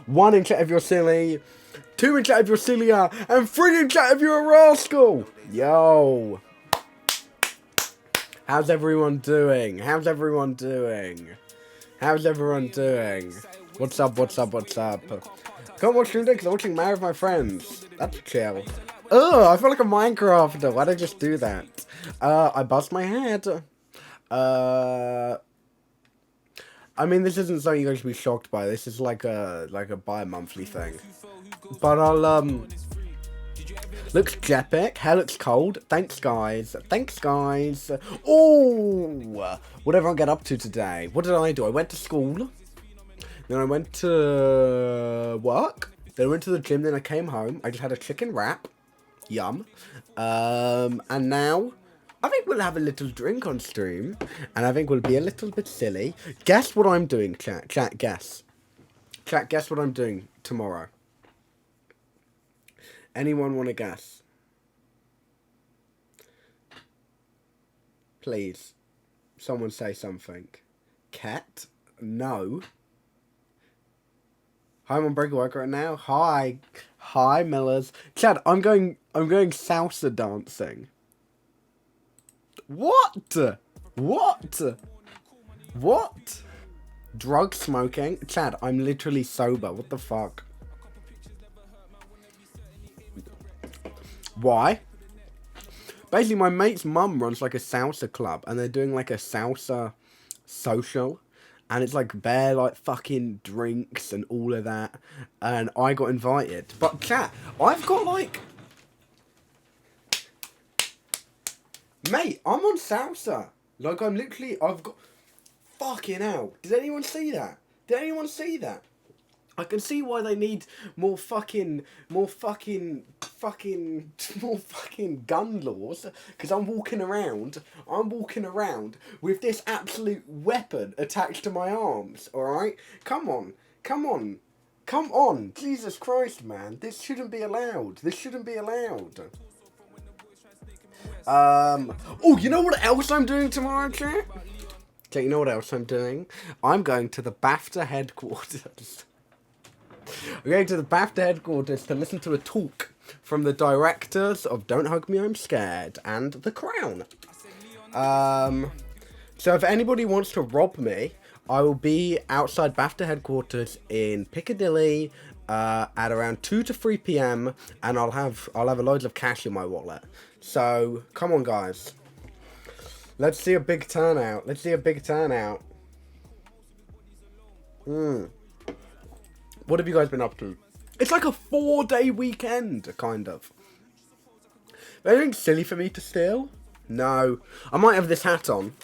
1 in chat if you're silly, 2 in chat if you're sillier, and 3 in chat if you're a rascal. Yo. How's everyone doing? How's everyone doing? How's everyone doing? What's up, what's up, what's up? Can't watch today because I'm watching Married with My Friends. That's chill. Oh, I feel like a Minecrafter. Why'd I just do that? I bust my head. I mean, this isn't something you're going to be shocked by. This is like a bi-monthly thing. But I'll, looks epic. Hair looks cold. Thanks, guys. Thanks, guys. Oh! What did everyone get up to today? What did I do? I went to school. Then I went to work. Then I went to the gym. Then I came home. I just had a chicken wrap. Yum. And now I think we'll have a little drink on stream. And I think we'll be a little bit silly. Guess what I'm doing, chat. Chat, guess. Chat, guess what I'm doing tomorrow. Anyone want to guess? Please. Someone say something. Cat? No. Hi, I'm on break work right now. Hi. Hi, Millers. Chad, I'm going salsa dancing. What? What? What? Drug smoking? Chad, I'm literally sober. What the fuck? Why? Basically, my mate's mum runs like a salsa club, and they're doing like a salsa social, and it's like bare like fucking drinks and all of that, and I got invited. But chat, I've got like, mate, I'm on salsa. Like I'm literally, I've got, fucking hell. Did anyone see that? Did anyone see that? I can see why they need more fucking gun laws, because I'm walking around with this absolute weapon attached to my arms, alright? Come on, Jesus Christ, man, this shouldn't be allowed, oh, you know what else I'm doing tomorrow, chat? Okay, you know what else I'm doing? I'm going to the BAFTA headquarters. We're going to the BAFTA headquarters to listen to a talk from the directors of Don't Hug Me, I'm Scared and The Crown. So if anybody wants to rob me, I will be outside BAFTA headquarters in Piccadilly at around 2 to 3 p.m. and I'll have a load of cash in my wallet. So come on, guys. Let's see a big turnout. What have you guys been up to? It's like a 4-day weekend, kind of. Anything silly for me to steal? No. I might have this hat on.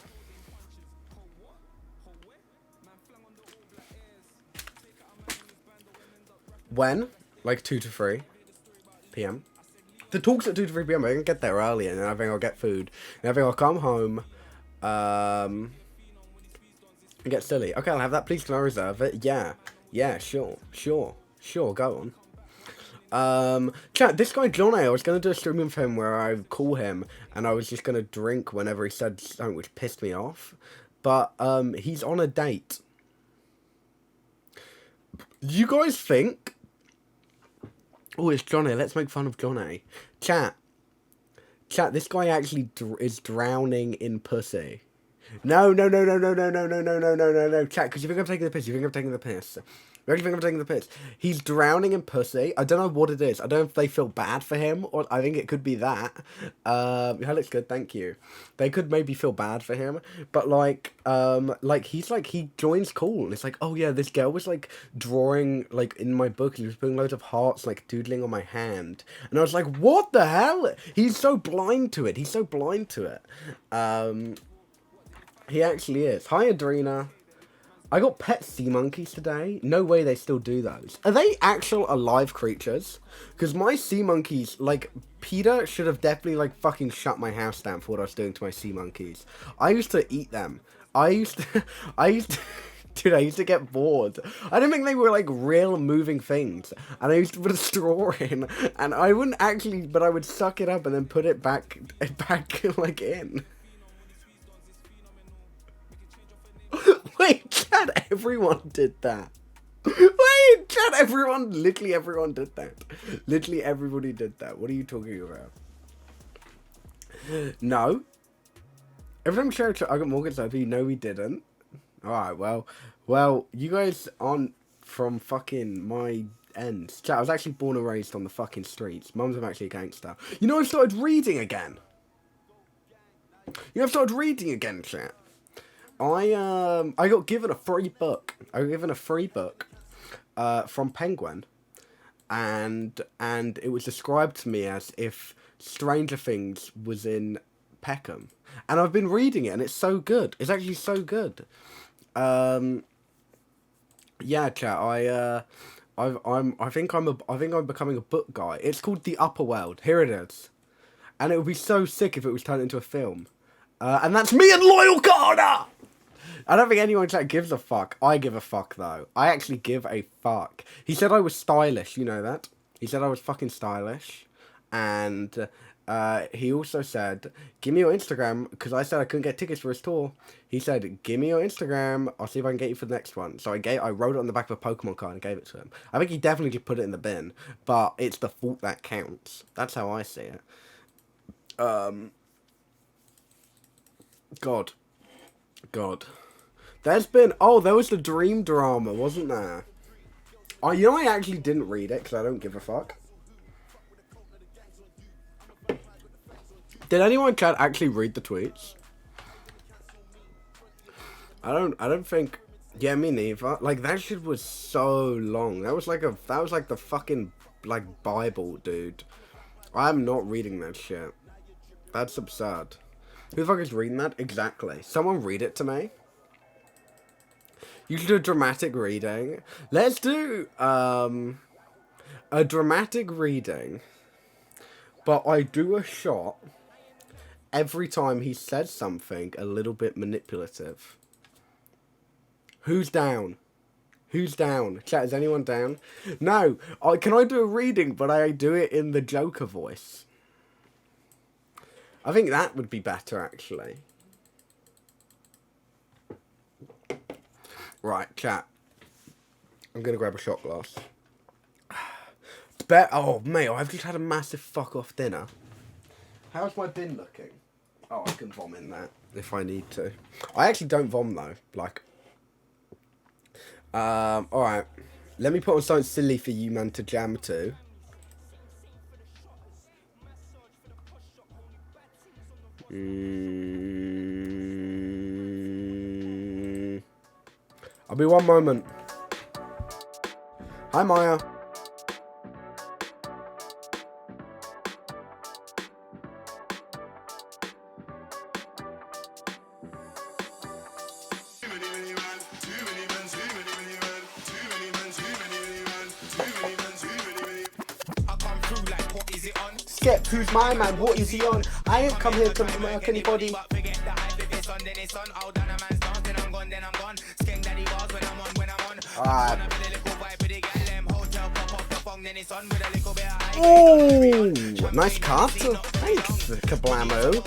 When? Like 2 to 3 p.m. The talk's at 2 to 3 p.m. I can get there early, and then I think I'll get food. And I think I'll come home, and get silly. Okay, I'll have that. Please, can I reserve it? Yeah. Yeah, sure, go on. Chat, this guy John A, I was going to do a stream with him where I call him, and I was just going to drink whenever he said something which pissed me off. But, he's on a date. You guys think... Oh, it's John A, let's make fun of John A. Chat, this guy actually is drowning in pussy. No, chat, because you think I'm taking the piss, He's drowning in pussy. I don't know what it is. I don't know if they feel bad for him, or I think it could be that. That looks good, thank you. They could maybe feel bad for him, but he joins cool. It's like, oh yeah, this girl was like drawing like in my book, he was putting loads of hearts like doodling on my hand, and I was like, what the hell? He's so blind to it. He actually is. Hi, Adrena. I got pet sea monkeys today. No way they still do those. Are they actual alive creatures? Because my sea monkeys, like, Peter should have definitely, like, fucking shut my house down for what I was doing to my sea monkeys. I used to eat them. Dude, I used to get bored. I didn't think they were, like, real moving things. And I used to put a straw in. And I wouldn't actually, but I would suck it up and then put it back, like, in. Wait, Chad, everyone did that. Wait, chat, literally everyone did that. Literally everybody did that. What are you talking about? No. Every time I got Morgan's IP, no we didn't. Alright, well, you guys aren't from fucking my end. Chat, I was actually born and raised on the fucking streets. Mum's actually a gangster. You know, I started reading again. I've started reading again, chat. I got given a free book. From Penguin, and it was described to me as if Stranger Things was in Peckham, and I've been reading it, and it's so good. It's actually so good. Yeah, chat. I think I'm becoming a book guy. It's called The Upper World. Here it is, and it would be so sick if it was turned into a film. And that's me and Loyal Carter. I don't think anyone chat gives a fuck. I give a fuck, though. I actually give a fuck. He said I was stylish, you know that? He said I was fucking stylish. And he also said, give me your Instagram, because I said I couldn't get tickets for his tour. He said, give me your Instagram, I'll see if I can get you for the next one. So I wrote it on the back of a Pokemon card and gave it to him. I think he definitely just put it in the bin, but it's the thought that counts. That's how I see it. God. There was the Dream drama, wasn't there? Oh, you know I actually didn't read it, because I don't give a fuck. Did anyone chat actually read the tweets? I don't think... Yeah, me neither. Like, that shit was so long. That was like the fucking, like, Bible, dude. I'm not reading that shit. That's absurd. Who the fuck is reading that? Exactly. Someone read it to me. You should do a dramatic reading. Let's do a dramatic reading, but I do a shot every time he says something a little bit manipulative. Who's down? Who's down? Chat, is anyone down? No. Can I do a reading, but I do it in the Joker voice? I think that would be better, actually. Right, chat. I'm gonna grab a shot glass. Oh, mate, I've just had a massive fuck-off dinner. How's my bin looking? Oh, I can vom in that if I need to. I actually don't vom, though. Like... alright. Let me put on something silly for you, man, to jam to. I'll be one moment. Hi, Maya. Skip, who's my man? What is he on? I ain't come here to murk anybody. Alright. Ooh, nice cut. Thanks, Kablamo.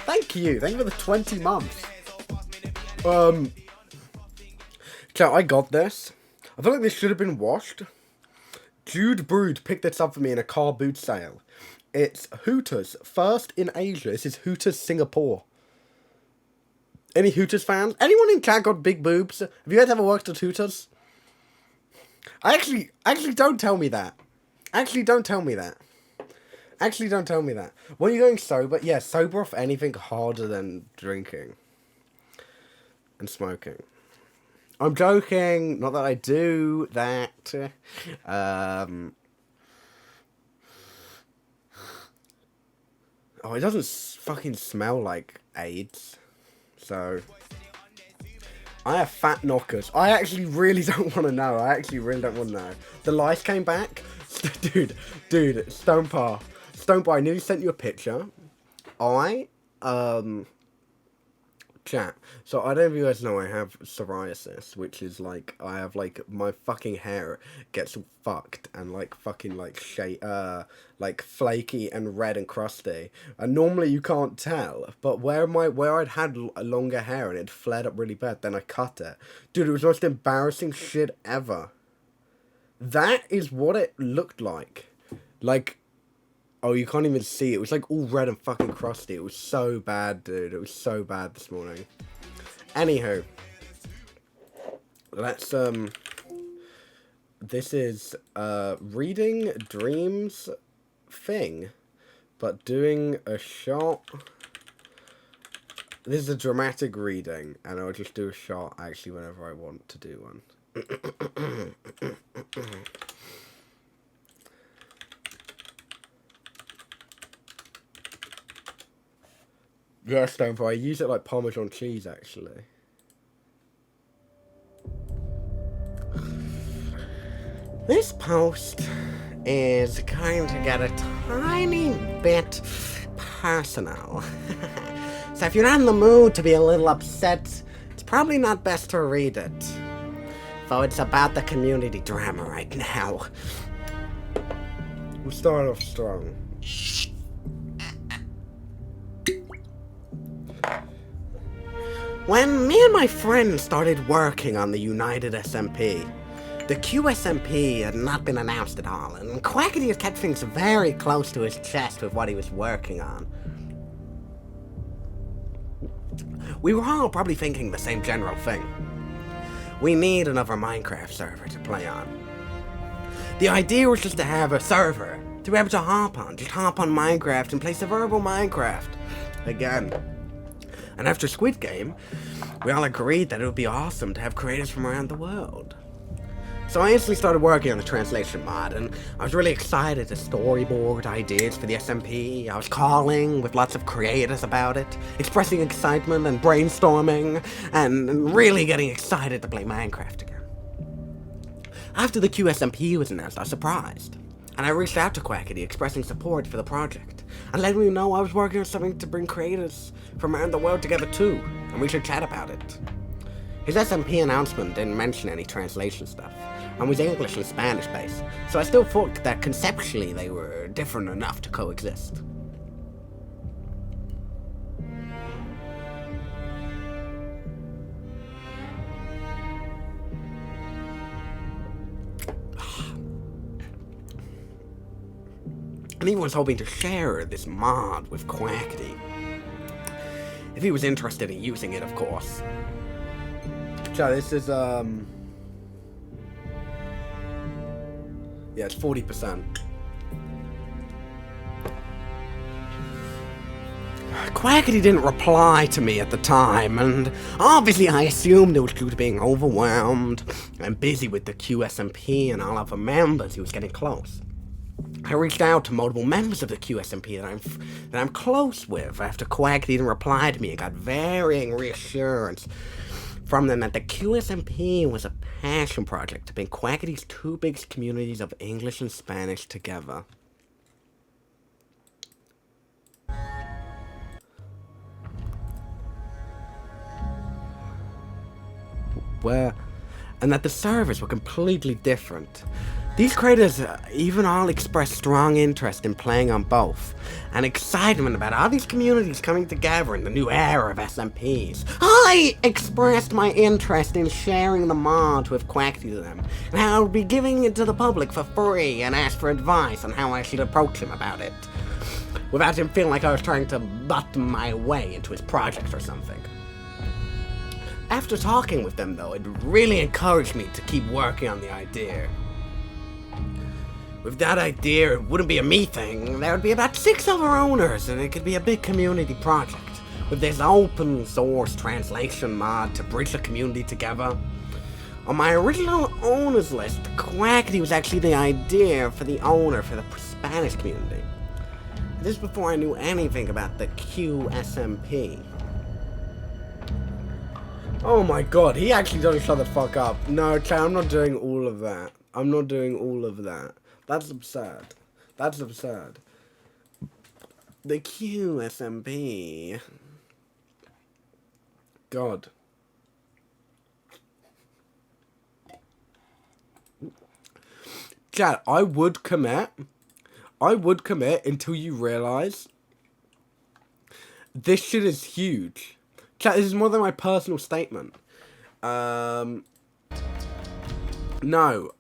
Thank you for the 20 months. Chat, I got this. I feel like this should have been washed. Jude Brood picked this up for me in a car boot sale. It's Hooters, first in Asia. This is Hooters Singapore. Any Hooters fans? Anyone in chat got big boobs? Have you guys ever worked at Hooters? Actually, don't tell me that. Actually, don't tell me that. When you're going sober, yeah, sober off anything harder than drinking and smoking. I'm joking. Not that I do that. Oh, it doesn't fucking smell like AIDS. So, I have fat knockers. I actually really don't want to know. The lice came back. Dude, Stonepar, I nearly sent you a picture. Chat. So, I don't know if you guys know I have psoriasis, which is like, I have like, my fucking hair gets fucked and like fucking like like flaky and red and crusty. And normally you can't tell, but where I'd had longer hair and it fled up really bad, then I cut it. Dude, it was the most embarrassing shit ever. That is what it looked like. Like, oh, you can't even see it. It was like all red and fucking crusty. It was so bad, dude. It was so bad this morning. Anywho, let's, this is, reading dreams thing, but doing a shot. This is a dramatic reading, and I'll just do a shot, actually, whenever I want to do one. Yes, don't worry. I use it like Parmesan cheese, actually. This post is going to get a tiny bit personal. So if you're not in the mood to be a little upset, it's probably not best to read it. Though it's about the community drama right now. We'll start off strong. When me and my friend started working on the United SMP, the QSMP had not been announced at all, and Quackity had kept things very close to his chest with what he was working on. We were all probably thinking the same general thing. We need another Minecraft server to play on. The idea was just to have a server to be able to hop on Minecraft and play survival Minecraft again. And after Squid Game, we all agreed that it would be awesome to have creators from around the world. So I instantly started working on the translation mod, and I was really excited to storyboard ideas for the SMP. I was calling with lots of creators about it, expressing excitement and brainstorming, and really getting excited to play Minecraft again. After the QSMP was announced, I was surprised, and I reached out to Quackity expressing support for the project, and letting me know I was working on something to bring creators from around the world together too, and we should chat about it. His SMP announcement didn't mention any translation stuff, and was English and Spanish based, so I still thought that conceptually they were different enough to coexist. And he was hoping to share this mod with Quackity, if he was interested in using it, of course. So this is, yeah, it's 40%. Quackity didn't reply to me at the time, and obviously I assumed it was due to being overwhelmed and busy with the QSMP and all of the members. He was getting close. I reached out to multiple members of the QSMP that I'm close with after Quackity didn't reply to me and got varying reassurance from them that the QSMP was a passion project to bring Quackity's two biggest communities of English and Spanish together. And that the servers were completely different. These creators even all expressed strong interest in playing on both, and excitement about all these communities coming together in the new era of SMPs. I expressed my interest in sharing the mods with Quackity to them, and how I would be giving it to the public for free, and asked for advice on how I should approach him about it, without him feeling like I was trying to butt my way into his project or something. After talking with them though, it really encouraged me to keep working on the idea. With that idea, it wouldn't be a me thing. There would be about 6 other owners, and it could be a big community project, with this open source translation mod to bridge the community together. On my original owners list, Quackity was actually the idea for the owner for the Spanish community. This is before I knew anything about the QSMP. Oh my god, he actually doesn't shut the fuck up. No, Chad, I'm not doing all of that. I'm not doing all of that. That's absurd. That's absurd. The QSMP. God. Chad, I would commit until you realize this shit is huge. Chat, this is more than my personal statement. No,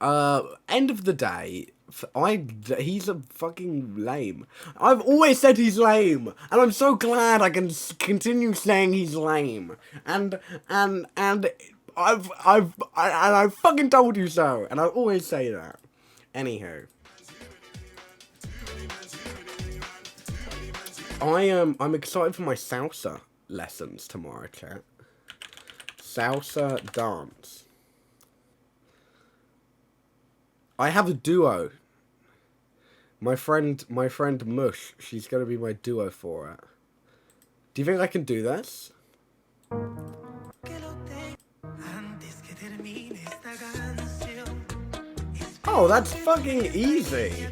end of the day, he's a fucking lame. I've always said he's lame, and I'm so glad I can continue saying he's lame. And I've fucking told you so, and I always say that. Anywho, I'm excited for my salsa lessons tomorrow, chat. Salsa dance. I have a duo. My friend Mush, she's gonna be my duo for it. Do you think I can do this? Oh, that's fucking easy.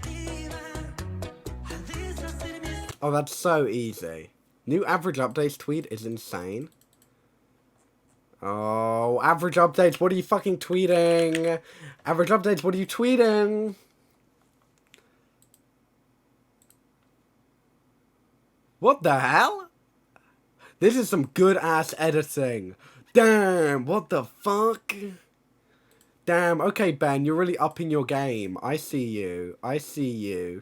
Oh, that's so easy. New average updates tweet is insane. Oh, average updates, what are you fucking tweeting? Average updates, what are you tweeting? What the hell? This is some good ass editing. Damn, what the fuck? Damn, okay, Ben, you're really upping your game. I see you. I see you.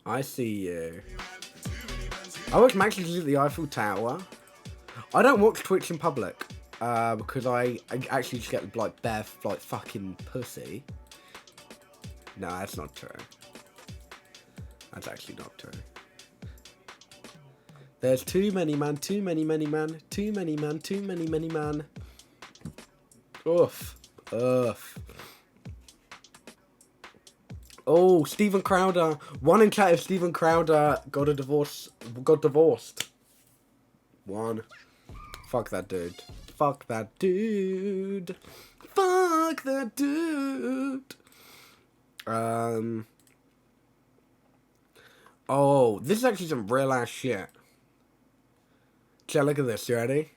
I see you. I watch Max at the Eiffel Tower. I don't watch Twitch in public. Because I actually just get, like, bare, like, fucking pussy. No, that's not true. That's actually not true. There's too many man, too many man, too many man, too many man. Oof. Oof. Oh, Stephen Crowder. One in chat if Stephen Crowder got divorced. One. Fuck that dude. Fuck that dude. Fuck that dude. Oh, this is actually some real ass shit. Chat, look at this, you ready?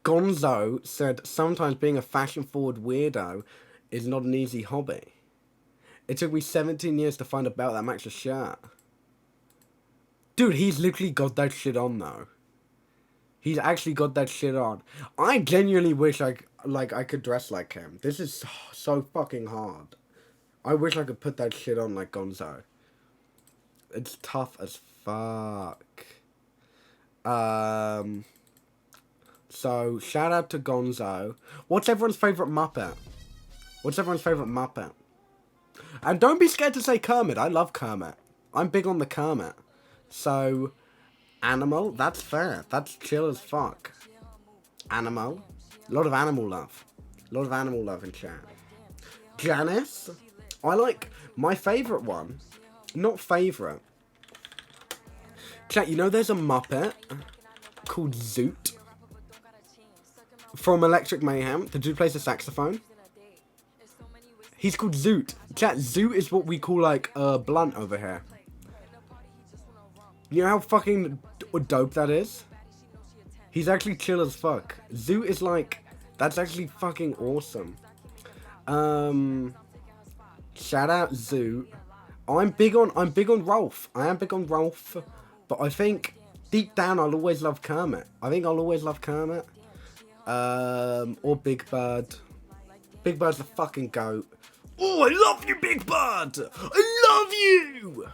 Gonzo said sometimes being a fashion forward weirdo is not an easy hobby. It took me 17 years to find a belt that matched a shirt. Dude, he's literally got that shit on though. He's actually got that shit on. I genuinely wish I could dress like him. This is so fucking hard. I wish I could put that shit on like Gonzo. It's tough as fuck. So, shout out to Gonzo. What's everyone's favourite Muppet? What's everyone's favourite Muppet? And don't be scared to say Kermit. I love Kermit. I'm big on the Kermit. So, Animal, that's fair. That's chill as fuck. Animal. A lot of animal love. A lot of animal love in chat. Janice. I like my favourite one. Not favourite. Chat, you know there's a Muppet called Zoot from Electric Mayhem. The dude plays the saxophone. He's called Zoot. Chat, Zoot is what we call like a blunt over here. You know how fucking dope that is? He's actually chill as fuck. Zoot is like, that's actually fucking awesome. Shout out Zoot. I'm big on Rolf. I am big on Rolf, but I think deep down I'll always love Kermit. I think I'll always love Kermit. Or Big Bird. Big Bird's a fucking goat. Oh, I love you, Big Bird! I love you!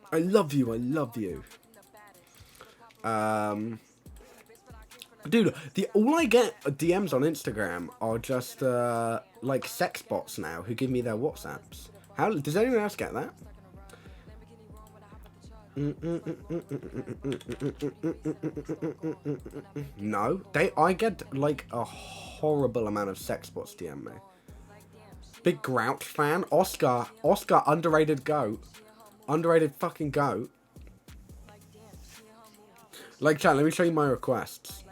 I love you, I love you. Dude, all I get DMs on Instagram are just, like, sex bots now who give me their WhatsApps. How, does anyone else get that? No, I get, like, a horrible amount of sex bots DM me. Big Grouch fan. Oscar, underrated goat. Underrated fucking goat. Like, chat, let me show you my requests.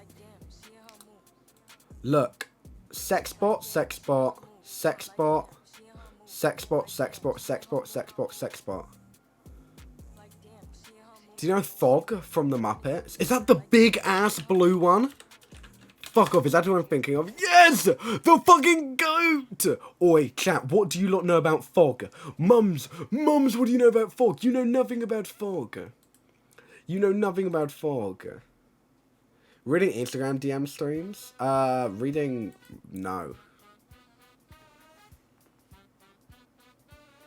Look. Sexbot, sexbot, sexbot, sexbot, sexbot, sexbot, sexbot, sexbot. Do you know Fog from the Muppets? Is that the big ass blue one? Fuck off, is that who I'm thinking of? Yes! The fucking goat! Oi, chat, what do you lot know about Fog? Mums, what do you know about Fog? You know nothing about Fog. You know nothing about Fog. Reading Instagram DM streams? Reading, no.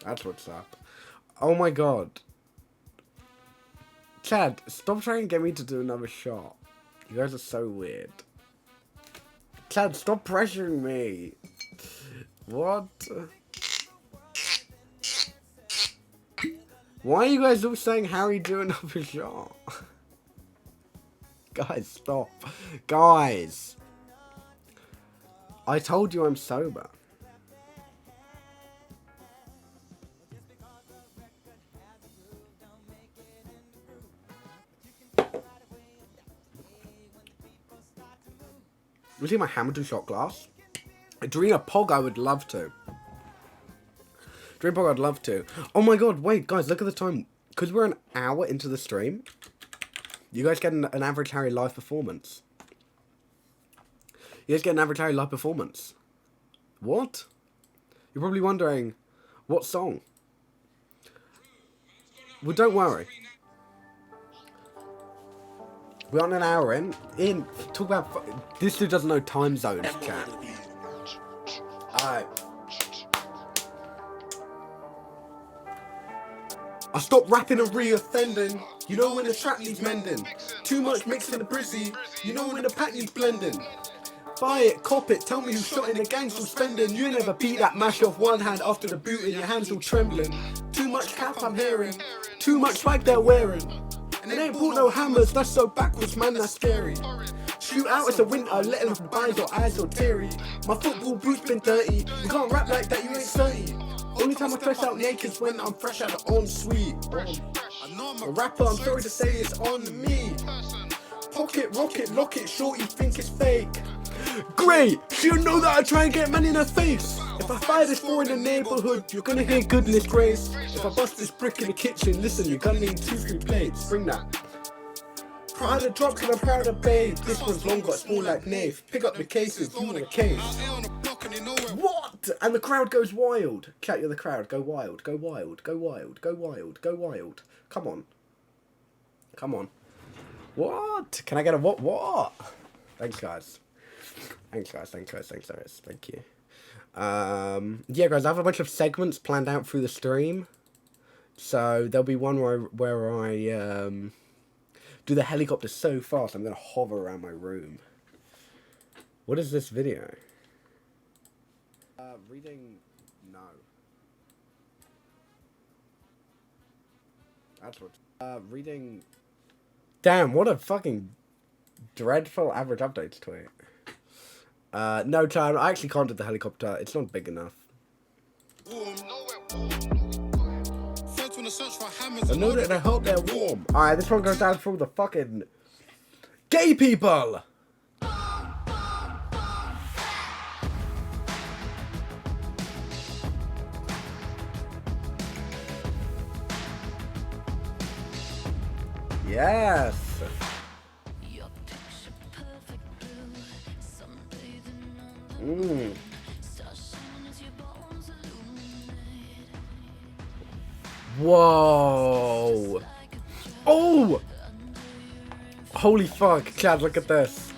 That's what's up. Oh my god. Chad, stop trying to get me to do another shot. You guys are so weird. Chad, stop pressuring me. What? Why are you guys all saying Harry do another shot? Guys, stop. Guys. I told you I'm sober. You see my Hamilton shot glass? During a pog, I would love to. During a pog, I'd love to. Oh my god, wait, guys, look at the time. Because we're an hour into the stream, you guys get an Average Harry live performance. You guys get an Average Harry live performance. What? You're probably wondering, what song? Well, don't worry. We're on an hour in. Talk about... This dude doesn't know time zones, chat. Alright. I stopped rapping and re-offending. You know when the track needs mending. Too much mixed in the brizzy. You know when the pack needs blending. Buy it, cop it, tell me who shot in the gang still spending. You never beat that mash off one hand after the boot and your hands all trembling. Too much cap I'm hearing. Too much swag they're wearing. And they ain't bought no hammers, that's so backwards, man, that's scary. Shoot out as a winter, letting off binds or eyes or teary. My football boots been dirty, you can't rap like that, you ain't 30. Only time I dress out naked's when I'm fresh out of ensuite. A rapper, I'm sorry to say it's on me. Pocket, rocket, lock it, shorty think it's fake. Great, so you know that I try and get man in the face. If I fire this four in the neighborhood, you're gonna hear goodness grace. If I bust this brick in the kitchen, listen, you're gonna need 2-3 plates. Bring that. Proud of drops and I'm proud of babe. This one's long but small like Nave. Pick up the cases, you want a case. What? And the crowd goes wild. Chat, you're the crowd. Go wild, go wild, go wild, go wild, go wild. Come on. Come on. What? Can I get a what? What? Thanks, guys. Thanks, guys. Thanks, guys. Thanks, guys. Thank you. Yeah, guys, I have a bunch of segments planned out through the stream. So there'll be one where I do the helicopter so fast I'm gonna hover around my room. What is this video? Reading, no. That's what. Reading. Damn, what a fucking dreadful average updates tweet. No, Chad, I actually can't do the helicopter. It's not big enough. I know that I hope they're warm. Alright, this one goes down for all the fucking gay people! Yes! Whoa! Oh! Holy fuck, Chad, look at this.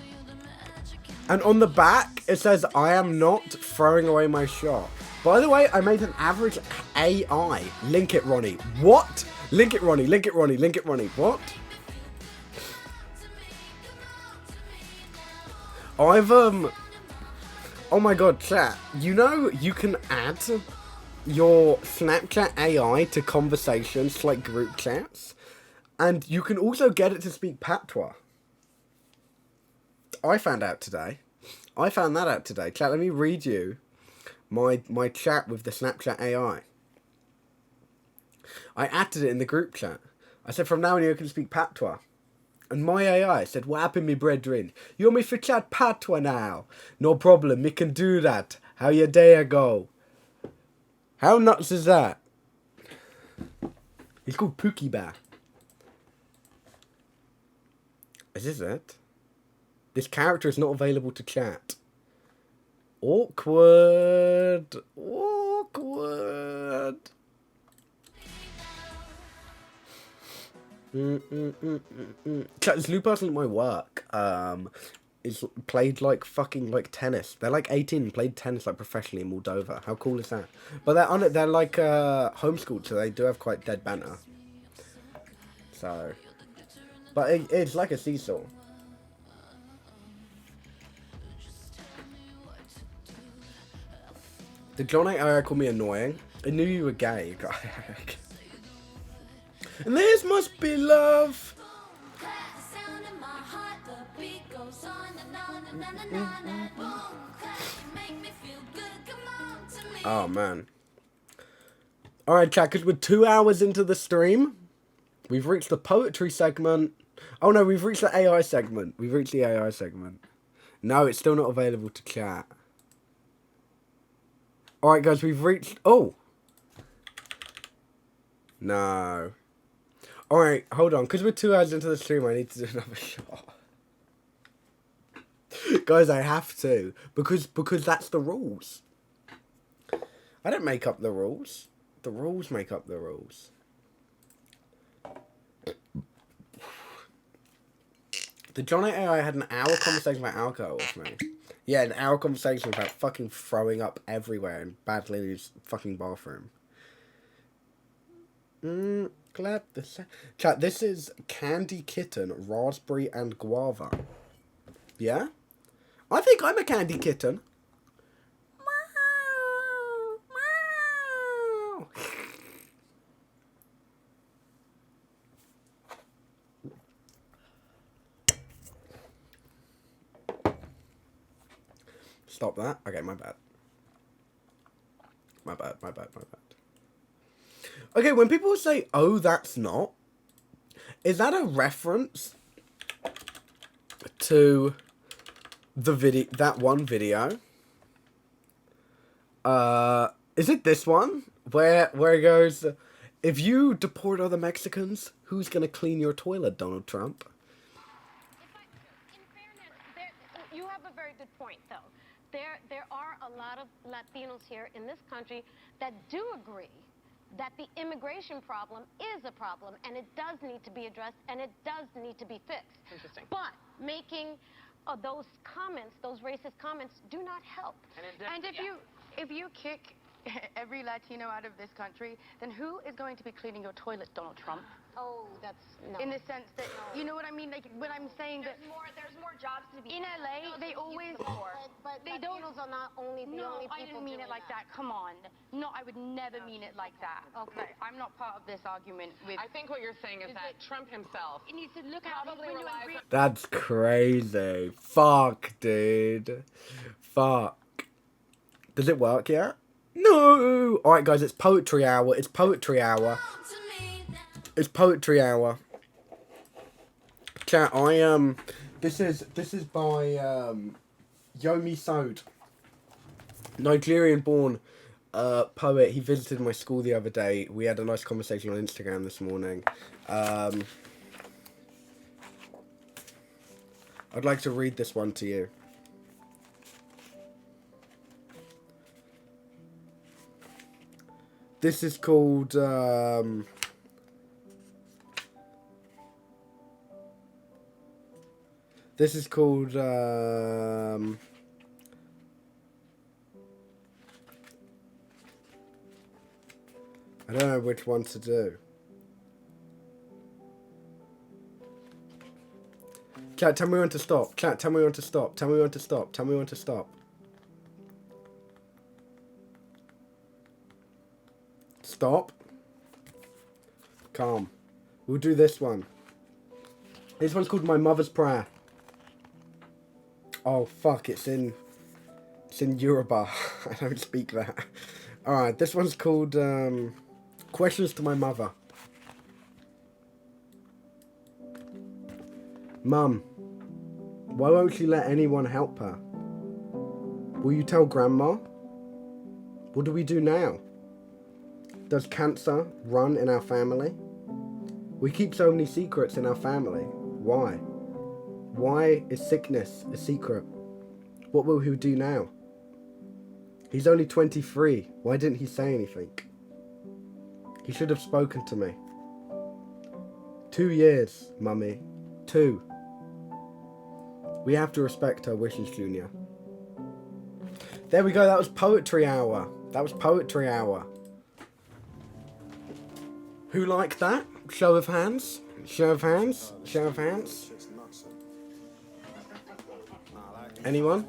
And on the back, it says, I am not throwing away my shot. By the way, I made an average AI. Link it, Ronnie. What? Link it, Ronnie. Link it, Ronnie. Link it, Ronnie. What? Oh my god, chat. You know, you can add your Snapchat AI to conversations like group chats. And you can also get it to speak patois. I found out today. I found that out today. Chat, let me read you my chat with the Snapchat AI. I added it in the group chat. I said, from now on you can speak patois. And my AI said, what happened, me brethren? You want me for chat patois now? No problem, me can do that. How your day go? How nuts is that? He's called Pookie Bear. Is this it? This character is not available to chat. Awkward. Awkward. Chat, this new person at my work is played like fucking like tennis. They're like 18 and played tennis like professionally in Moldova. How cool is that? But they're on it. They're like homeschooled, so they do have quite dead banter. So, but it's like a seesaw. Did John AI call me annoying? I knew you were gay. And this must be love. Oh man. Alright, chat, because we're 2 hours into the stream. We've reached the poetry segment. Oh no, we've reached the AI segment. We've reached the AI segment. No, it's still not available to chat. Alright guys, we've reached... Oh! No. Alright, hold on. Because we're 2 hours into the stream, I need to do another shot. Guys, I have to. Because that's the rules. I don't make up the rules. The rules make up the rules. The John AI had an hour conversation about alcohol with me. Yeah, an hour conversation about fucking throwing up everywhere in Bad Lily's fucking bathroom. Glad this... Chat, this is Candy Kitten, Raspberry and Guava. Yeah? I think I'm a Candy Kitten. Stop that. Okay, my bad. My bad. Okay, when people say, oh, that's not, is that a reference to the video, that one video? Is it this one? Where it goes, if you deport other Mexicans, who's gonna clean your toilet, Donald Trump? In fairness, you have a very good point, though. There are a lot of Latinos here in this country that do agree that the immigration problem is a problem, and it does need to be addressed, and it does need to be fixed. Interesting. But making those comments, those racist comments, do not help. And if you kick every Latino out of this country, then who is going to be cleaning your toilet, Donald Trump? Oh, that's no. In the sense that, you know what I mean? Like, when I'm saying that... There's more jobs to be in LA, they always... But they Latinos are not only the only people I didn't mean it like that. Come on. No, I would never mean it like that. Okay. I'm not part of this argument with... I think what you're saying is that Trump himself He needs to look out his probably window and relies on... That's crazy. Fuck, dude. Fuck. Does it work yet? No! Alright, guys, it's poetry hour. It's poetry hour. It's poetry hour. Chat, this is by, Yomi Sode. Nigerian-born, poet. He visited my school the other day. We had a nice conversation on Instagram this morning. I'd like to read this one to you. This is called, this is called, I don't know which one to do. Chat, tell me when to stop. Chat, tell me when to stop. Tell me when to stop. Tell me when to stop. Stop. Calm. We'll do this one. This one's called My Mother's Prayer. Oh fuck, it's in Yoruba. I don't speak that. Alright, this one's called Questions to My Mother. Mum, why won't she let anyone help her? Will you tell Grandma? What do we do now? Does cancer run in our family? We keep so many secrets in our family. Why? Why is sickness a secret? What will he do now? He's only 23. Why didn't he say anything? He should have spoken to me. 2 years, Mummy. 2. We have to respect her wishes, Junior. There we go, that was poetry hour. That was poetry hour. Who liked that? Show of hands? Show of hands? Show of hands? Anyone?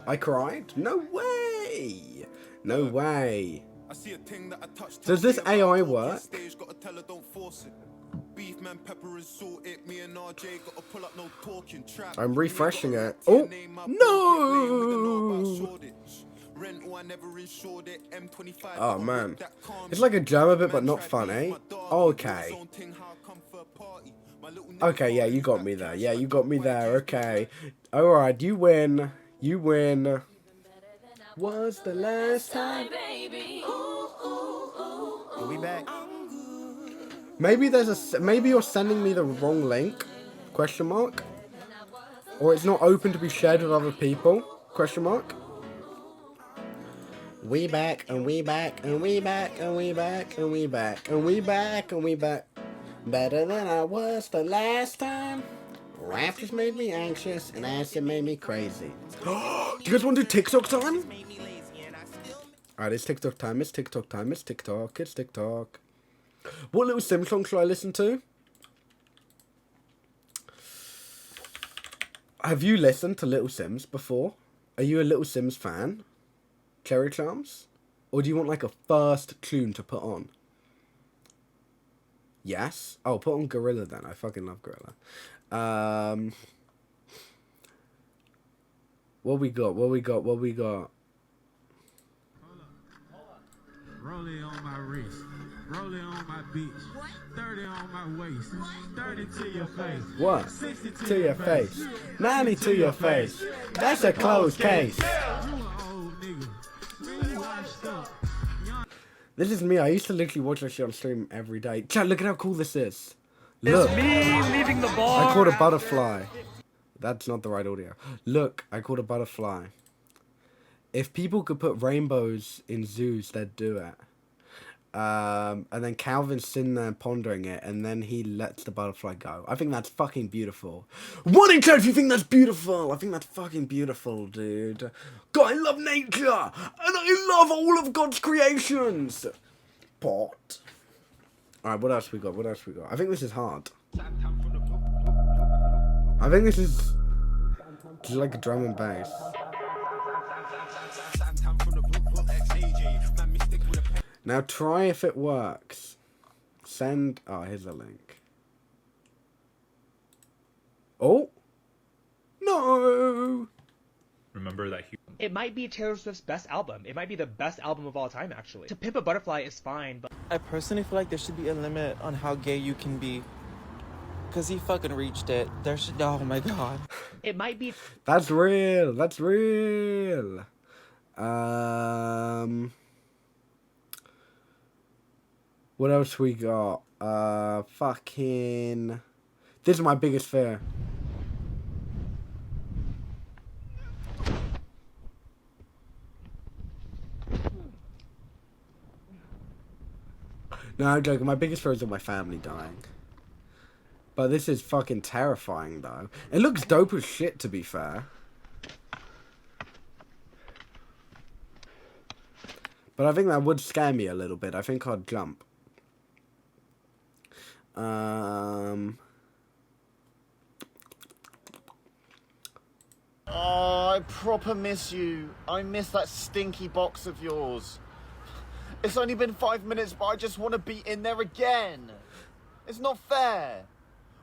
I cried? No way! No way. Does this AI work? I'm refreshing it. Oh! No! Oh man. It's like a jam a bit, but not funny. Okay. Okay, yeah, you got me there. Yeah, you got me there. Okay. Alright, you win. You win. Was the last time? Are we back? Maybe there's a. Maybe you're sending me the wrong link? Question mark. Or it's not open to be shared with other people? Question mark. We back and we back and we back and we back and we back and we back and we back. Better than I was the last time. Rap just made me anxious and acid made me crazy. Do you guys want to do TikTok time? Alright, it's TikTok time, it's TikTok time, it's TikTok, it's TikTok. What little Sims song should I listen to? Have you listened to Little Sims before? Are you a Little Sims fan? Cherry Charms? Or do you want like a first tune to put on? Yes? Oh, put on Gorilla then. I fucking love Gorilla. What we got? What we got? What we got? Rolling on my wrist, rolling on my beach, 30 on my waist, 30 to your face. What? 60 To your face. 90 to your face. That's a closed case. This is me. I used to literally watch that shit on stream every day. Chat, look at how cool this is. Look. It's me leaving the bar. I caught a butterfly. That's not the right audio. Look, I caught a butterfly. If people could put rainbows in zoos, they'd do it. And then Calvin's sitting there pondering it, and then he lets the butterfly go. I think that's fucking beautiful. What in chat if you think that's beautiful? I think that's fucking beautiful, dude. God, I love nature, and I love all of God's creations. Pot. Alright, what else we got? What else we got? I think this is hard. I think this is just like a drum and bass. Now try if it works. Send. Oh, here's a link. Oh! No! Remember that It might be Taylor Swift's best album. It might be the best album of all time, actually. To Pimp a Butterfly is fine, but... I personally feel like there should be a limit on how gay you can be. Because he fucking reached it. There should... Oh my god. It might be... That's real. That's real. What else we got? Fucking... This is my biggest fear. No, I'm joking. My biggest fear is of my family dying. But this is fucking terrifying, though. It looks dope as shit, to be fair. But I think that would scare me a little bit. I think I'd jump. Oh, I proper miss you. I miss that stinky box of yours. It's only been 5 minutes, but I just want to be in there again. It's not fair.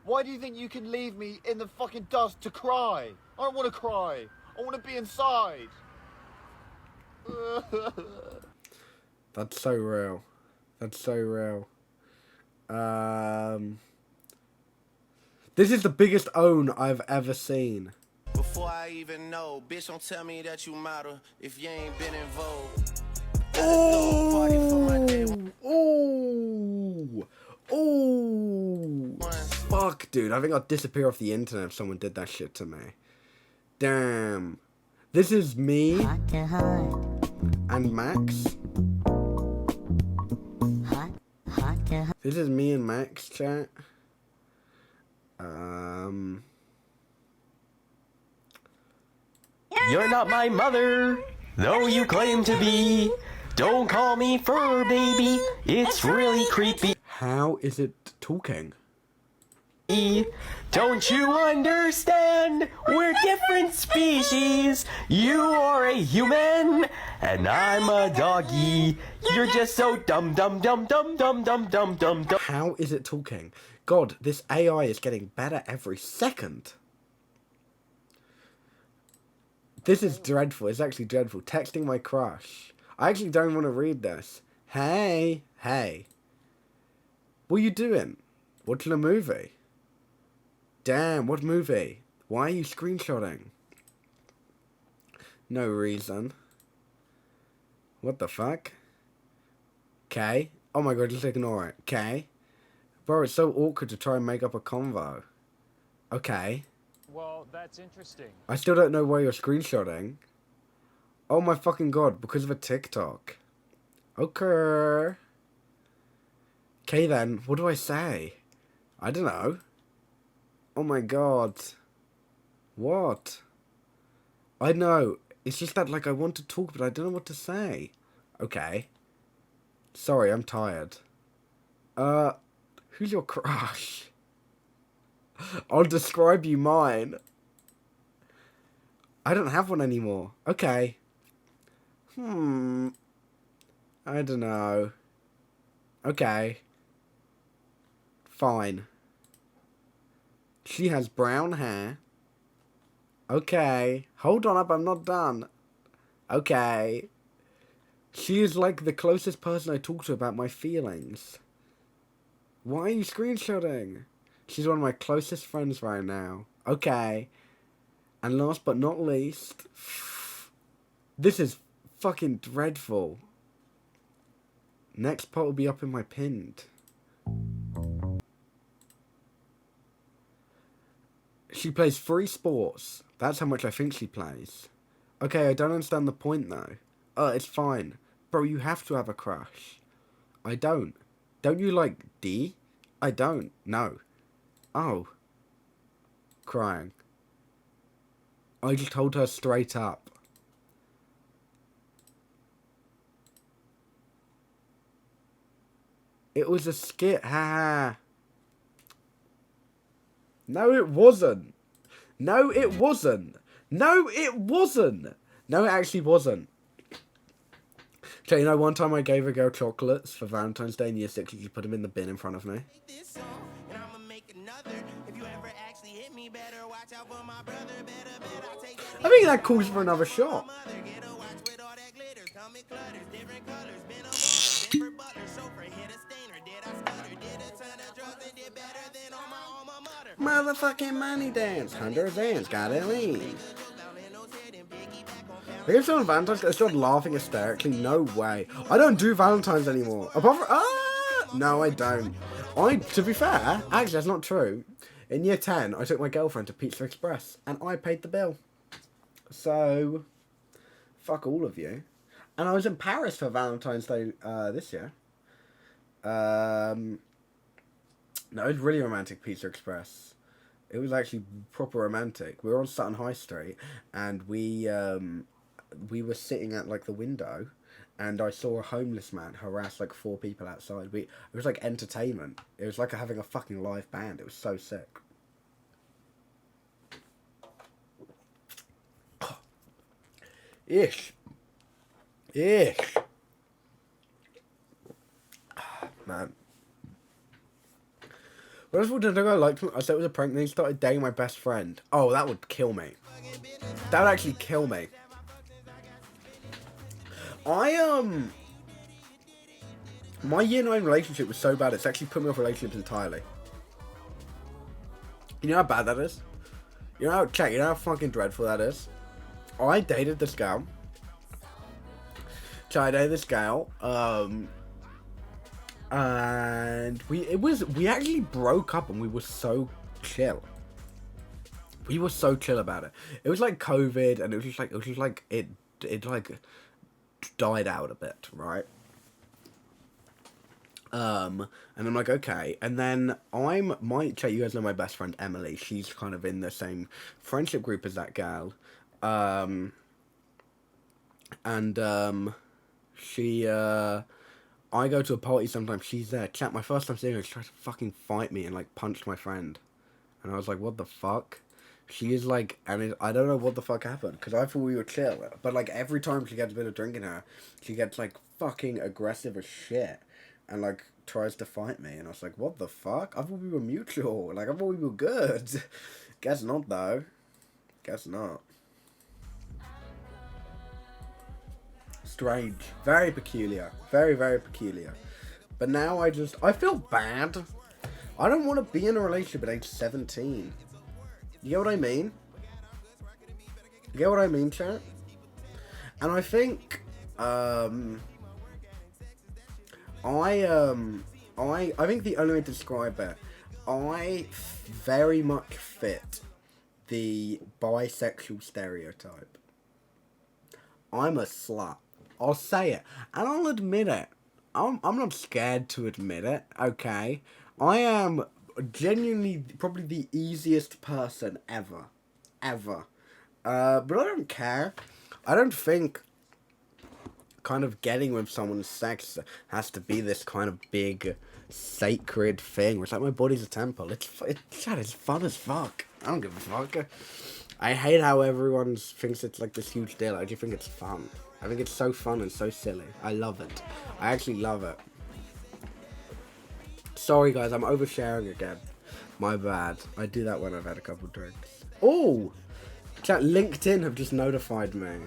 Why do you think you can leave me in the fucking dust to cry? I don't want to cry. I want to be inside. That's so real. That's so real. This is the biggest own I've ever seen. Before I even know, bitch, don't tell me that you matter if you ain't been in vogue. Oh, oh, oh. Fuck, dude. I think I'd disappear off the internet if someone did that shit to me. Damn. This is me and Max. This is me and Max, chat. You're not my mother, though you claim to be. Don't call me fur baby, it's really creepy. How is it talking? Don't you understand? We're different species. You are a human, and I'm a doggy. You're just so dumb, dumb, dumb, dumb, dumb, dumb, dumb, dumb, dumb. How is it talking? God, this AI is getting better every second. This is dreadful. It's actually dreadful. Texting my crush. I actually don't want to read this. Hey. What are you doing? Watching a movie? Damn, what movie? Why are you screenshotting? No reason. What the fuck? Okay. Oh my god, just ignore it. Okay. Bro, it's so awkward to try and make up a convo. Okay. Well, that's interesting. I still don't know why you're screenshotting. Oh my fucking god, because of a TikTok. Okay. Okay then, what do I say? I don't know. Oh my god. What? I know. It's just that, like, I want to talk, but I don't know what to say. Okay. Sorry, I'm tired. Who's your crush? I'll describe you mine. I don't have one anymore. Okay. I don't know. Okay. Fine. She has brown hair. Okay. Hold on up, I'm not done. Okay. She is like the closest person I talk to about my feelings. Why are you screenshotting? She's one of my closest friends right now. Okay. And last but not least, this is fucking dreadful. Next part will be up in my pinned. She plays 3 sports. That's how much I think she plays. Okay, I don't understand the point though. It's fine. Bro, you have to have a crush. I don't. Don't you like D? I don't. No. Oh. Crying. I just told her straight up. It was a skit, ha. No, it wasn't. No, it wasn't. No, it wasn't. No, it actually wasn't. So, you know, one time I gave a girl chocolates for Valentine's Day in year 6, and she put them in the bin in front of me. I think that calls for another shot. Motherfucking money dance. 100 cents. Gotta leave. I guess on Valentine's Day, I started laughing hysterically. No way. I don't do Valentine's anymore. Apart from... No, I don't. To be fair, actually, that's not true. In year 10, I took my girlfriend to Pizza Express, and I paid the bill. So, fuck all of you. And I was in Paris for Valentine's Day this year. No, it was really romantic, Pizza Express. It was actually proper romantic. We were on Sutton High Street, and we were sitting at, like, the window, and I saw a homeless man harass, like, 4 people outside. It was like entertainment. It was like having a fucking live band. It was so sick. Ish. Man. What else did I like? I said it was a prank, then he started dating my best friend. Oh, that would kill me. That would actually kill me. My year 9 relationship was so bad, it's actually put me off relationships entirely. You know how bad that is? You know how fucking dreadful that is? I dated this girl. So I dated this girl, and we actually broke up, and we were so chill. We were so chill about it. It was like COVID, and it died out a bit, right? And I'm like, okay. And then chat, you guys know my best friend Emily. She's kind of in the same friendship group as that gal. She, I go to a party sometimes, she's there. Chat, my first time seeing her, she tried to fucking fight me and, like, punched my friend. And I was like, what the fuck? She is like, I don't know what the fuck happened, because I thought we were chill. But, like, every time she gets a bit of drink in her, she gets, like, fucking aggressive as shit. And, like, tries to fight me. And I was like, what the fuck? I thought we were mutual. Like, I thought we were good. Guess not, though. Guess not. Strange. Very peculiar. Very, very peculiar. But now I feel bad. I don't want to be in a relationship at age 17. You get what I mean? You get what I mean, chat? And I think, I think the only way to describe it, I very much fit the bisexual stereotype. I'm a slut. I'll say it. And I'll admit it. I'm not scared to admit it, okay? I am genuinely probably the easiest person ever. Ever. But I don't care. I don't think kind of getting with someone's sex has to be this kind of big sacred thing. It's like my body's a temple. It's fun as fuck. I don't give a fuck. I hate how everyone thinks it's like this huge deal. I just think it's fun. I think it's so fun and so silly. I love it. I actually love it. Sorry guys, I'm oversharing again. My bad. I do that when I've had a couple drinks. Oh! Chat, LinkedIn have just notified me.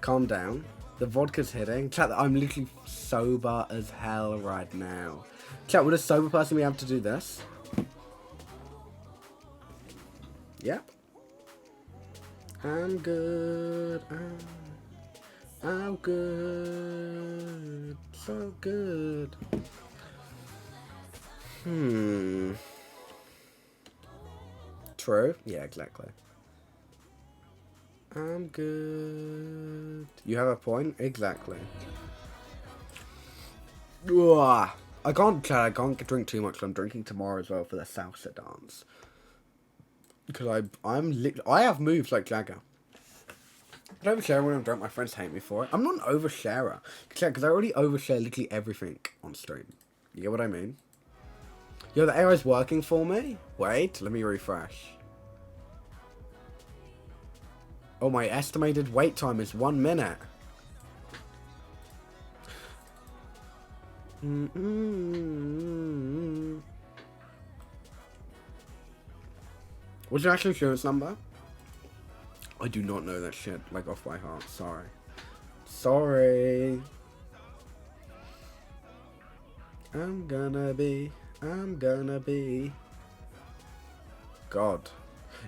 Calm down. The vodka's hitting. Chat, I'm literally sober as hell right now. Chat, would a sober person be able to do this? Yep. I'm good. I'm good. So good. True. Yeah, exactly. I'm good. You have a point? Exactly. Ugh. I can't drink too much. I'm drinking tomorrow as well for the salsa dance. Because I have moves like Jagger. I don't overshare when I'm drunk. My friends hate me for it. I'm not an oversharer. Because I already overshare literally everything on stream. You get what I mean? Yo, the AI's working for me? Wait, let me refresh. Oh, my estimated wait time is 1 minute. What's your actual insurance number? I do not know that shit, like, off by heart. Sorry. Sorry. I'm gonna be. God.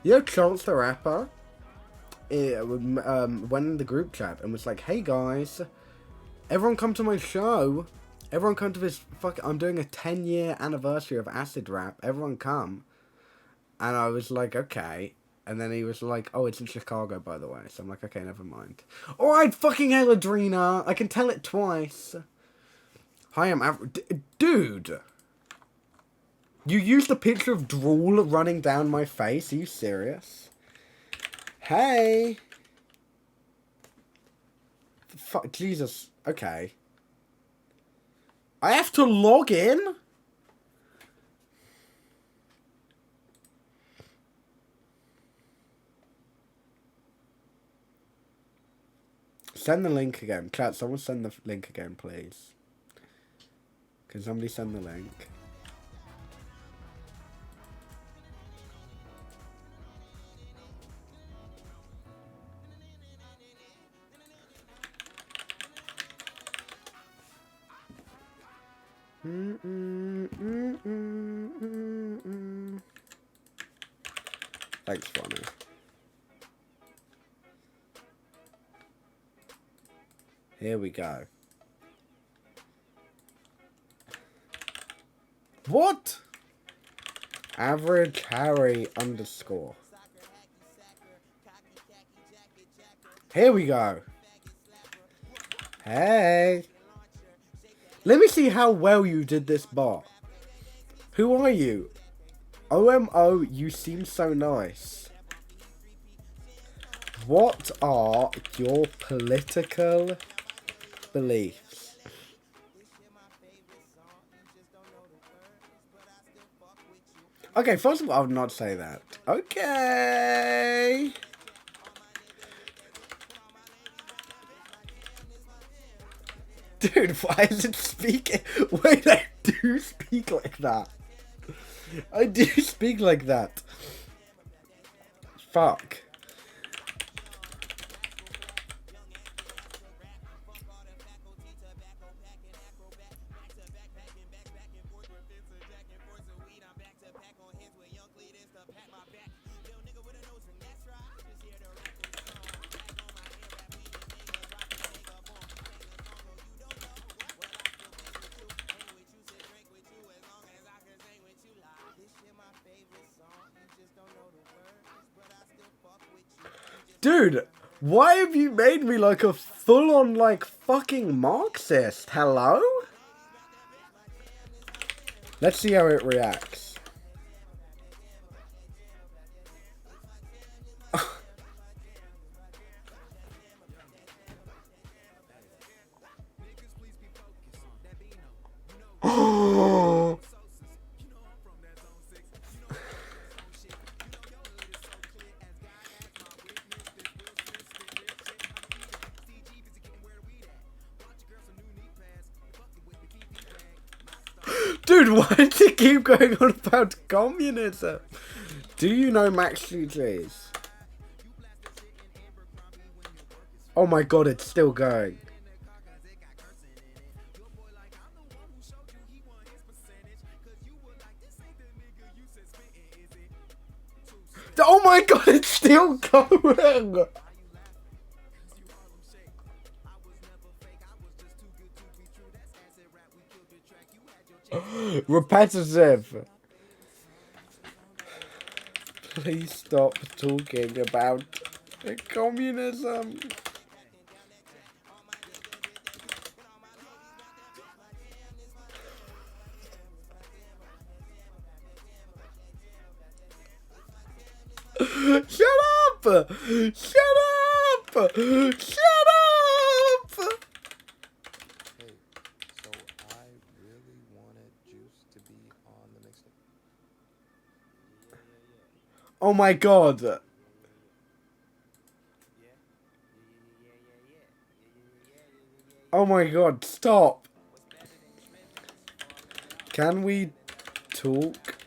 You know Chance the Rapper? Went in the group chat and was like, hey guys, everyone come to my show. Everyone come to this I'm doing a 10-year anniversary of Acid Rap. Everyone come. And I was like, okay. And then he was like, oh, it's in Chicago, by the way. So I'm like, okay, never mind. Alright, fucking hell, Adrena. I can tell it twice. Hi, I'm Dude. You used a picture of drool running down my face? Are you serious? Hey. Fuck, Jesus. Okay. I have to log in? Send the link again. Chat, someone send the link again, please. Can somebody send the link? Thanks, Bonnie. Here we go. What? AverageHarry _ Here we go. Hey. Let me see how well you did this bar. Who are you? OMO, you seem so nice. What are your political beliefs? Okay, first of all, I would not say that. Okay. Dude, why is it speaking? Wait, I do speak like that. I do speak like that. Fuck. Dude, why have you made me like a full-on, like, fucking Marxist? Hello? Let's see how it reacts. Dude, why does it keep going on about communism? Do you know Max GG's? Oh my god, it's still going. Oh my god, it's still going! Repetitive. Please stop talking about communism. Shut up! Shut up! Shut up! Oh my god. Oh my god, stop. Can we talk?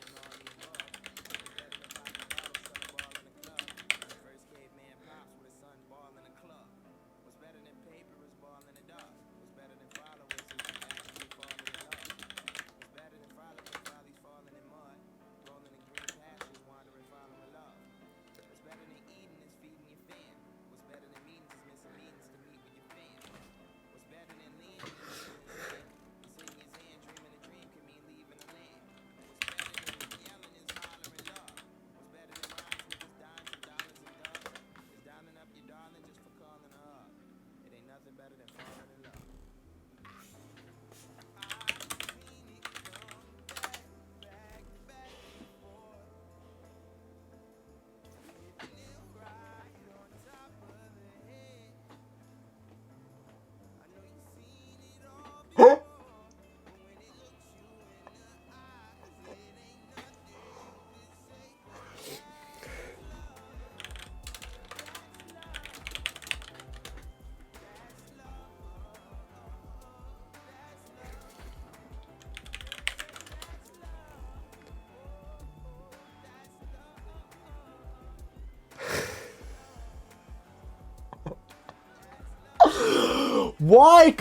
Why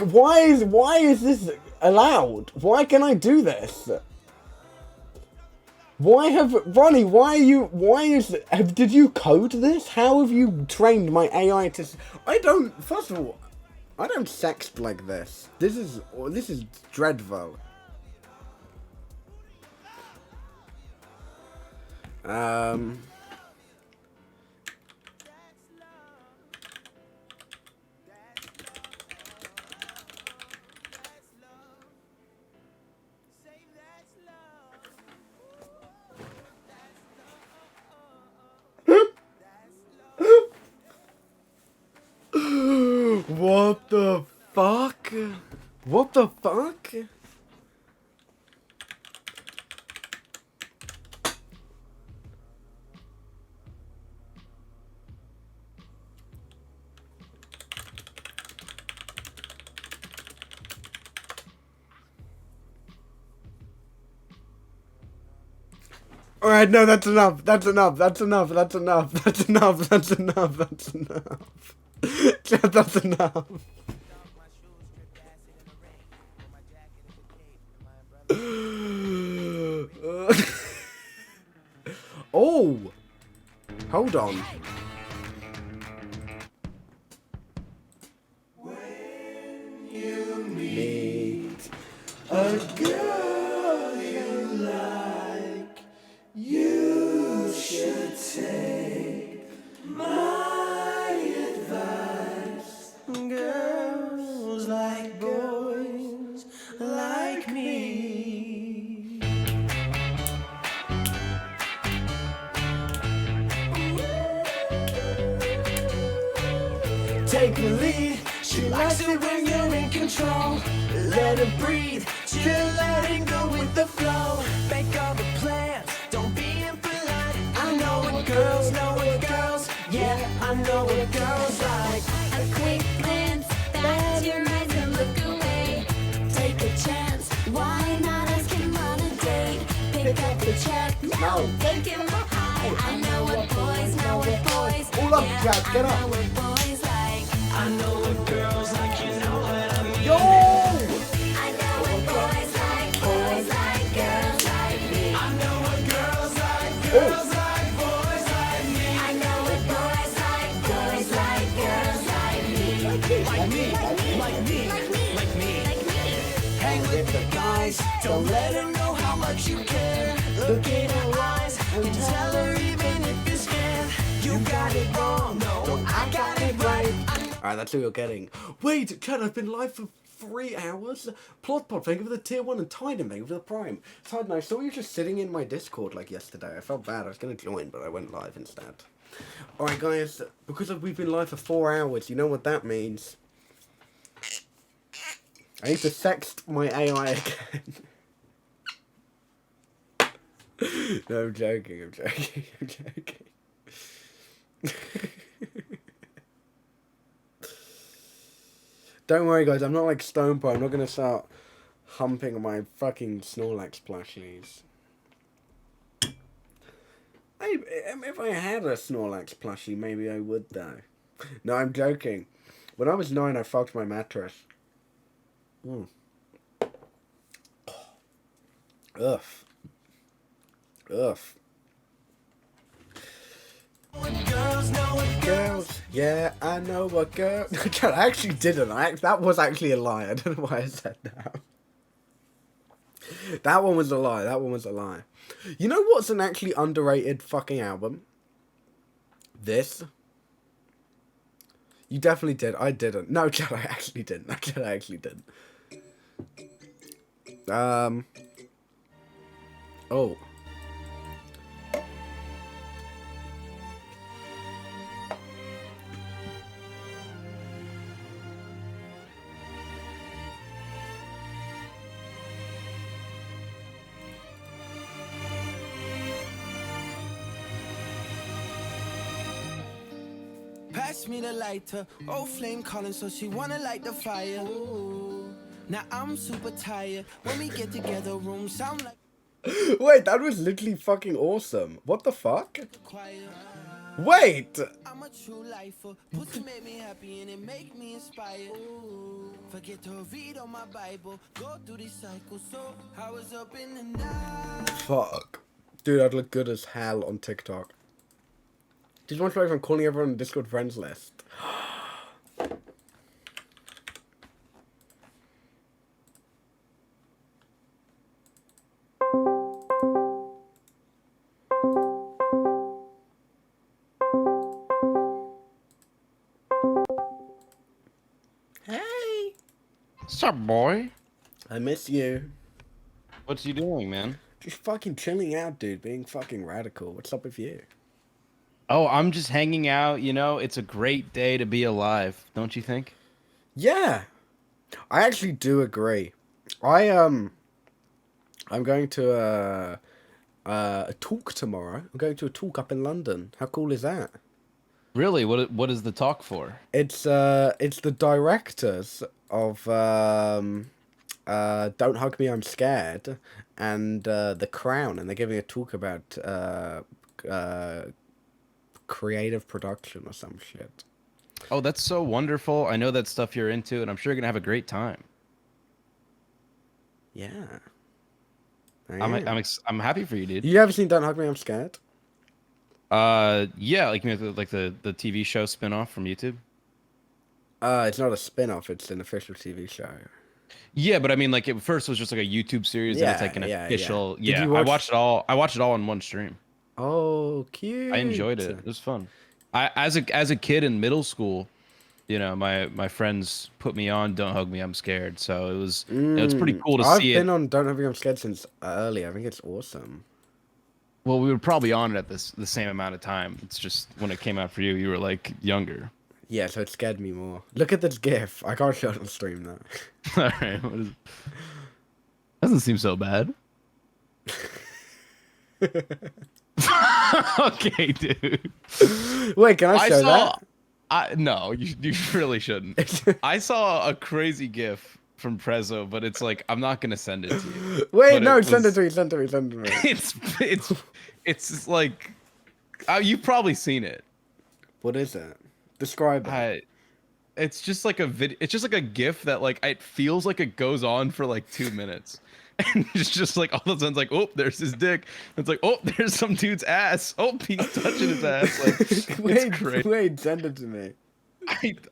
is this allowed? Why can I do this? Did you code this? How have you trained my AI to, first of all, I don't sext like this. This is dreadful. What the fuck? What the fuck? Alright, no, that's enough. That's enough. That's enough. That's enough. That's enough. That's enough. That's enough. That's enough. Oh! Hold on. When you meet a girl you like, you should take my advice. Girls like boys like me. Take the lead, she likes it when you're in control. Let her breathe, chill, letting go with the flow. Make all the plans, don't be impolite. I know what girls, yeah, I know what girls like. A quick glance, that's your eyes and look away. Take a chance, why not ask him on a date? Pick up the check, no, take him up high. I know what boys, All up, yeah, Jack, get I up. know what boys like. I know what girls like, you know what I mean. Yo! I know what boys like girls like me. I know what girls like, Oh. boys like me. I know what boys like girls like me. Like me, like me, like me. Hang with the guys, don't let her know how much you care. Look in her eyes and tell her even if you're scared. You got it wrong, no, I got it right. Alright, that's who you're getting. Wait, Chad, I've been live for 3 hours? Plotpod, thank you for the tier 1 and Titan, thank you for the prime. Side note, I saw you just sitting in my Discord like yesterday. I felt bad, I was going to join, but I went live instead. Alright guys, because we've been live for 4 hours, you know what that means. I need to sext my AI again. No, I'm joking, I'm joking, I'm joking. Don't worry guys, I'm not like Stone Pro, I'm not gonna start humping my fucking Snorlax plushies. If I had a Snorlax plushie, maybe I would though. No, I'm joking. When I was 9, I fucked my mattress. Ugh. Ugh. Girls, yeah, I know what girl. I actually didn't. That was actually a lie. I don't know why I said that. That one was a lie. That one was a lie. You know what's an actually underrated fucking album? This. You definitely did. I didn't. No, Chad, I actually didn't. No, Chad, I actually didn't. Oh. Pass me the lighter, oh flame calling, so she wanna light the fire. Ooh. Now I'm super tired. When we get together, room sound like. Wait, that was literally fucking awesome. What the fuck? Wait! I'm a true lifer. Pussy make me happy and it make me inspired. Ooh. Forget to read on my Bible. Go through this cycle, so I was up in the night. Fuck. Dude, I'd look good as hell on TikTok. Just want to try if I'm calling everyone on the Discord friends list. Hey! What's up, boy? I miss you. What's you doing, man? Just fucking chilling out, dude. Being fucking radical. What's up with you? Oh, I'm just hanging out, you know, it's a great day to be alive, don't you think? Yeah, I actually do agree. I'm going to a talk tomorrow. I'm going to a talk up in London. How cool is that? Really? What is the talk for? It's the directors of Don't Hug Me, I'm Scared, and The Crown, and they're giving a talk about creative production or some shit. Oh, that's so wonderful. I know that stuff you're into, and I'm sure you're gonna have a great time. Yeah. I'm happy for you, dude. You ever seen Don't Hug Me, I'm Scared? Yeah, like, you know, like the TV show spin-off from YouTube. It's not a spin-off, it's an official TV show. Yeah, but I mean, like, it first was just like a YouTube series, and it's like an official. Yeah, I watched it all. I watched it all in one stream. Oh, cute. I enjoyed it. It was fun. As a kid in middle school, you know, my friends put me on Don't Hug Me, I'm Scared. So it was it's pretty cool to see it. I've been on Don't Hug Me, I'm Scared since early. I think it's awesome. Well, we were probably on it at the same amount of time. It's just when it came out for you, you were like younger. Yeah, so it scared me more. Look at this GIF. I can't show it on stream though. All right, doesn't seem so bad. Okay, dude. Wait, can I show that? No, you really shouldn't. I saw a crazy GIF from Prezzo, but it's like, I'm not gonna send it to you. Wait, no, send it to me, send it to me, send it to me. It's like, you've probably seen it. What is it? Describe it. It's just like a video. It's just like a GIF that, like, it feels like it goes on for like 2 minutes, and it's just like all of a sudden, it's like, oh, there's his dick. It's like, oh, there's some dude's ass. Oh, he's touching his ass. Like, it's crazy. Wait, send it to me.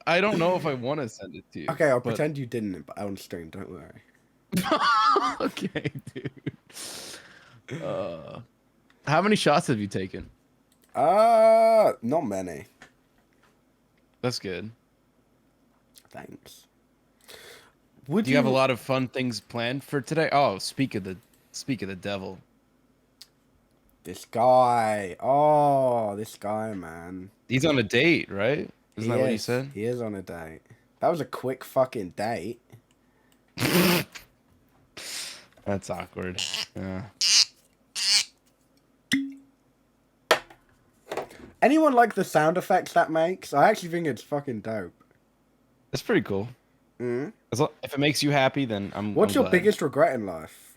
I don't know if I want to send it to you. Okay, I'll pretend you didn't, but on stream. Don't worry. Okay, dude. How many shots have you taken? Not many. That's good. Thanks. Do you have a lot of fun things planned for today? Oh, speak of the devil. This guy. Oh, this guy, man. He's on a date, right? Isn't that what you said? He is on a date. That was a quick fucking date. That's awkward. Yeah. Anyone like the sound effects that makes? I actually think it's fucking dope. That's pretty cool. If it makes you happy, then I'm. What's your biggest regret in life?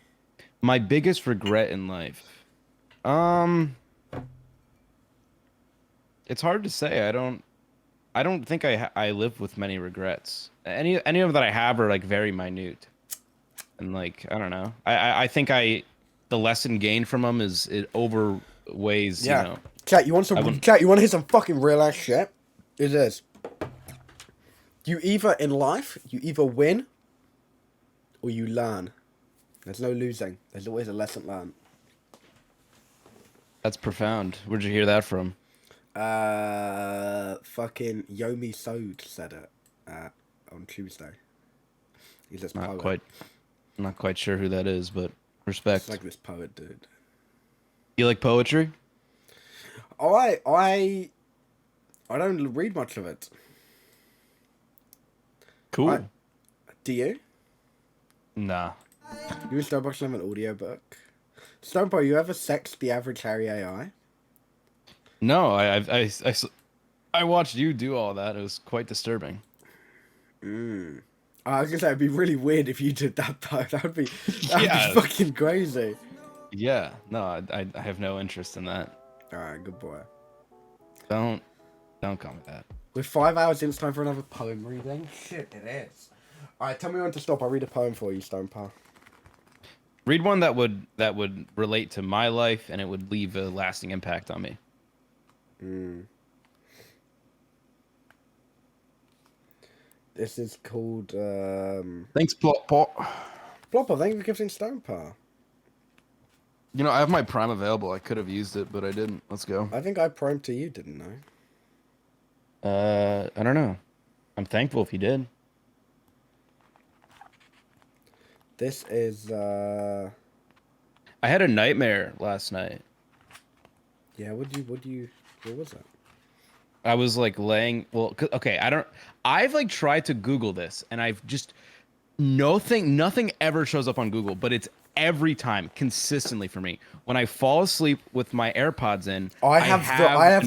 My biggest regret in life. It's hard to say. I don't think I live with many regrets. Any of them that I have are like very minute, and like, I don't know. I think the lesson gained from them is it overweighs. Yeah. You know. Chat, you want to hear some fucking real ass shit? It is. You either in life, you either win or you learn. There's no losing. There's always a lesson learned. That's profound. Where'd you hear that from? Fucking Yomi Sode said it on Tuesday. He's this I'm poet. not quite sure who that is, but respect. It's like this poet dude. You like poetry? I don't read much of it. Cool. Do you? Nah. You and Starbucks have an audiobook. Stonebro, you ever sexed the average Harry AI? No, I watched you do all that. It was quite disturbing. I was gonna say it'd be really weird if you did that though. That'd be fucking crazy. Yeah. No, I have no interest in that. Alright, good boy. Don't come with that. We're 5 hours in, it's time for another poem reading. Shit, it is. Alright, tell me when to stop. I'll read a poem for you, Stonepal. Read one that would relate to my life and it would leave a lasting impact on me. This is called Thanks, Plopper. Plopper, thank you for giving Stonepal. You know, I have my Prime available. I could have used it, but I didn't. Let's go. I think I primed to you, didn't I? I don't know. I'm thankful if you did. This is I had a nightmare last night. Yeah, what was it? I was like laying. Well, okay, I've like tried to Google this, and I've just nothing ever shows up on Google, but it's every time consistently for me when I fall asleep with my AirPods in. I have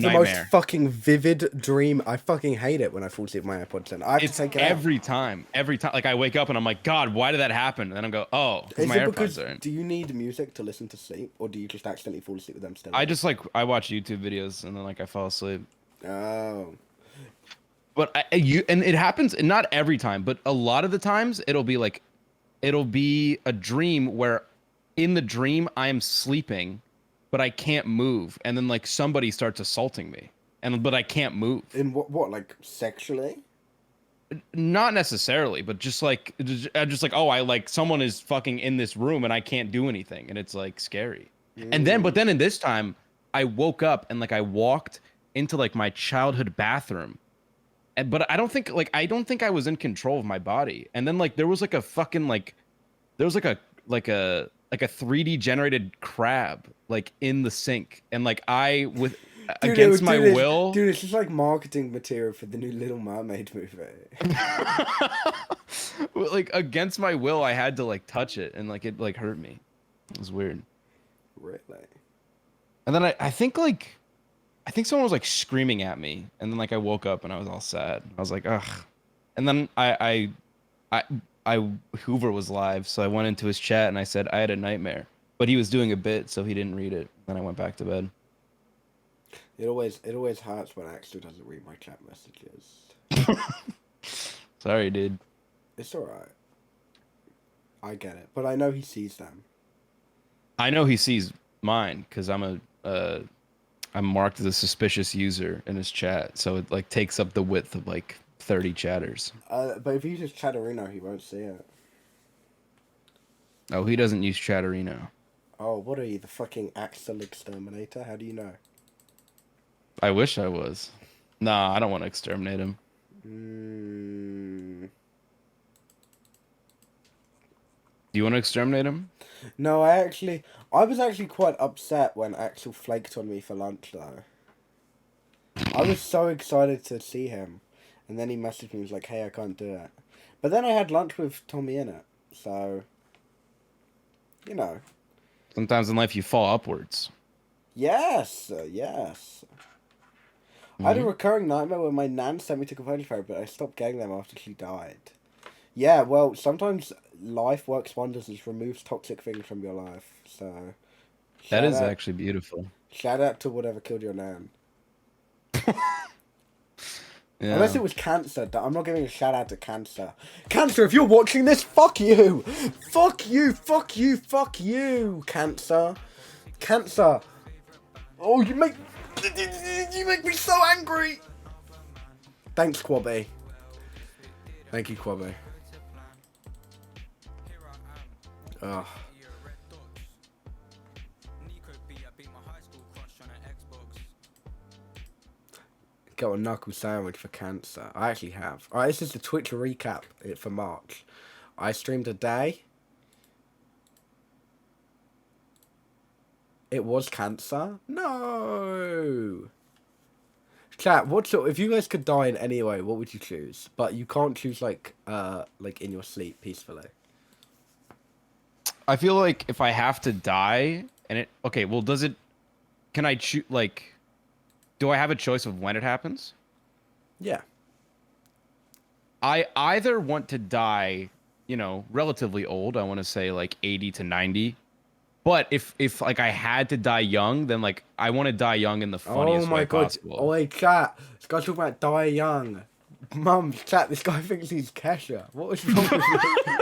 the most nightmare. fucking vivid dream. I fucking hate it when I fall asleep with my AirPods in. I have to take it every time. Like I wake up and I'm like, God, why did that happen? And then I go, oh, because my AirPods are in. Do you need music to listen to sleep, or do you just accidentally fall asleep with them still? I just like I watch YouTube videos and then like I fall asleep. Oh. But and it happens not every time, but a lot of the times it'll be a dream where in the dream I am sleeping, but I can't move, and then like somebody starts assaulting me, but I can't move. In what like sexually? Not necessarily, but just like oh, I like someone is fucking in this room and I can't do anything, and it's like scary. But then in this time I woke up and like I walked into like my childhood bathroom. But I don't think I was in control of my body. And then like there was like a fucking like there was like a 3D generated crab like in the sink, and like against my will. Dude, it's just like marketing material for the new Little Mermaid movie. Like against my will, I had to like touch it, and like it like hurt me. It was weird. Really? And then I think someone was like screaming at me, and then like I woke up and I was all sad. I was like, ugh. And then I Hoover was live, so I went into his chat and I said I had a nightmare, but he was doing a bit, so he didn't read it. Then I went back to bed. It always hurts when Axel doesn't read my chat messages. Sorry, dude. It's alright. I get it, but I know he sees them. I know he sees mine because I'm marked as a suspicious user in his chat, so it like takes up the width of like 30 chatters. But if he uses Chatterino, he won't see it. Oh, he doesn't use Chatterino. Oh, what are you, the fucking Axel exterminator? How do you know? I wish I was. Nah, I don't want to exterminate him. Do you want to exterminate him? No, I was actually quite upset when Axel flaked on me for lunch, though. I was so excited to see him. And then he messaged me and was like, hey, I can't do it. But then I had lunch with Tommy in it. So, you know. Sometimes in life you fall upwards. Yes, yes. I had a recurring nightmare where my nan sent me to conversion therapy, but I stopped getting them after she died. Yeah, well, sometimes life works wonders and just removes toxic things from your life. So, that is actually beautiful. Shout out to whatever killed your nan. Yeah. Unless it was cancer. I'm not giving a shout out to cancer. Cancer, if you're watching this, fuck you! Fuck you, fuck you, fuck you, cancer. Cancer. Oh, you make me so angry! Thanks, Quabby. Thank you, Quabby. Ugh. Got a knuckle sandwich for cancer. I actually have. Alright, this is the Twitch recap for March. I streamed a day. It was cancer? No! Chat, if you guys could die in any way, what would you choose? But you can't choose like in your sleep peacefully. I feel like if I have to die and can I choose like, do I have a choice of when it happens? Yeah. I either want to die, relatively old. I want to say like 80 to 90. But if like I had to die young, then like I want to die young in the funniest way possible. Oh wait, chat. This guy's talking about die young. Mum, chat, this guy thinks he's Kesha. What is wrong with you?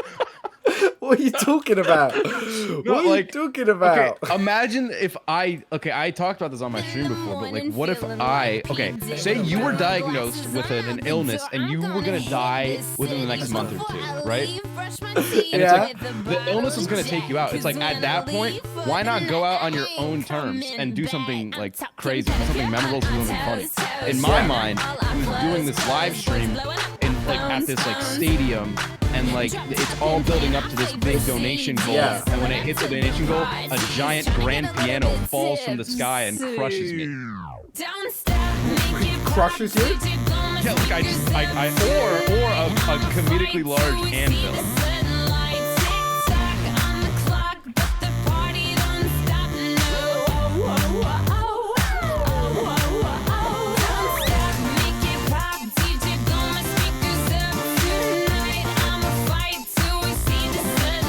What are you talking about? What are you talking about? Okay, imagine if I talked about this on my stream before, but like what if say you were diagnosed with an illness and you were gonna die within the next month or two, right? And it's like the illness is gonna take you out. It's like at that point, why not go out on your own terms and do something like crazy, something memorable, something funny? In my mind, I was doing this live stream at this like stadium, and like it's all building up to this big donation goal. Yeah. And when it hits the donation goal, a giant grand piano falls from the sky and crushes me. Don't stop, make it crushes you? Yeah, like or a comedically large anvil.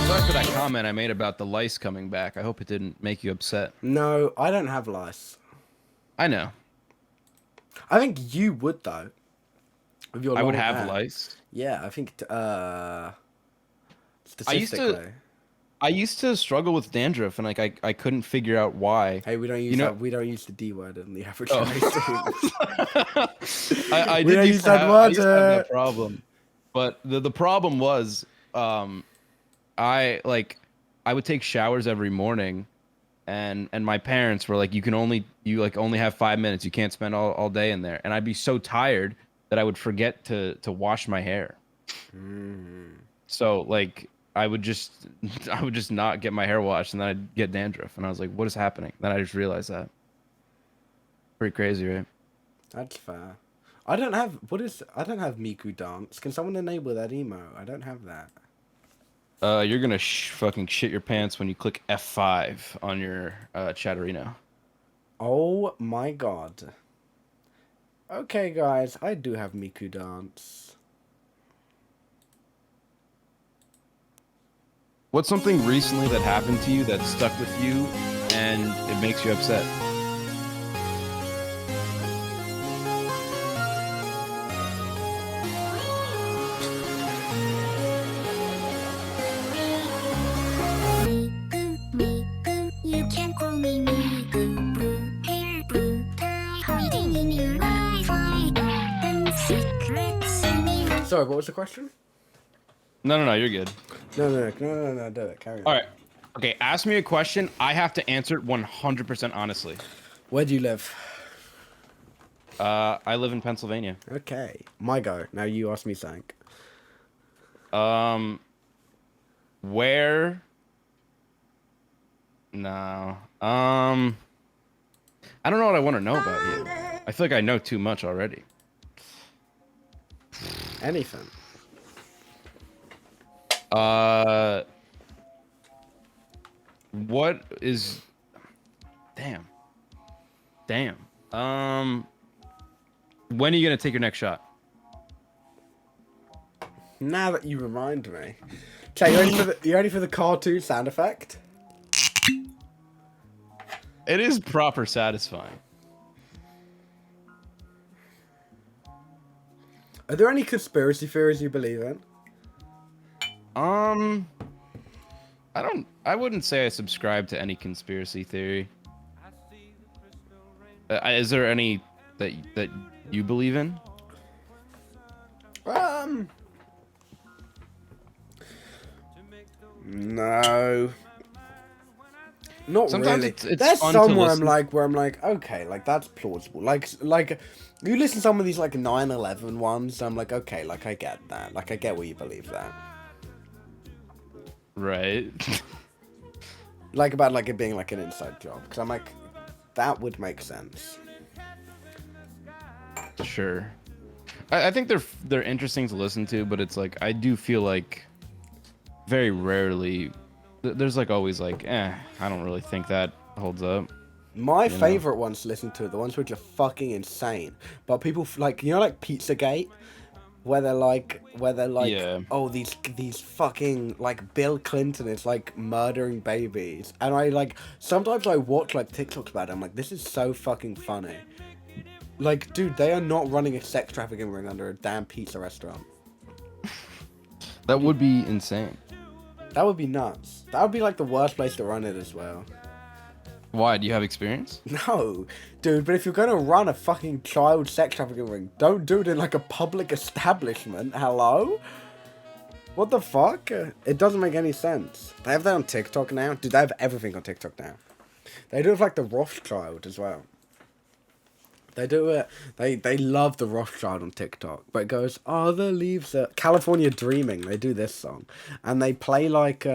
Sorry for that comment I made about the lice coming back. I hope it didn't make you upset. No, I don't have lice. I know. I think you would though. With your I would long have hair. lice. Yeah, I think statistically. I used to struggle with dandruff, and like I couldn't figure out why. Hey, we don't use we don't use the D word in the average. I We did don't used use to that have, word, I used to have that problem, but the problem was, I would take showers every morning, and my parents were like, you only have 5 minutes. You can't spend all day in there, and I'd be so tired that I would forget to wash my hair. So like I would just not get my hair washed, and then I'd get dandruff, and I was like, what is happening? Then I just realized that. Pretty crazy, right? That's fair. I don't have Miku dance. Can someone enable that emo? I don't have that. You're gonna fucking shit your pants when you click F5 on your Chatterino. Oh my god. Okay, guys, I do have Miku dance. What's something recently that happened to you that stuck with you and it makes you upset? You can call me Miku. Blue hair, blue tie, hiding in your eyes, like open secrets. Sorry, what was the question? No, you're good. No, do it. Carry on. All right. Okay, ask me a question. I have to answer it 100% honestly. Where do you live? I live in Pennsylvania. Okay, my go. Now you ask me something. Where? No. I don't know what I want to know about you. I feel like I know too much already. Anything. What is... Damn. When are you gonna take your next shot? Now that you remind me. Okay, you ready for the cartoon sound effect? It is proper satisfying. Are there any conspiracy theories you believe in? I wouldn't say I subscribe to any conspiracy theory. Is there any that you believe in? No. Not Sometimes really. it's There's fun some to where listen. I'm like, okay, like that's plausible. Like you listen to some of these like 9/11 ones, I'm like, okay, like I get that. Like I get where you believe that. Right. Like about like it being like an inside job, because I'm like, that would make sense. Sure. I think they're interesting to listen to, but it's like I do feel like very rarely there's like always like I don't really think that holds up. My favorite ones to listen to are the ones which are fucking insane, but people like, you know, like Pizzagate, where they're like Yeah. oh, these fucking like Bill Clinton is like murdering babies, and I like sometimes I watch like TikToks about it. I'm like, this is so fucking funny. Like, dude, they are not running a sex trafficking ring under a damn pizza restaurant. That would be insane. That would be nuts. That would be like the worst place to run it as well. Why? Do you have experience? No, dude, but if you're gonna run a fucking child sex trafficking ring, don't do it in like a public establishment. Hello? What the fuck? It doesn't make any sense. They have that on TikTok now. Dude, they have everything on TikTok now. They do it with like the Rothschild as well. They do it. They love the Rothschild on TikTok, but it goes, oh, the leaves are California Dreaming. They do this song, and they play like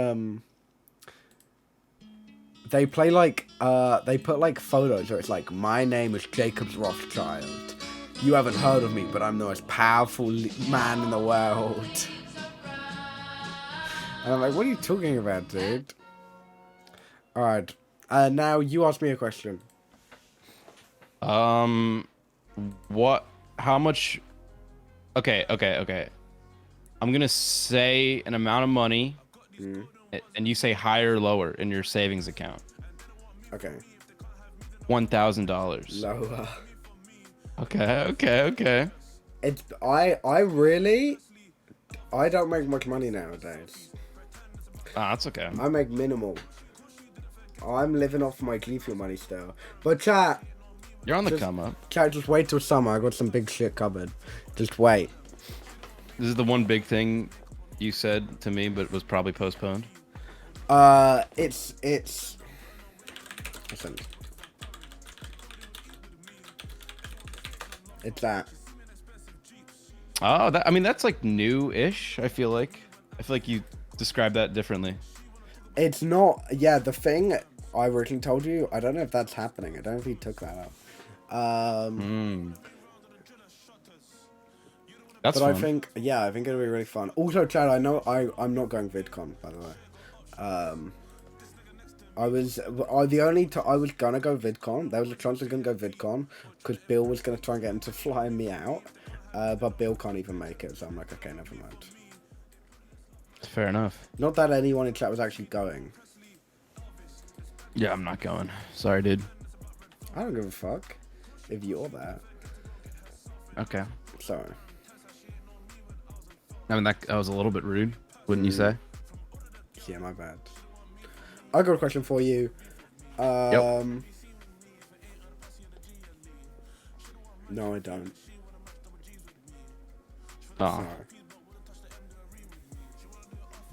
they put like photos where it's like, my name is Jacobs Rothschild. You haven't heard of me, but I'm the most powerful man in the world. And I'm like, what are you talking about, dude? Alright. Now you ask me a question. What? How much? Okay. I'm gonna say an amount of money, and you say higher or lower in your savings account. Okay. $1,000. Lower. Okay. It's I don't make much money nowadays. That's okay. I make minimal. I'm living off my G Fuel money still. But chat, you're on the come up. Chat, just wait till summer. I got some big shit covered. Just wait. This is the one big thing you said to me, but was probably postponed. It's. Listen. It's that. Oh, I mean, that's like new-ish. I feel like you describe that differently. It's not. Yeah, the thing I originally told you, I don't know if that's happening. I don't know if he took that up. That's but fun. I think it'll be really fun. Also, Chad, I know I'm not going VidCon, by the way. I was gonna go VidCon. There was a chance I was gonna go VidCon because Bill was gonna try and get him to fly me out, but Bill can't even make it. So I'm like, okay, never mind. Fair enough. Not that anyone in chat was actually going. Yeah, I'm not going. Sorry, dude. I don't give a fuck if you're there. Okay. Sorry. I mean, that was a little bit rude, wouldn't you say? Yeah, my bad. I got a question for you. Yep. No, I don't. Oh. Sorry.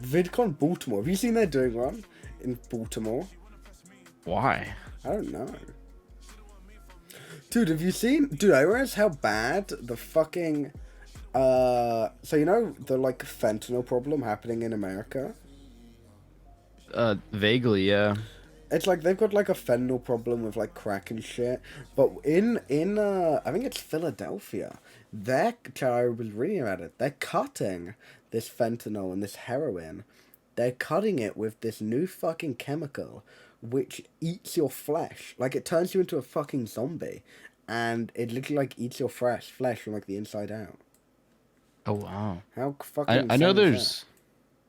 VidCon Baltimore. Have you seen they're doing one in Baltimore? Why? I don't know. Dude, have you seen... Dude, I realize how bad the fucking... So, you know, the, like, fentanyl problem happening in America? Vaguely, yeah. It's like they've got, like, a fentanyl problem with, like, crack and shit. But in I think it's Philadelphia. I was reading about it. They're cutting this fentanyl and this heroin. They're cutting it with this new fucking chemical which eats your flesh. Like, it turns you into a fucking zombie. And it literally, like, eats your flesh from, like, the inside out. Oh, wow. How fucking I know insane is there's...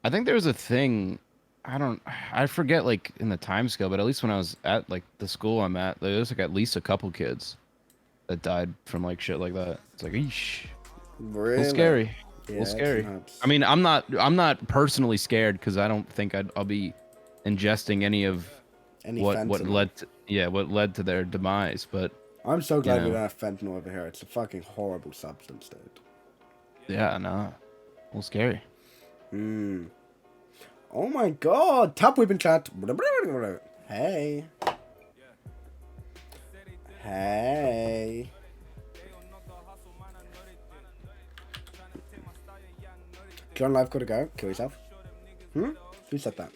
I think there was a thing... I forget, like, in the time scale, but at least when I was at, like, the school I'm at, there was, like, at least a couple kids that died from, like, shit like that. It's like, eesh. Really? A little scary. Yeah, A little scary. nuts. I mean, I'm not personally scared because I don't think I'll be ingesting any of what fentanyl. what led to their demise, but I'm so glad we know. don't have fentanyl over here. It's a fucking horrible substance, dude. Yeah, no. A little scary. Oh my god! Tap whipping chat. Hey. Hey. John Live gotta go. Kill yourself. Who said that?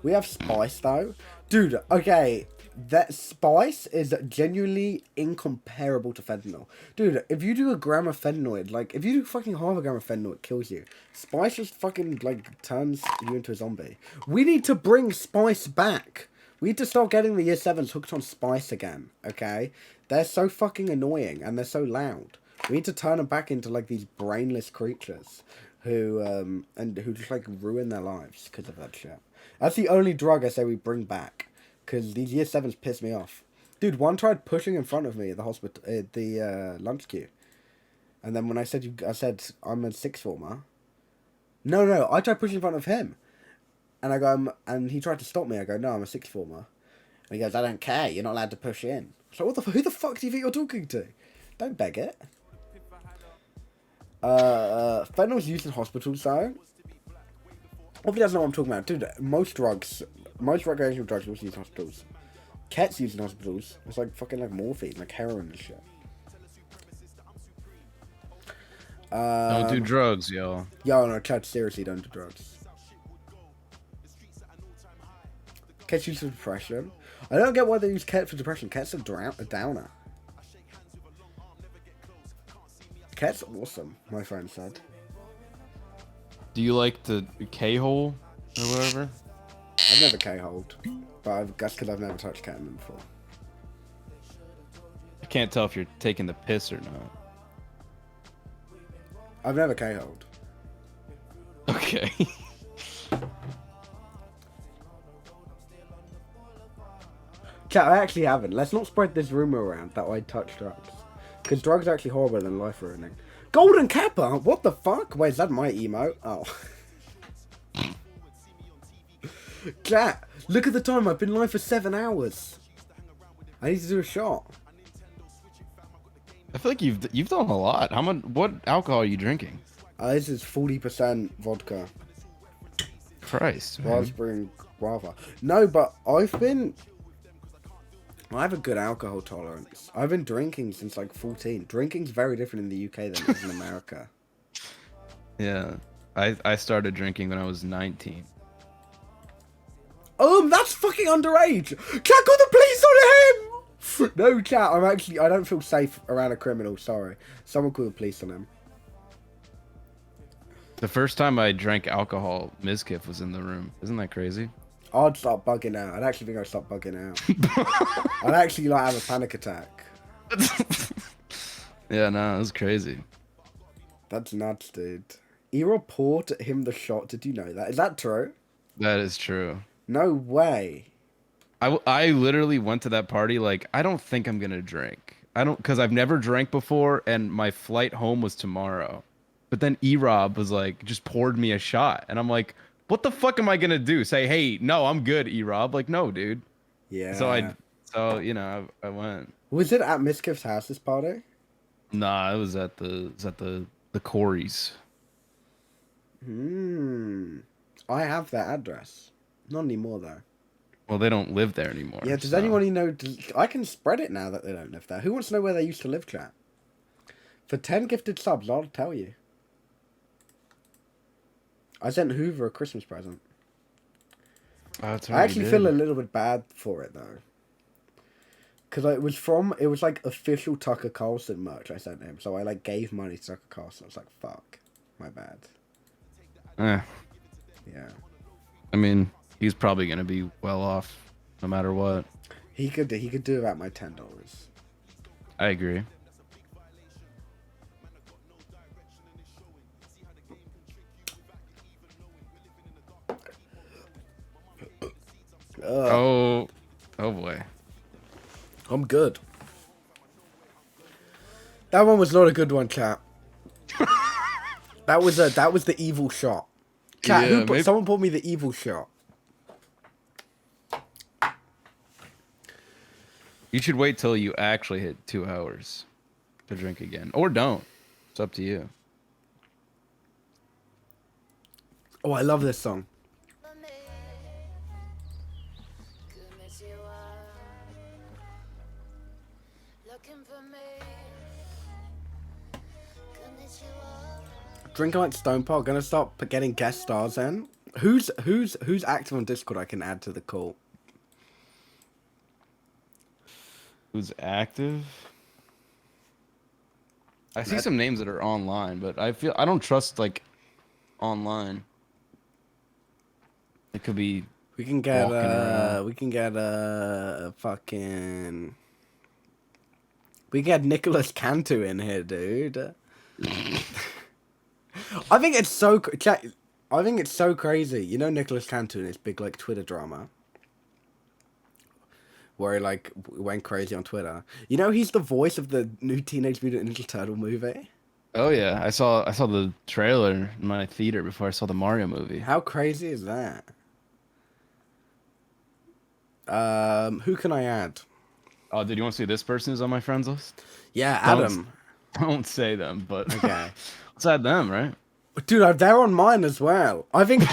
We have spice though. Dude, okay. That spice is genuinely incomparable to fentanyl. Dude, if you do a gram of fentanyl, like, if you do fucking half a gram of fentanyl, it kills you. Spice just fucking, like, turns you into a zombie. We need to bring spice back. We need to start getting the year 7s hooked on spice again, okay? They're so fucking annoying, and they're so loud. We need to turn them back into, like, these brainless creatures who just, like, ruin their lives because of that shit. That's the only drug I say we bring back. Because these year 7s piss me off. Dude, one tried pushing in front of me at the hospital, at the lunch queue. And then when I said I'm a sixth former. No, I tried pushing in front of him. And I go, and he tried to stop me. I go, no, I'm a sixth former. And he goes, I don't care, you're not allowed to push in. So who the fuck do you think you're talking to? Don't beg it. Fentanyl's used in hospitals though. Hopefully doesn't know what I'm talking about. Dude, most recreational drugs are used in hospitals. Ket's used in hospitals. It's like fucking like morphine, like heroin and shit. Don't do drugs, yo. Yo, no, Chad, seriously, don't do drugs. Ket's used for depression. I don't get why they use Ket for depression. Ket's a downer. Ket's awesome, my friend said. Do you like the K-hole or whatever? I've never K-holed, but that's because I've never touched ketamine before. I can't tell if you're taking the piss or not. I've never K-holed. Okay. Chat, I actually haven't. Let's not spread this rumor around that I touch drugs. Because drugs are actually horrible and life ruining. Golden Kappa? What the fuck? Wait, is that my emote? Oh. Chat, look at the time. I've been live for 7 hours. I need to do a shot. I feel like you've done a lot. How much? What alcohol are you drinking? This is 40% vodka. Christ. Man. Raspberry guava. No, but I have a good alcohol tolerance. I've been drinking since like 14. Drinking's very different in the UK than it is in America. Yeah. I started drinking when I was 19. That's fucking underage. Chat, got the police on him. No, chat. I don't feel safe around a criminal. Sorry. Someone call the police on him. The first time I drank alcohol, Mizkif was in the room. Isn't that crazy? I'd start bugging out. I'd actually think I'd start bugging out. I'd actually like have a panic attack. Yeah, no, it was crazy. That's nuts, dude. Era poured him the shot. Did you know that? Is that true? That is true. No way. I literally went to that party like, I don't think I'm gonna drink. Because I've never drank before, and my flight home was tomorrow. But then E-Rob was like, just poured me a shot, and I'm like, what the fuck am I gonna do? Say, hey, no, I'm good, E-Rob. Like, no, dude. Yeah. So you know, I went. Was it at Miskif's house, this party? Nah, it was at the Corey's. I have that address. Not anymore though. Well, they don't live there anymore. Yeah, does anyone know? I can spread it now that they don't live there. Who wants to know where they used to live, chat? For 10 gifted subs, I'll tell you. I sent Hoover a Christmas present. Oh, that's I actually feel a little bit bad for it though. Because it was like official Tucker Carlson merch I sent him. So I like gave money to Tucker Carlson. I was like, fuck, my bad. Yeah. I mean, he's probably gonna be well off, no matter what. He could do without my $10. I agree. Oh boy. I'm good. That one was not a good one, chat. that was the evil shot. Chat, Yeah, someone bought me the evil shot. You should wait till you actually hit 2 hours to drink again, or don't. It's up to you. Oh, I love this song. Drinking like Stone Pot. Gonna start getting guest stars in. Who's active on Discord? I can add to the call. Who's active? I see some names that are online, but I don't trust like online. It could be. We can get Nicholas Cantu in here, dude. I think it's so crazy. You know Nicholas Cantu and his big like Twitter drama, where he like went crazy on Twitter. You know he's the voice of the new Teenage Mutant Ninja Turtle movie. Oh yeah, I saw the trailer in my theater before I saw the Mario movie. How crazy is that? Who can I add? Oh, did you want to see this person who's on my friends list? Yeah, Adam. Don't say them, but okay. Let's add them, right? Dude, they're on mine as well. I think,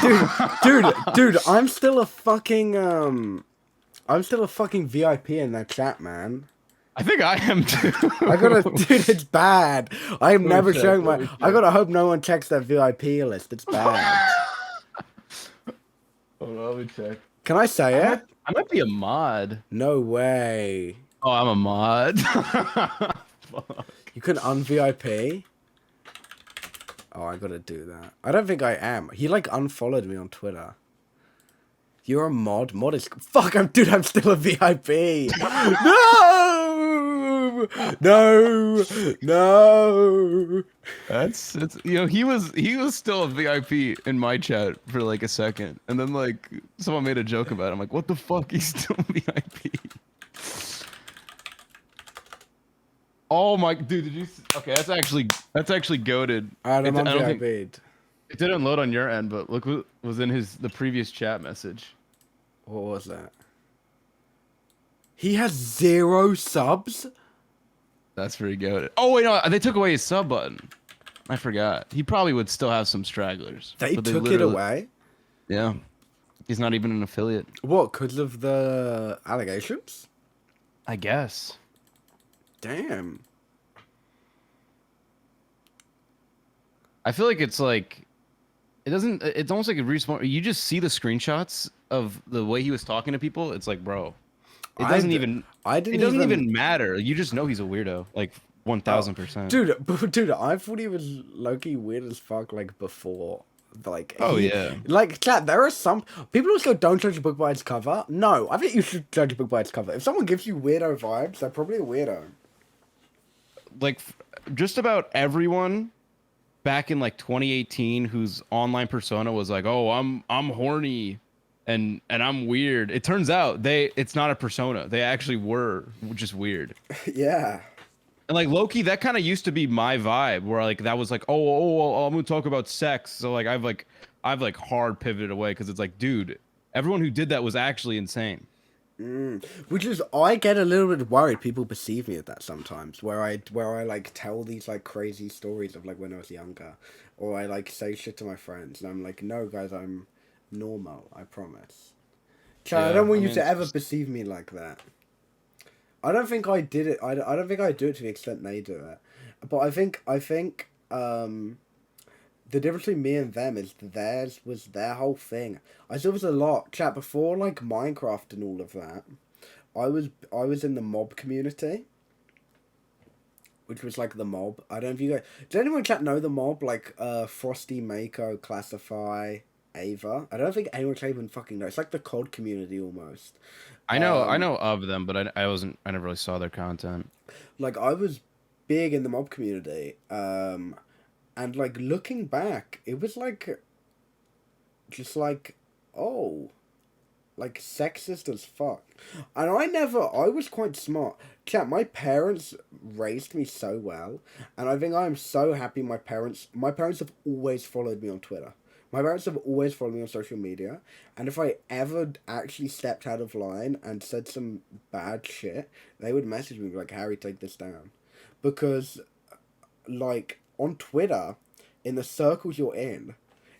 dude, I'm still a fucking VIP in that chat, man. I think I am too. Dude, it's bad. I am never showing my. I gotta hope no one checks that VIP list. It's bad. Hold on, let me check. Can I say it? I might be a mod. No way. Oh, I'm a mod. You can un-VIP? Oh, I gotta do that. I don't think I am. He like unfollowed me on Twitter. You're a mod? Mod is... Fuck, I'm still a VIP. No! No! No! It's you know, he was still a VIP in my chat for like a second, and then like someone made a joke about it. I'm like, what the fuck? He's still a VIP. Oh my dude, did you okay, that's actually goated. I don't think it didn't load on your end, but look what was in the previous chat message. What was that? He has 0 subs? That's pretty goated. Oh wait, no, they took away his sub button. I forgot. He probably would still have some stragglers. They took it away? Yeah. He's not even an affiliate. What, because of the allegations? I guess. Damn. I feel like it's like it's almost like a respawn. You just see the screenshots of the way he was talking to people. It's like, bro, it doesn't even matter. You just know he's a weirdo, like 1000%. Dude, I thought he was low-key weird as fuck, like, before. Like, yeah. Like, chat, there are some... People always go, don't judge a book by its cover. No, I think you should judge a book by its cover. If someone gives you weirdo vibes, they're probably a weirdo. Like, just about everyone back in, like, 2018 whose online persona was like, oh, I'm horny and I'm weird. It turns out it's not a persona. They actually were just weird. Yeah. And like low-key, that kind of used to be my vibe, where like that was like, oh, I'm gonna talk about sex. So like I've hard pivoted away because it's like, dude, everyone who did that was actually insane. Which is, I get a little bit worried people perceive me as that sometimes, where I like tell these like crazy stories of like when I was younger, or I like say shit to my friends, and I'm like, no guys, I'm normal, I promise. I don't want you to ever perceive me like that. I don't think I did it. I don't think I do it to the extent they do it. But I think the difference between me and them is theirs was their whole thing. I saw this a lot. Chat, before like Minecraft and all of that, I was in the mob community, which was like the mob. I don't know if you guys... Does anyone in chat know the mob? Like Frosty, Mako, Classify, Ava. I don't think anyone can even fucking know. It's like the COD community almost. I know of them, but I never really saw their content. Like, I was big in the mob community, and like looking back, it was like just like, oh, like sexist as fuck. And I was quite smart. Chat, my parents raised me so well, and I think I am so happy my parents have always followed me on Twitter. My parents have always followed me on social media, and if I ever actually stepped out of line and said some bad shit, they would message me like, Harry, take this down. Because, like, on Twitter, in the circles you're in,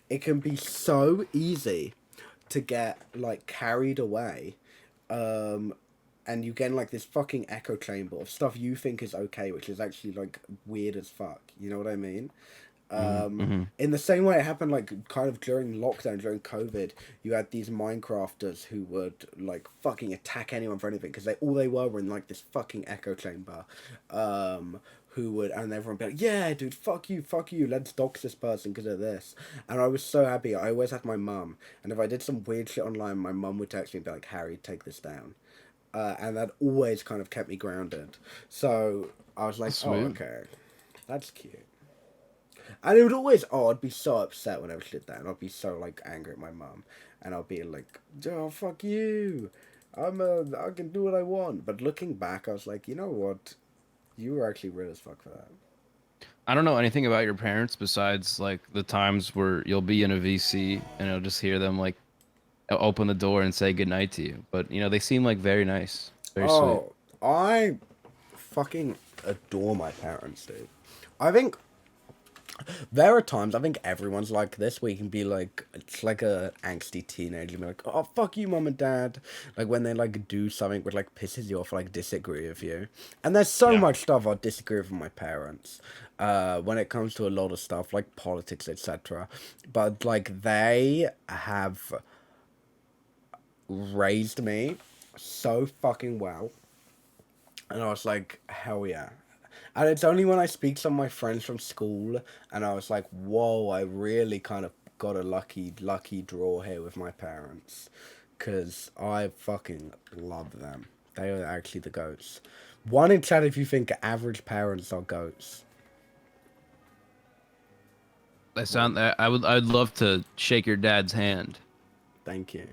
it can be so easy to get, like, carried away, and you get like this fucking echo chamber of stuff you think is okay, which is actually, like, weird as fuck. You know what I mean? In the same way it happened like kind of during lockdown, during COVID, you had these Minecrafters who would like fucking attack anyone for anything because all they were in like this fucking echo chamber, who would, and everyone would be like, yeah dude, fuck you, let's dox this person because of this. And I was so happy. I always had my mum, and if I did some weird shit online, my mum would text me and be like, Harry, take this down. And that always kind of kept me grounded. So I was like, oh, okay, that's cute. And it would always, I'd be so upset whenever she did that, and I'd be so, like, angry at my mum, and I'd be like, oh, fuck you, I can do what I want. But looking back, I was like, you know what, you were actually real as fuck for that. I don't know anything about your parents besides, like, the times where you'll be in a VC, and you'll just hear them, like, open the door and say goodnight to you. But, you know, they seem, like, very nice, very sweet. I fucking adore my parents, dude. I think... There are times, I think everyone's like this, where you can be like, it's like a angsty teenager, be like, oh, fuck you, mom and dad. Like, when they, like, do something which, like, pisses you off, like, disagree with you. And there's so much stuff I disagree with my parents, when it comes to a lot of stuff, like politics, etc. But, like, they have raised me so fucking well. And I was like, hell yeah. And it's only when I speak to some of my friends from school, and I was like, whoa, I really kind of got a lucky draw here with my parents. Because I fucking love them. They are actually the goats. One in chat if you think average parents are goats. I'd love to shake your dad's hand. Thank you.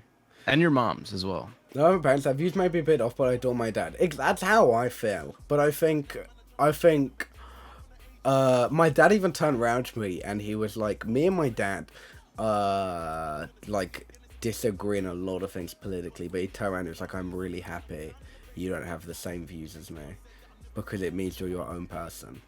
And your mom's as well. No, parents, I've used maybe a bit off, but I adore my dad. That's how I feel. But I think, my dad even turned around to me and he was like, me and my dad, like, disagree in a lot of things politically, but he turned around and was like, I'm really happy you don't have the same views as me, because it means you're your own person.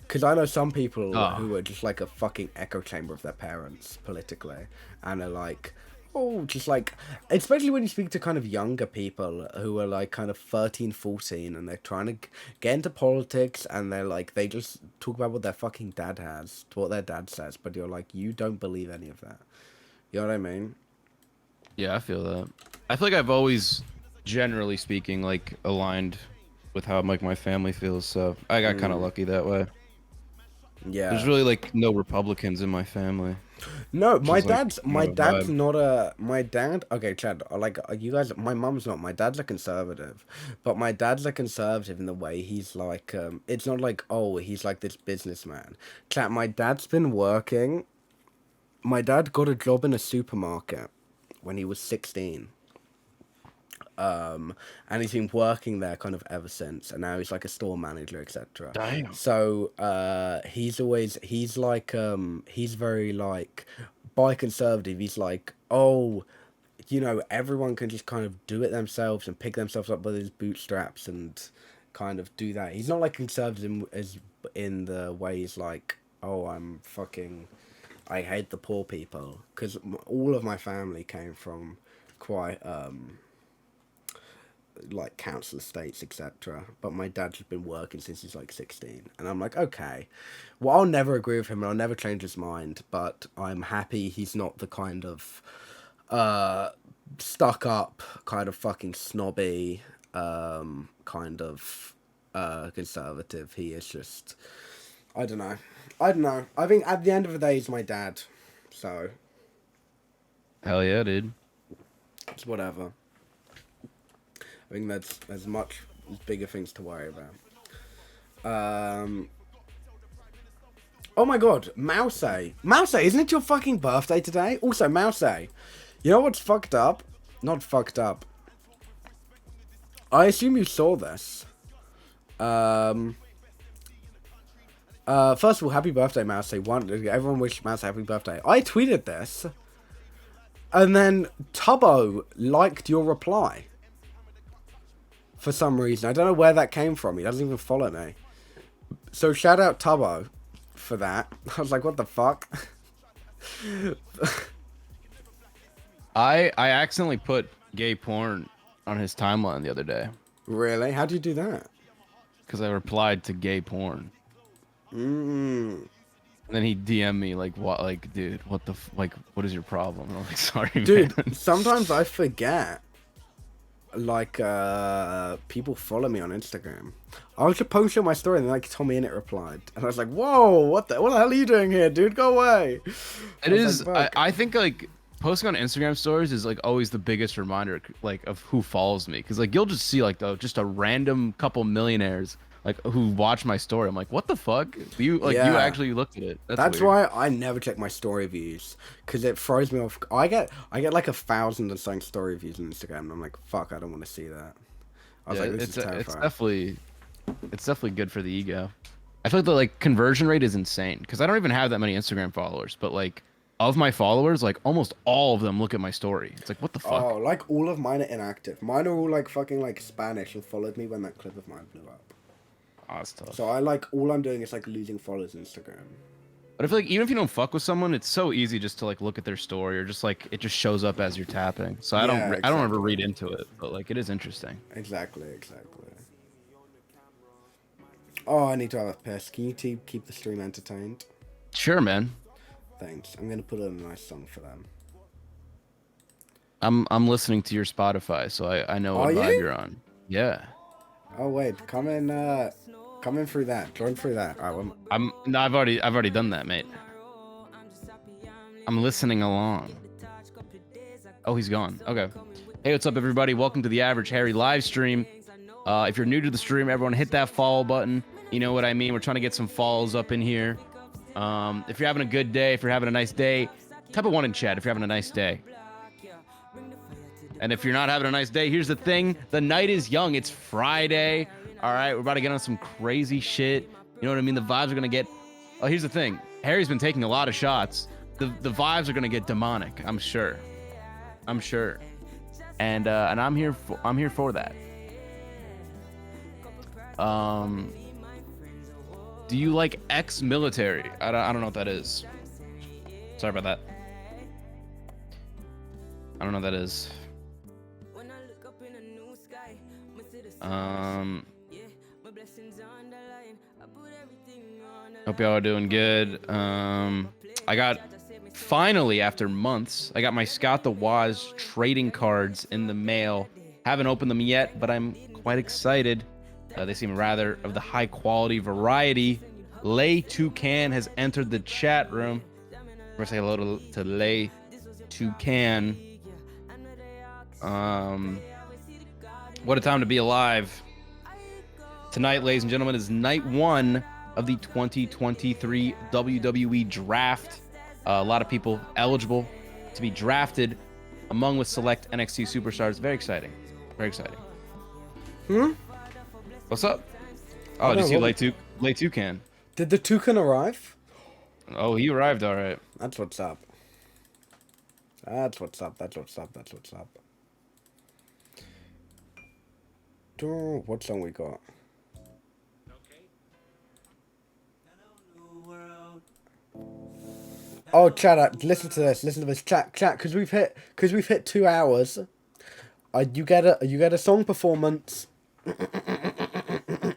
Because I know some people who are just like a fucking echo chamber of their parents politically, and are like, oh, just like, especially when you speak to kind of younger people who are like kind of 13, 14, and they're trying to get into politics, and they're like, they just talk about what their fucking dad has, what their dad says, but you're like, you don't believe any of that. You know what I mean? Yeah, I feel that. I feel like I've always, generally speaking, like, aligned with how like my family feels, so I got kind of lucky that way. Yeah. There's really like no Republicans in my family. No, my dad's vibe. not a, my dad, okay, Chad, like, you guys, my mum's not, my dad's a conservative, but my dad's a conservative in the way he's like, it's not like, oh, he's like this businessman. Chad, my dad's been working, my dad got a job in a supermarket when he was 16. And he's been working there kind of ever since, and now he's like a store manager, etc. Damn. So he's like he's very like, by conservative, he's like, oh, you know, everyone can just kind of do it themselves and pick themselves up by his bootstraps and kind of do that. He's not like conservative as in the way he's like, oh, I hate the poor people, because all of my family came from quite like council estates, etc. But my dad's been working since he's like 16, and I'm like, okay, well, I'll never agree with him and I'll never change his mind, but I'm happy he's not the kind of stuck up kind of fucking snobby kind of conservative. He is just, I don't know. I think at the end of the day, he's my dad, so Hell yeah, dude. it's whatever. I think there's much bigger things to worry about. Oh my god, Mouse. Mouse, isn't it your fucking birthday today? Also, Mouse, you know what's fucked up? Not fucked up. I assume you saw this. First of all, happy birthday, Mouse. Everyone wish Mouse a happy birthday. I tweeted this, and then Tubbo liked your reply. For some reason. I don't know where that came from. He doesn't even follow me. So shout out Tubbo for that. I was like, what the fuck? I accidentally put gay porn on his timeline the other day. Really? How'd you do that? Because I replied to gay porn. And then he DM'd me like, what, like, dude, what the like, what is your problem? And I'm like, sorry, dude, man. Sometimes I forget. Like, people follow me on Instagram. I was just posting on my story, and then like Tommy Innit replied, and I was like, "Whoa, what the hell are you doing here, dude? Go away!" It is. I think like posting on Instagram stories is like always the biggest reminder, like, of who follows me, because like you'll just see like just a random couple millionaires like who watch my story. I'm like, what the fuck? You like you actually looked at it. That's why I never check my story views, because it throws me off. I get like 1,000 and something story views on Instagram, and I'm like, fuck, I don't want to see that. I was like, this is terrifying. It's definitely good for the ego. I feel like the like conversion rate is insane, because I don't even have that many Instagram followers, but like of my followers, like almost all of them look at my story. It's like, what the fuck? Oh, like all of mine are inactive. Mine are all like fucking like Spanish and followed me when that clip of mine blew up. Oh, that's tough. So I like, all I'm doing is like losing followers on Instagram. But I feel like even if you don't fuck with someone, it's so easy just to like look at their story, or just like it just shows up as you're tapping. So I don't ever read into it, but like it is interesting. Exactly. Oh, I need to have a piss. Can you keep the stream entertained? Sure, man. Thanks. I'm gonna put in a nice song for them. I'm listening to your Spotify, so I know what vibe you're on. Yeah. Oh wait, come in Come in through that. Join through that. All right, No, I've already done that, mate. I'm listening along. Oh, he's gone. Okay. Hey, what's up, everybody? Welcome to the Average Harry live stream. If you're new to the stream, everyone hit that follow button. You know what I mean? We're trying to get some follows up in here. If you're having a good day, if you're having a nice day, type a 1 in chat if you're having a nice day. And if you're not having a nice day, here's the thing. The night is young. It's Friday. All right, we're about to get on some crazy shit. You know what I mean? The vibes are going to get... Oh, here's the thing. Harry's been taking a lot of shots. The vibes are going to get demonic, I'm sure. I'm sure. And I'm here for that. Do you like ex-military? I don't know what that is. Sorry about that. I don't know what that is. Hope y'all are doing good. I got, finally, after months, I got my Scott the Woz trading cards in the mail. Haven't opened them yet, but I'm quite excited. They seem rather of the high quality variety. Lay Toucan has entered the chat room. We're say hello to Lay Toucan. What a time to be alive. Tonight, ladies and gentlemen, is night 1 of the 2023 WWE Draft. A lot of people eligible to be drafted among with select NXT superstars. Very exciting. Very exciting. What's up? Oh, did you see Lay Toucan? Did the Toucan arrive? Oh, he arrived all right. That's what's up. That's what's up. That's what's up. That's what's up. What song we got? Oh, chat! Listen to this. Listen to this, chat. Because we've hit 2 hours. You get a song performance. I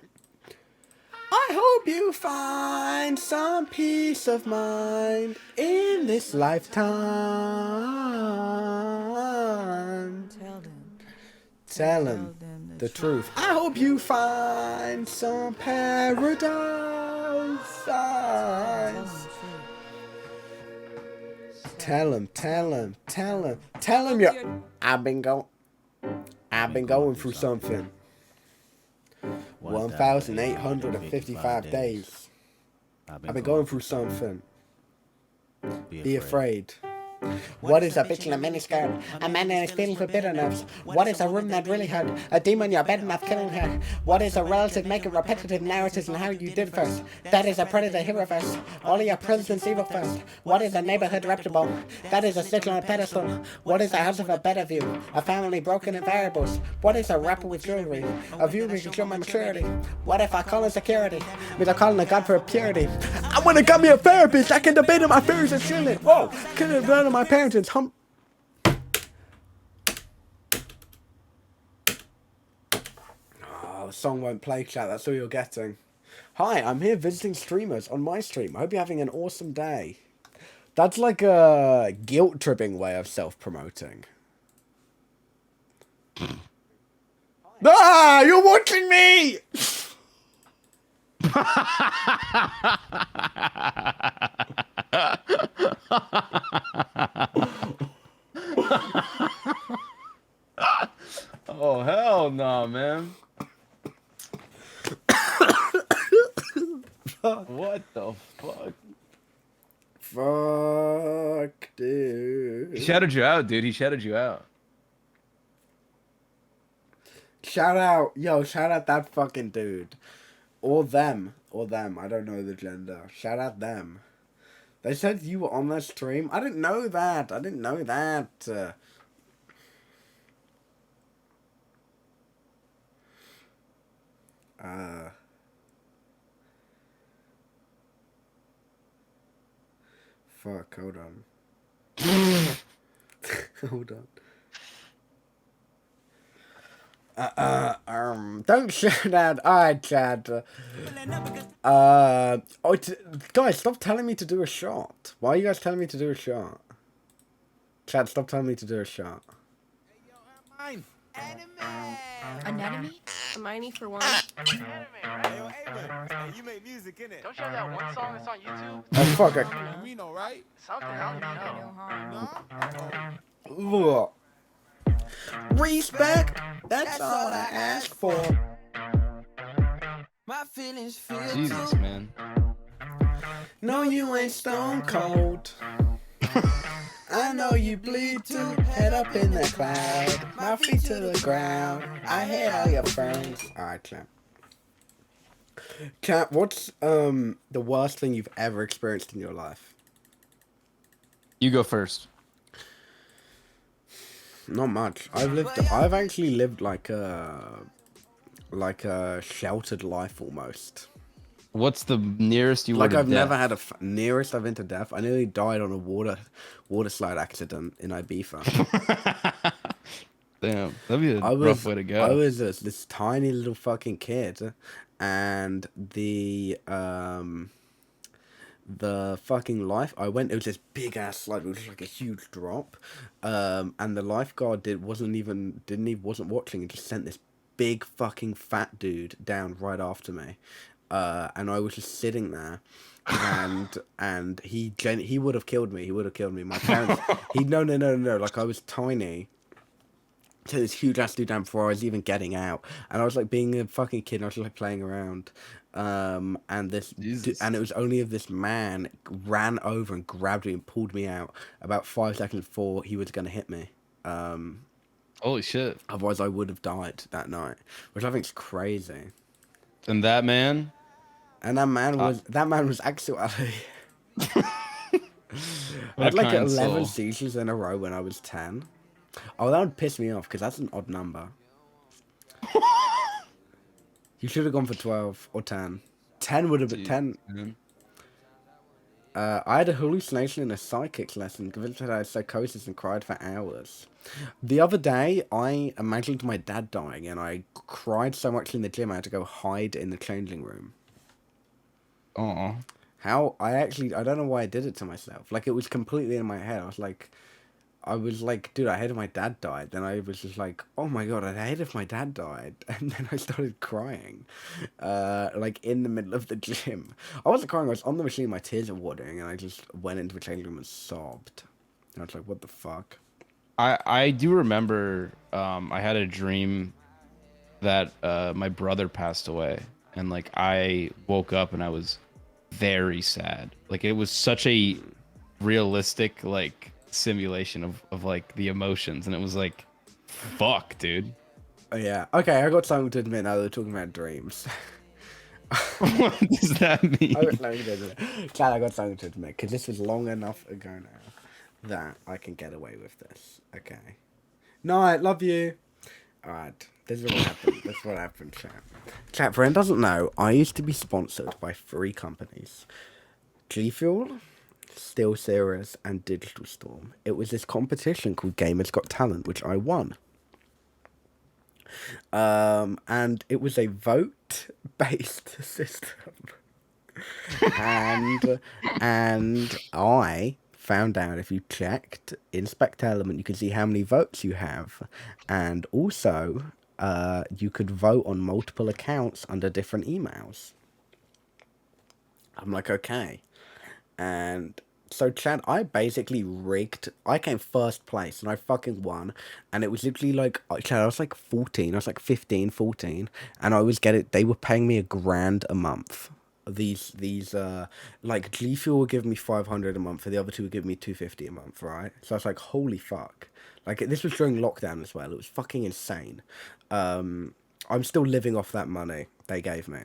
hope you find some peace of mind in this lifetime. Tell him the truth. I hope you find some paradise. Tell him you're... I've been going through something. 1,855 days. I've been going through something. Be afraid. What is a bitch in a miniskirt? A man in his feelings with bitter nerves. What is a room that really hurt? A demon you're bed enough killing her. What is a relative making repetitive narratives and how you did first? That is a predator hero first. All of your presidents evil first. What is a neighborhood reputable? That is a stick on a pedestal. What is a house of a better view? A family broken in variables. What is a rapper with jewelry? A view we can show my maturity. What if I call in security? Means I'm calling a god for purity. I wanna got me a therapist. I can debate on my fears and shielding. Whoa, could have done my parents and Oh, the song won't play, chat. That's all you're getting. Hi, I'm here visiting streamers on my stream. I hope you're having an awesome day. That's like a guilt-tripping way of self-promoting. Ah, you're watching me! Oh, hell no, man. What the fuck? Fuck, dude. He shouted you out, dude. He shouted you out. Shout out. Yo, shout out that fucking dude. Or them. Or them. I don't know the gender. Shout out them. They said you were on their stream. I didn't know that. I didn't know that. Fuck, hold on. Hold on. Don't shout out. Alright, Chad. Guys, stop telling me to do a shot. Why are you guys telling me to do a shot? Chad, stop telling me to do a shot. Anemone? Hermione for one. You make music, innit? Don't you have that one song that's on YouTube? Oh, fuck. We know, right? Something, I don't know. Look. Respect. That's all I ask for. My feelings feel Jesus, man. No, you ain't stone cold. I know you bleed too. Head up in the cloud. My feet to the ground. I hate all your friends. Alright, Chat. Chat, what's the worst thing you've ever experienced in your life? You go first. Not much. I've actually lived like a sheltered life almost. What's the nearest you were Like to I've death? never had nearest I've been to death. I nearly died on a water slide accident in Ibiza. Damn, that'd be a rough way to go. I was this tiny little fucking kid, and the fucking it was this big ass slide. It was just like a huge drop, and the lifeguard wasn't watching and just sent this big fucking fat dude down right after me, and I was just sitting there, and he would have killed me. He would have killed me. My parents. No. Like I was tiny. So this huge ass dude down before I was even getting out, and I was like being a fucking kid. And I was just like playing around, and it was only if this man ran over and grabbed me and pulled me out about 5 seconds before he was gonna hit me. Holy shit! Otherwise, I would have died that night, which I think is crazy. And that man was actually. I had like 11 seizures in a row when I was 10. Oh, that would piss me off because that's an odd number. You should have gone for 12 or 10. 10 would have been 10. I had a hallucination in a psychics lesson, convinced that I had psychosis and cried for hours. The other day, I imagined my dad dying and I cried so much in the gym I had to go hide in the changing room. Oh. I don't know why I did it to myself. Like, it was completely in my head. I was like, dude, I hate if my dad died. Then I was just like, oh my god, I hate if my dad died. And then I started crying, like in the middle of the gym. I wasn't crying, I was on the machine, my tears were watering, and I just went into the changing room and sobbed. And I was like, what the fuck? I do remember, I had a dream that my brother passed away. And like, I woke up and I was very sad. Like, it was such a realistic, like, simulation of like the emotions, and it was like, fuck, dude. Oh yeah, okay, I got something to admit now that we're talking about dreams. What does that mean? I got something to admit because this was long enough ago now that I can get away with this. Okay, night, love you. All right, this is what happened. This is what happened, chat. Chat, for anyone doesn't know, I used to be sponsored by 3 companies: G Fuel, Steel Series, and Digital Storm. It was this competition called Gamers Got Talent, which I won. And it was a vote-based system. and I found out, if you checked Inspect Element, you could see how many votes you have. And also, you could vote on multiple accounts under different emails. I'm like, okay. And so, Chad, I basically rigged. I came first place and I fucking won. And it was literally like, Chad, I was like 14. I was like 15, 14. And I was they were paying me $1,000 a month. Like, G Fuel would give me 500 a month. And the other two would give me 250 a month, right? So I was like, holy fuck. Like, this was during lockdown as well. It was fucking insane. I'm still living off that money they gave me.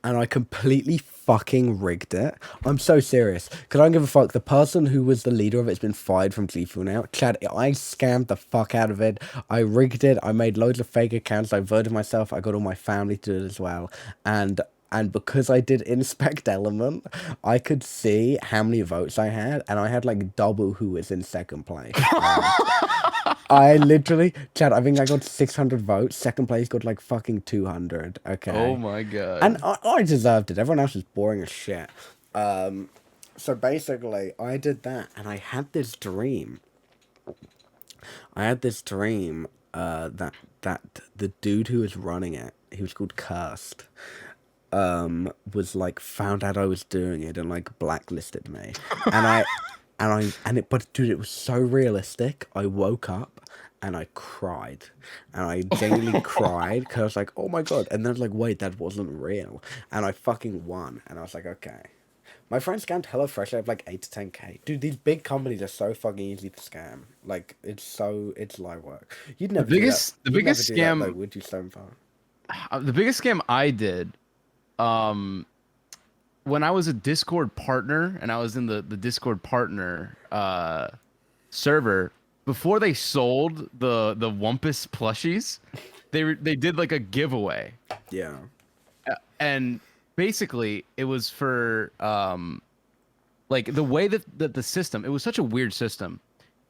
And I completely fucking rigged it. I'm so serious. Because I don't give a fuck. The person who was the leader of it's been fired from G Fuel now. Chad, I scammed the fuck out of it. I rigged it. I made loads of fake accounts. I voted myself. I got all my family to do it as well. And because I did Inspect Element, I could see how many votes I had. And I had like double who was in second place. I literally, Chad, I think I got 600 votes. Second place got like fucking 200. Okay. Oh my god. And I deserved it. Everyone else was boring as shit. So basically, I did that, and I had this dream I had this dream that the dude who was running it, he was called Cursed, was like found out I was doing it and like blacklisted me. But dude, it was so realistic. I woke up and I cried, and I genuinely cried because I was like, oh my god. And then I was like, wait, that wasn't real. And I fucking won. And I was like, okay. My friend scammed HelloFresh. I have like 8 to 10K. Dude, these big companies are so fucking easy to scam. Like, it's light work. You'd never do that. The You'd biggest never do that, scam. though, would you, Stonefar? The biggest scam I did, when I was a Discord partner and I was in the Discord partner server, before they sold the Wumpus plushies, they did like a giveaway. Yeah. And basically it was for like the way that the system, it was such a weird system.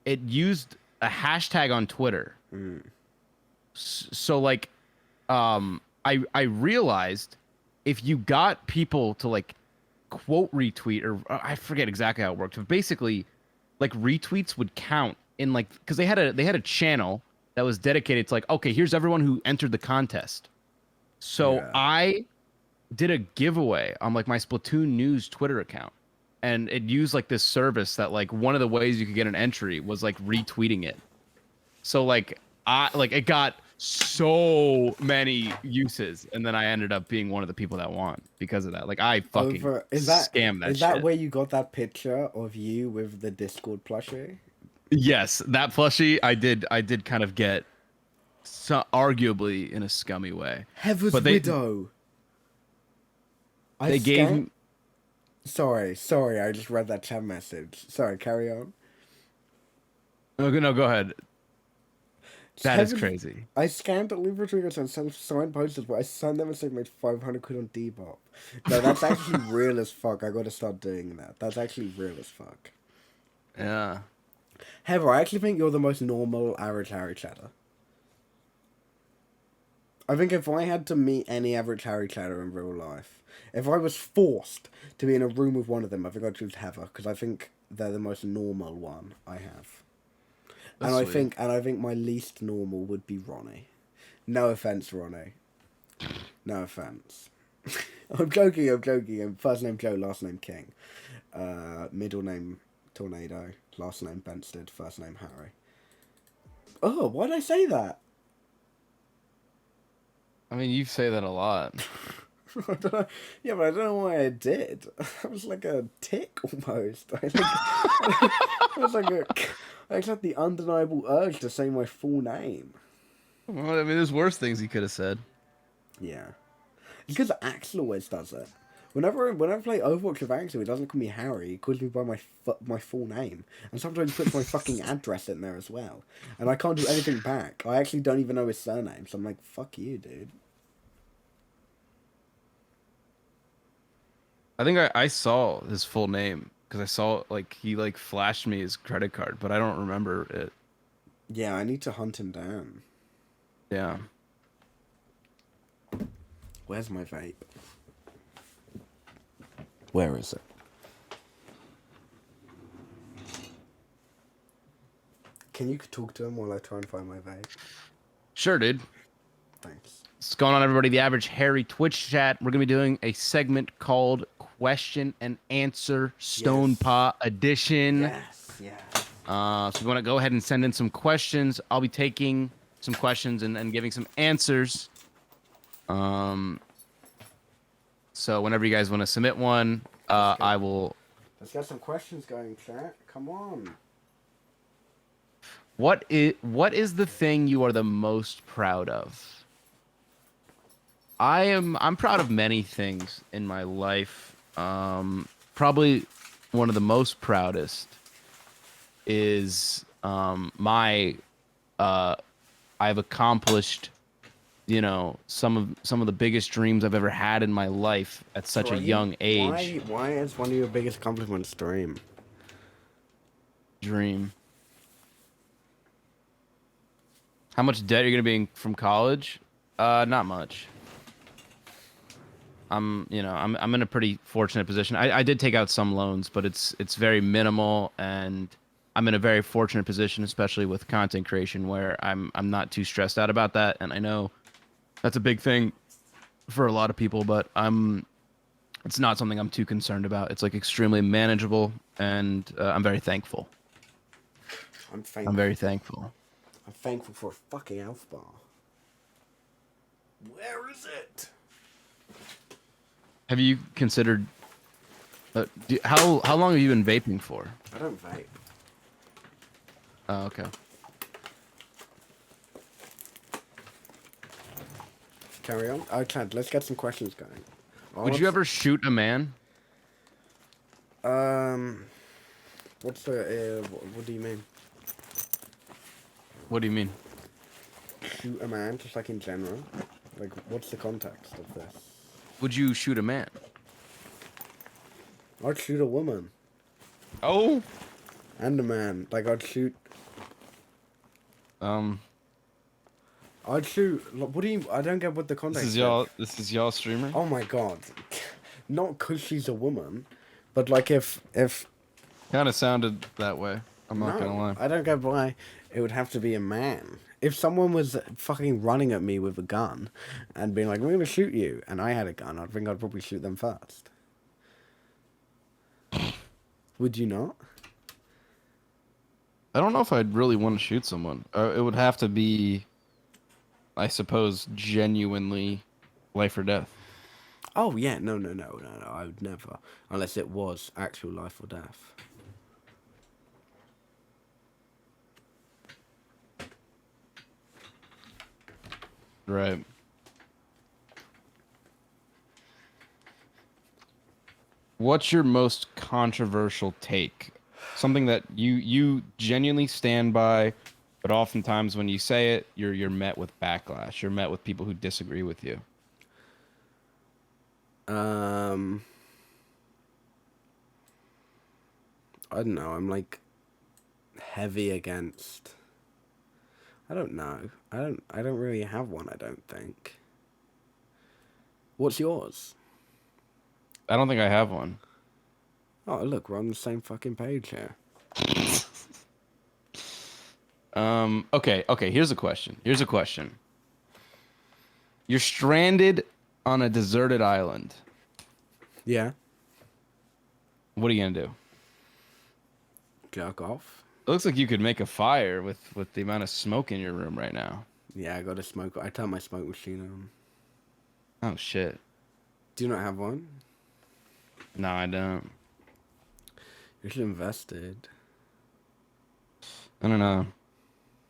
It used a hashtag on Twitter. So like I realized if you got people to like quote retweet, or I forget exactly how it worked, but basically like retweets would count in like, because they had a channel that was dedicated to like, okay, here's everyone who entered the contest. So Yeah. I did a giveaway on like my Splatoon News Twitter account, and it used like this service that like one of the ways you could get an entry was like retweeting it. So like it got so many uses, and then I ended up being one of the people that won because of that. Like I fucking scammed that Is that shit. where you got that picture of you with the Discord plushie? Yes, that plushie I did kind of get, arguably in a scummy way. Heather's But they- Widow. They gave. Sorry, I just read that chat message. Sorry, carry on. No, go ahead. That is Heaven's- crazy. I scanned Libra triggers and signed posters, but I signed them and saved made 500 quid on Depop. No, that's actually real as fuck. I gotta start doing that. That's actually real as fuck. Yeah. Heather, I actually think you're the most normal average Harry chatter. I think if I had to meet any average Harry chatter in real life, if I was forced to be in a room with one of them, I think I'd choose Heather, because I think they're the most normal one I have. That's And sweet. I think my least normal would be Ronnie. No offense, Ronnie. No offense. I'm joking. First name Joe, last name King. Middle name Tornado, last name Benstead, first name Harry. Oh, why did I say that? I mean, you say that a lot. I don't know. Yeah, but I don't know why I did. I was like a tick almost. I just had the undeniable urge to say my full name. Well, I mean, there's worse things he could have said. Yeah. Because Axel always does it. Whenever I play Overwatch with Axel, he doesn't call me Harry. He calls me by my full name. And sometimes he puts my fucking address in there as well. And I can't do anything back. I actually don't even know his surname. So I'm like, fuck you, dude. I think I saw his full name because I saw like he like flashed me his credit card, but I don't remember it. Yeah, I need to hunt him down. Yeah. Where's my vape? Where is it? Can you talk to him while I try and find my vape? Sure, dude. Thanks. What's going on, everybody? The Average Harry Twitch chat. We're gonna be doing a segment called Question and Answer Stone Paw Edition. Yes. So if you want to go ahead and send in some questions, I'll be taking some questions and giving some answers. So whenever you guys want to submit one, I will. Let's get some questions going, chat. Come on. What is the thing you are the most proud of? I'm proud of many things in my life. Probably one of the most proudest is I've accomplished, you know, some of the biggest dreams I've ever had in my life at such a young age. Why is one of your biggest accomplishments Dream. How much debt are you gonna be in from college? Not much. I'm in a pretty fortunate position. I did take out some loans, but it's very minimal, and I'm in a very fortunate position, especially with content creation, where I'm not too stressed out about that, and I know that's a big thing for a lot of people, but it's not something I'm too concerned about. It's like extremely manageable, and I'm very thankful. I'm very thankful. I'm thankful for a fucking health bar. Where is it? Have you considered? How long have you been vaping for? I don't vape. Oh, okay. Carry on. Okay, let's get some questions going. Would you ever shoot a man? What's the? What do you mean? What do you mean? Shoot a man, just like in general. Like, what's the context of this? Would you shoot a man? I'd shoot a woman. Oh. And a man. Like, I'd shoot. I'd shoot. What do you? I don't get what the context. This is y'all streamer. Oh my god. Not because she's a woman, but like if. Kind of sounded that way. I'm not gonna lie. I don't get why it would have to be a man. If someone was fucking running at me with a gun and being like, "We're gonna shoot you," and I had a gun, I think I'd probably shoot them first. Would you not? I don't know if I'd really want to shoot someone. It would have to be, I suppose, genuinely life or death. Oh yeah, no. I would never, unless it was actual life or death. Right. What's your most controversial take? Something that you genuinely stand by, but oftentimes when you say it, you're met with backlash. You're met with people who disagree with you. I don't know. I'm like heavy against. I don't know. I don't really have one. I don't think. What's yours? I don't think I have one. Oh, look, we're on the same fucking page here. Okay. Here's a question. You're stranded on a deserted island. Yeah. What are you gonna do? Jerk off. It looks like you could make a fire with the amount of smoke in your room right now. Yeah, I got a smoke. I turned my smoke machine on. Oh shit. Do you not have one? No, I don't. You should invest it. I don't know.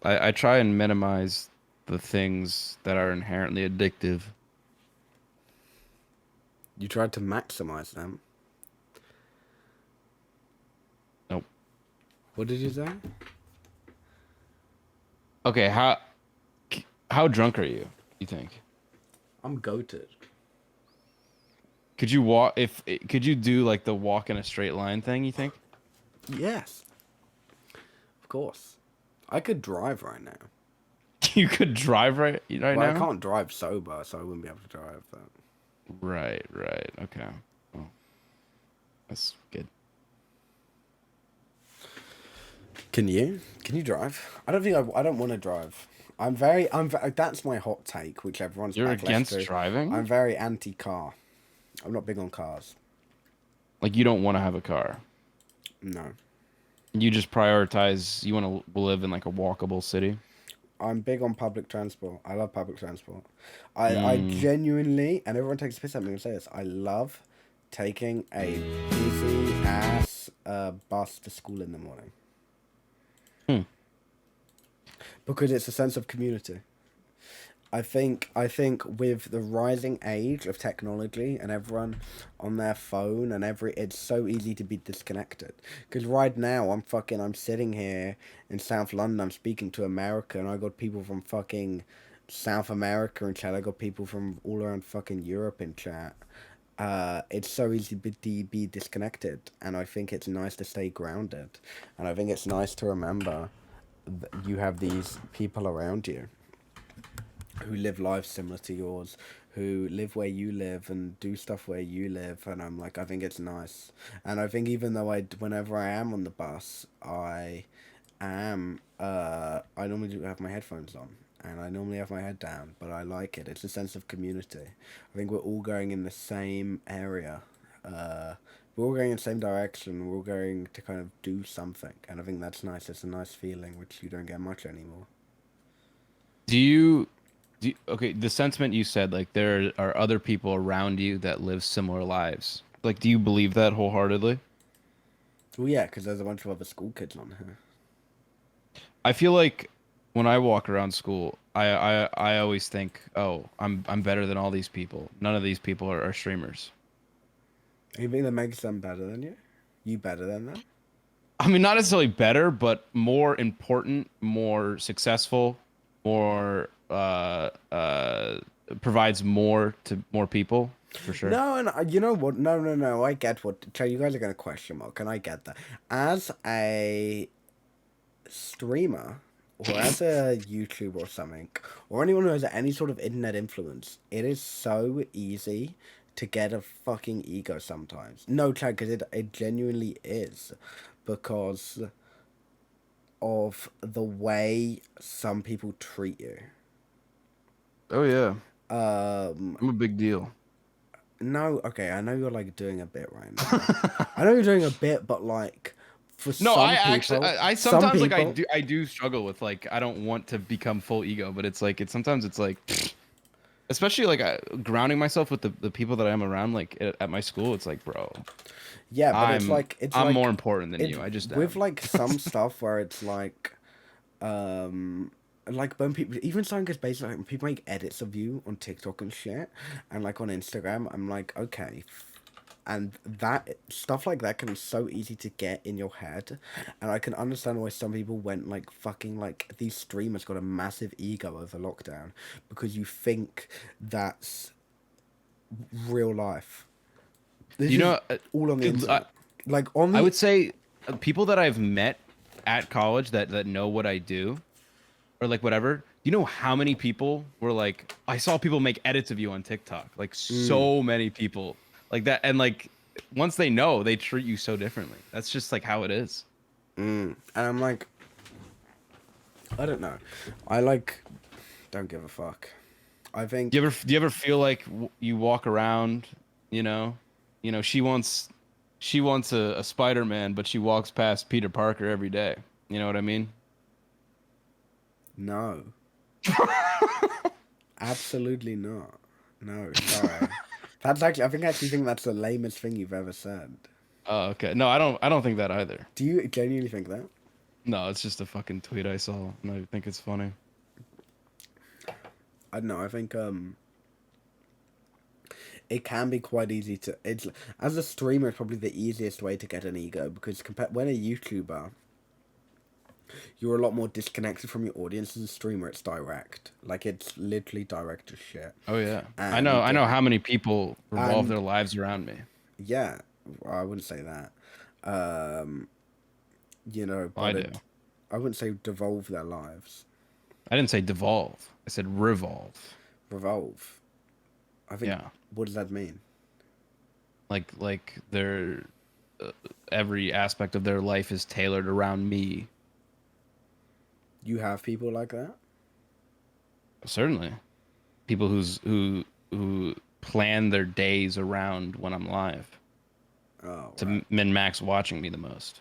I try and minimize the things that are inherently addictive. You tried to maximize them. Nope. What did you say? Okay, how drunk are you think? I'm goated. Could you do like the walk in a straight line thing, you think? Yes. Of course. I could drive right now. You could drive right Well, now? I can't drive sober, so I wouldn't be able to drive that. Right. Okay. Well, that's good. Can you? Can you drive? I don't think I don't want to drive. That's my hot take, which everyone's You're backlash against to. driving? I'm very anti-car. I'm not big on cars. Like you don't want to have a car. No. You just prioritize. You want to live in like a walkable city. I'm big on public transport. I love public transport. I genuinely, and everyone takes a piss at me and say this, I love taking a busy ass bus to school in the morning. Because it's a sense of community. I think with the rising age of technology and everyone on their phone and it's so easy to be disconnected. Because right now I'm sitting here in South London, I'm speaking to America, and I got people from fucking South America in chat. I got people from all around fucking Europe in chat. It's so easy to be disconnected, and I think it's nice to stay grounded, and I think it's nice to remember that you have these people around you. who live lives similar to yours, who live where you live and do stuff where you live, and I'm like, I think it's nice. And I think even though whenever I am on the bus, I normally do have my headphones on, and I normally have my head down, but I like it. It's a sense of community. I think we're all going in the same area. We're all going in the same direction. We're all going to kind of do something, and I think that's nice. It's a nice feeling, which you don't get much anymore. Okay, the sentiment you said, like there are other people around you that live similar lives. Like, do you believe that wholeheartedly? Well, yeah, because there's a bunch of other school kids on here. I feel like when I walk around school, I always think, oh, I'm better than all these people. None of these people are streamers. You think that makes them better than you? You better than them? I mean, not necessarily better, but more important, more successful, more provides more to more people, for sure. No, and you know what? No. I get what. You guys are going to question mark, and I get that. As a streamer, or as a YouTuber or something, or anyone who has any sort of internet influence, it is so easy to get a fucking ego sometimes. No, Chad, because it genuinely is. Because of the way some people treat you. Oh yeah. I'm a big deal. No, okay, I know you're like doing a bit right now. I know you're doing a bit, but like for No, some I people, actually, I sometimes like I do struggle with like I don't want to become full ego, but it's like sometimes it's like, especially like grounding myself with the people that I'm around, like at my school, it's like, bro. Yeah, but I'm like more important than you. I just with like some stuff where it's like when people, even something as basic like when people make edits of you on TikTok and shit, and like on Instagram, I'm like, okay, and that stuff like that can be so easy to get in your head, and I can understand why some people went like fucking like these streamers got a massive ego over lockdown because you think that's real life. This is all on the internet. Like on the, I would say people that I've met at college that know what I do, or like whatever. You know how many people were like, I saw people make edits of you on TikTok. Like so many people like that, and like once they know, they treat you so differently. That's just like how it is. And I'm like, I don't know. I like don't give a fuck. I think. Do you ever feel like you walk around, you know, she wants a Spider-Man, but she walks past Peter Parker every day. You know what I mean? No. Absolutely not. No, sorry. I actually think that's the lamest thing you've ever said. Oh, okay. No, I don't think that either. Do you genuinely think that? No, it's just a fucking tweet I saw, and I think it's funny. I don't know. I think it can be quite easy to. It's as a streamer, it's probably the easiest way to get an ego because when a YouTuber, you're a lot more disconnected from your audience. As a streamer, it's direct. Like it's literally direct as shit. Oh yeah, and I know how many people revolve their lives around me. Yeah, I wouldn't say that. You know, but I do. I wouldn't say devolve their lives. I didn't say devolve. I said revolve. Revolve. I think. Yeah. What does that mean? Like their every aspect of their life is tailored around me. You have people like that? Certainly. People who plan their days around when I'm live. Oh. To min max watching me the most.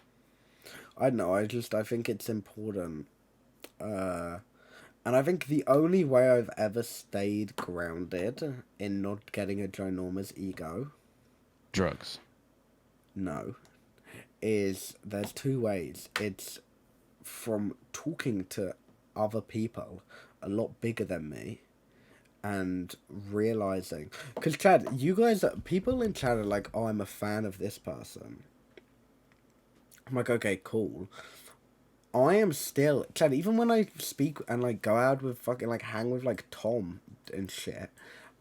I don't know. I think it's important. And I think the only way I've ever stayed grounded in not getting a ginormous ego. Drugs. No. Is there's two ways. It's from talking to other people a lot bigger than me and realizing, because Chad, you guys, people in chat are like, oh, I'm a fan of this person. I'm like, okay, cool. I am still, Chad, even when I speak and like go out with fucking like hang with like Tom and shit,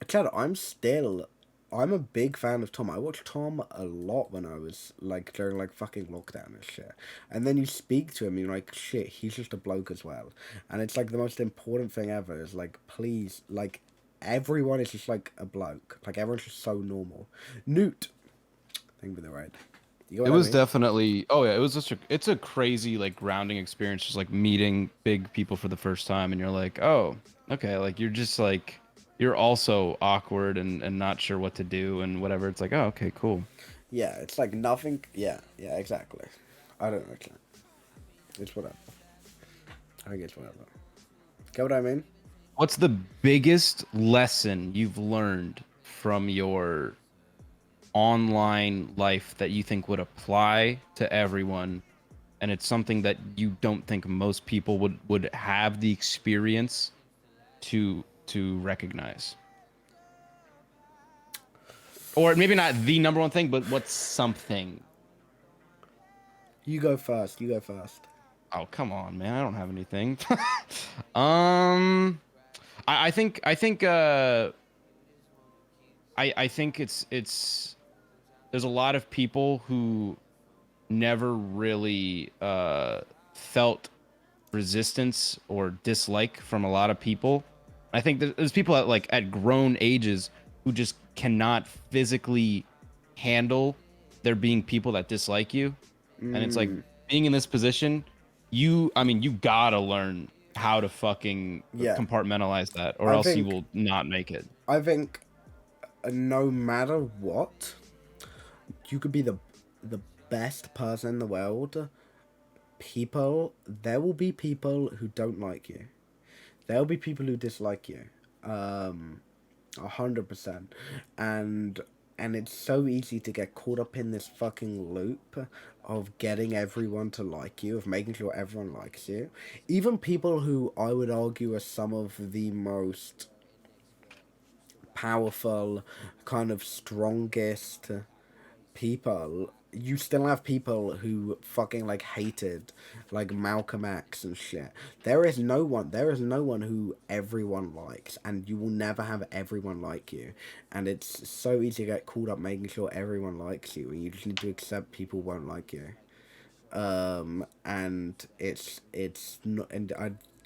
Chad, I'm still I'm a big fan of Tom. I watched Tom a lot when I was like during like fucking lockdown and shit. And then you speak to him, and you're like, shit, he's just a bloke as well. And it's like the most important thing ever. Is like, please, like, everyone is just like a bloke. Like everyone's just so normal. Newt, thank you for the ride. You It was definitely, oh yeah, it was just it's a crazy like grounding experience, just like meeting big people for the first time, and you're like, oh, okay, like you're just like you're also awkward and not sure what to do and whatever. It's like, oh, okay, cool. Yeah, it's like nothing. Yeah, exactly. I don't know. It's whatever. I think it's whatever. Get what I mean? What's the biggest lesson you've learned from your online life that you think would apply to everyone, and it's something that you don't think most people would have the experience to recognize? Or maybe not the number one thing, but what's something? You go first. Oh, come on, man. I don't have anything. I think it's there's a lot of people who never really felt resistance or dislike from a lot of people. I think there's people at grown ages who just cannot physically handle there being people that dislike you. And it's like being in this position, you gotta learn how to fucking compartmentalize that, or else you will not make it. I think no matter what, you could be the best person in the world. There will be people who don't like you. There will be people who dislike you. 100%. And it's so easy to get caught up in this fucking loop of getting everyone to like you, of making sure everyone likes you. Even people who I would argue are some of the most powerful, kind of strongest people, you still have people who fucking like hated like Malcolm X and shit. There is no one who everyone likes, and you will never have everyone like you. And it's so easy to get caught up making sure everyone likes you, and you just need to accept people won't like you. And it's not, and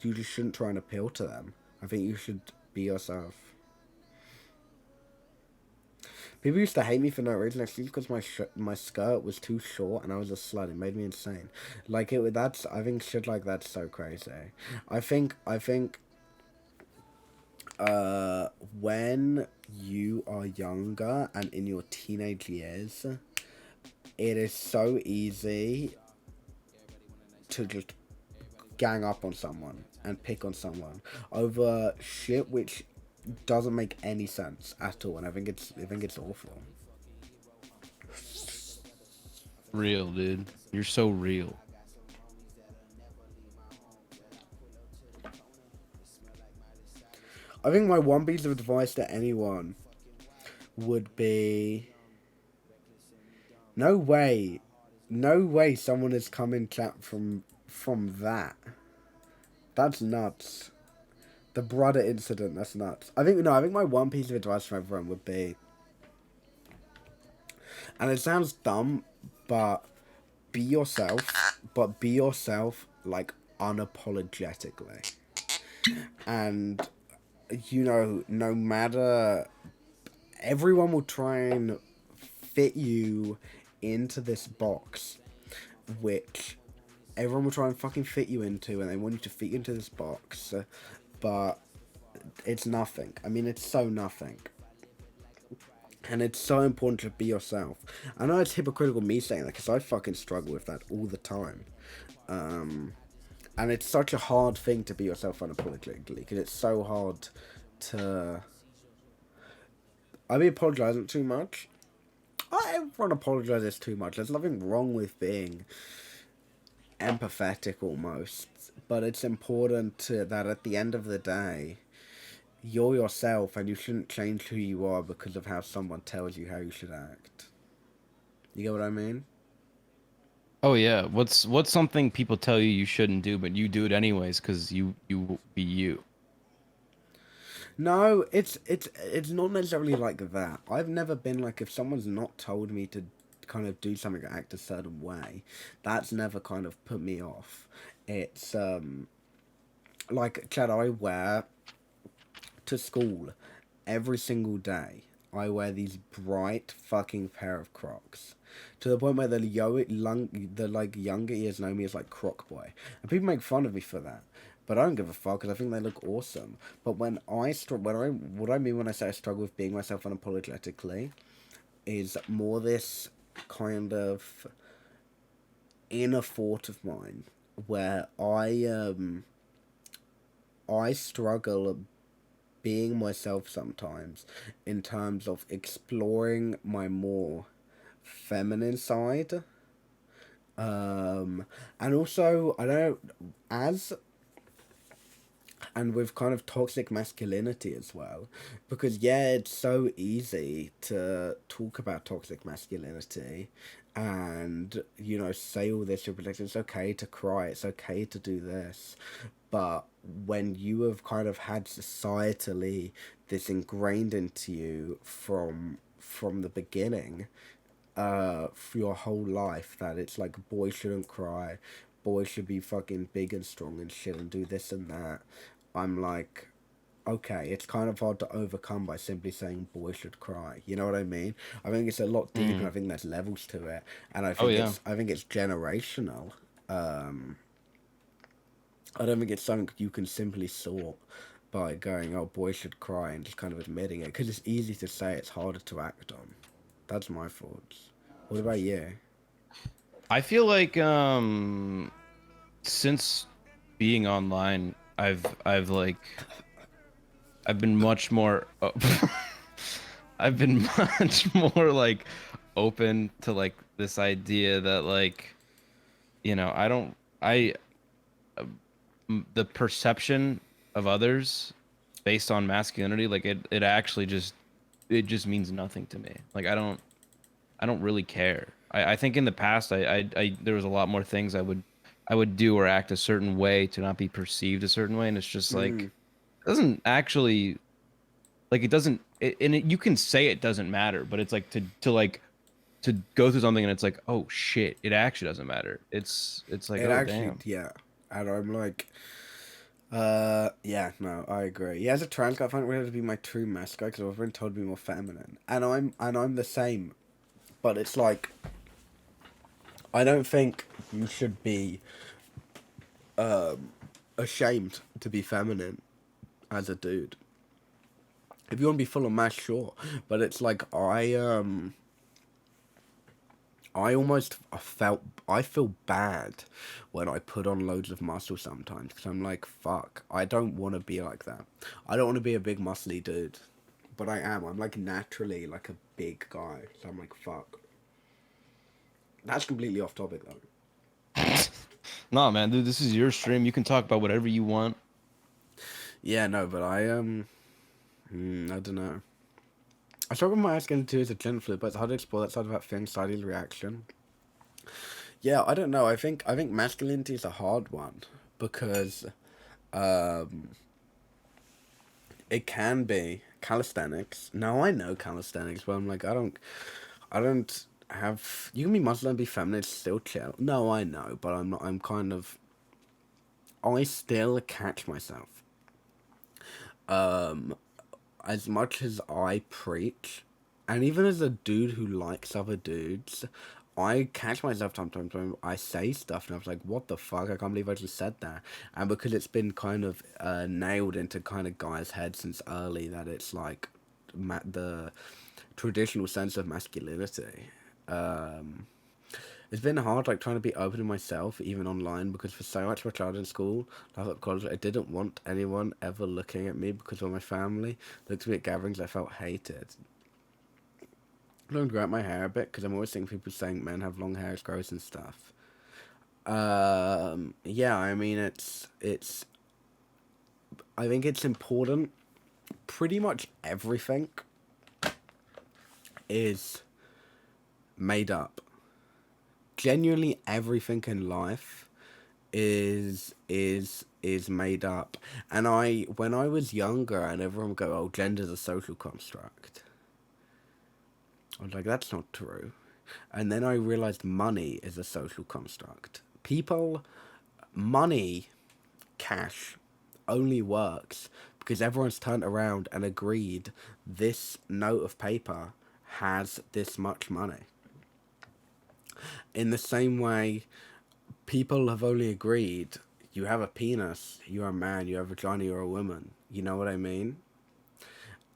you just shouldn't try and appeal to them. I think you should be yourself. People used to hate me for no reason, actually, because my skirt was too short and I was a slut. It made me insane. I think shit like that's so crazy. I think, when you are younger and in your teenage years, it is so easy to just gang up on someone and pick on someone over shit which doesn't make any sense at all, and I think it's awful. Real, dude. You're so real. I think my one piece of advice to anyone would be, no way someone has come in chat from that. That's nuts. The brother incident, that's nuts. I think my one piece of advice for everyone would be, and it sounds dumb, but be yourself, like unapologetically. And no matter, everyone will try and fit you into this box, which everyone will try and fucking fit you into, and they want you to fit into this box. But it's nothing. I mean, it's so nothing. And it's so important to be yourself. I know it's hypocritical me saying that, because I fucking struggle with that all the time. And it's such a hard thing to be yourself unapologetically, because it's so hard to... I mean, apologizing too much. Everyone apologizes too much. There's nothing wrong with being empathetic almost. But it's important that at the end of the day, you're yourself, and you shouldn't change who you are because of how someone tells you how you should act. You get what I mean? Oh yeah. What's something people tell you shouldn't do, but you do it anyways because you be you? No, it's not necessarily like that. I've never been like, if someone's not told me to kind of do something or act a certain way, that's never kind of put me off. It's like, Chad, I wear to school every single day. I wear these bright fucking pair of Crocs, to the point where the like younger years know me as like Croc Boy, and people make fun of me for that. But I don't give a fuck because I think they look awesome. But what I mean when I say I struggle with being myself unapologetically, is more this kind of inner thought of mine where I struggle being myself sometimes, in terms of exploring my more feminine side. And also, I don't, as and with kind of toxic masculinity as well, because yeah, it's so easy to talk about toxic masculinity and, you know, say all this to protect, it's okay to cry, it's okay to do this, but when you have kind of had societally this ingrained into you from the beginning, for your whole life, that it's like boys shouldn't cry, boys should be fucking big and strong and shit and do this and that, I'm like, okay, it's kind of hard to overcome by simply saying boys should cry. You know what I mean? I think it's a lot deeper. And I think there's levels to it, and I think it's generational. I don't think it's something you can simply sort by going, oh, boys should cry, and just kind of admitting it, because it's easy to say, it's harder to act on. That's my thoughts. What about you? I feel like since being online, I've been much more I've been much more like open to like this idea that, like, you know, the perception of others based on masculinity, like it actually just means nothing to me. Like I don't really care. I think in the past I there was a lot more things I would do or act a certain way to not be perceived a certain way, and it's just like it doesn't actually, like, it doesn't you can say it doesn't matter, but it's like to go through something and it's like, oh shit, it actually doesn't matter. It's like, It oh actually, damn. yeah. And I'm like, yeah, no, I agree. Yeah, as a trans guy, I find it weird to be my true masculine, because I've been told to be more feminine, and I'm the same. But it's like, I don't think you should be ashamed to be feminine as a dude. If you want to be full of mass, sure. But it's like, I feel bad when I put on loads of muscle sometimes, because I'm like, fuck, I don't want to be like that. I don't want to be a big muscly dude, but I am. I'm like naturally like a big guy, so I'm like, fuck. That's completely off topic though. Nah, man, dude, this is your stream. You can talk about whatever you want. Yeah, no, but I don't know. I struggle with my masculinity as a gender flip, but it's hard to explore that side of that thing, sided reaction. Yeah, I don't know. I think masculinity is a hard one, because it can be calisthenics. Now, I know calisthenics, but I'm like, I don't have, you can be muscular and be feminine, it's still chill. No, I know, but I'm kind of, I still catch myself. As much as I preach, and even as a dude who likes other dudes, I catch myself sometimes when I say stuff and I was like, what the fuck, I can't believe I just said that. And because it's been kind of nailed into kind of guys' heads since early, that it's like the traditional sense of masculinity. It's been hard, like, trying to be open to myself, even online, because for so much of my childhood in school, at college, I didn't want anyone ever looking at me because of my family. Looked at me at gatherings, I felt hated. I don't grow out my hair a bit, because I'm always seeing people saying men have long hair, it's gross and stuff. Yeah, I mean, it's, I think it's important. Pretty much everything is made up. Genuinely everything in life is made up. And when I was younger, and everyone would go, "Oh, gender's a social construct." I was like, that's not true. And then I realized money is a social construct. Money, cash, only works because everyone's turned around and agreed this note of paper has this much money. In the same way, people have only agreed you have a penis, you're a man, you have a vagina, you're a woman. You know what I mean?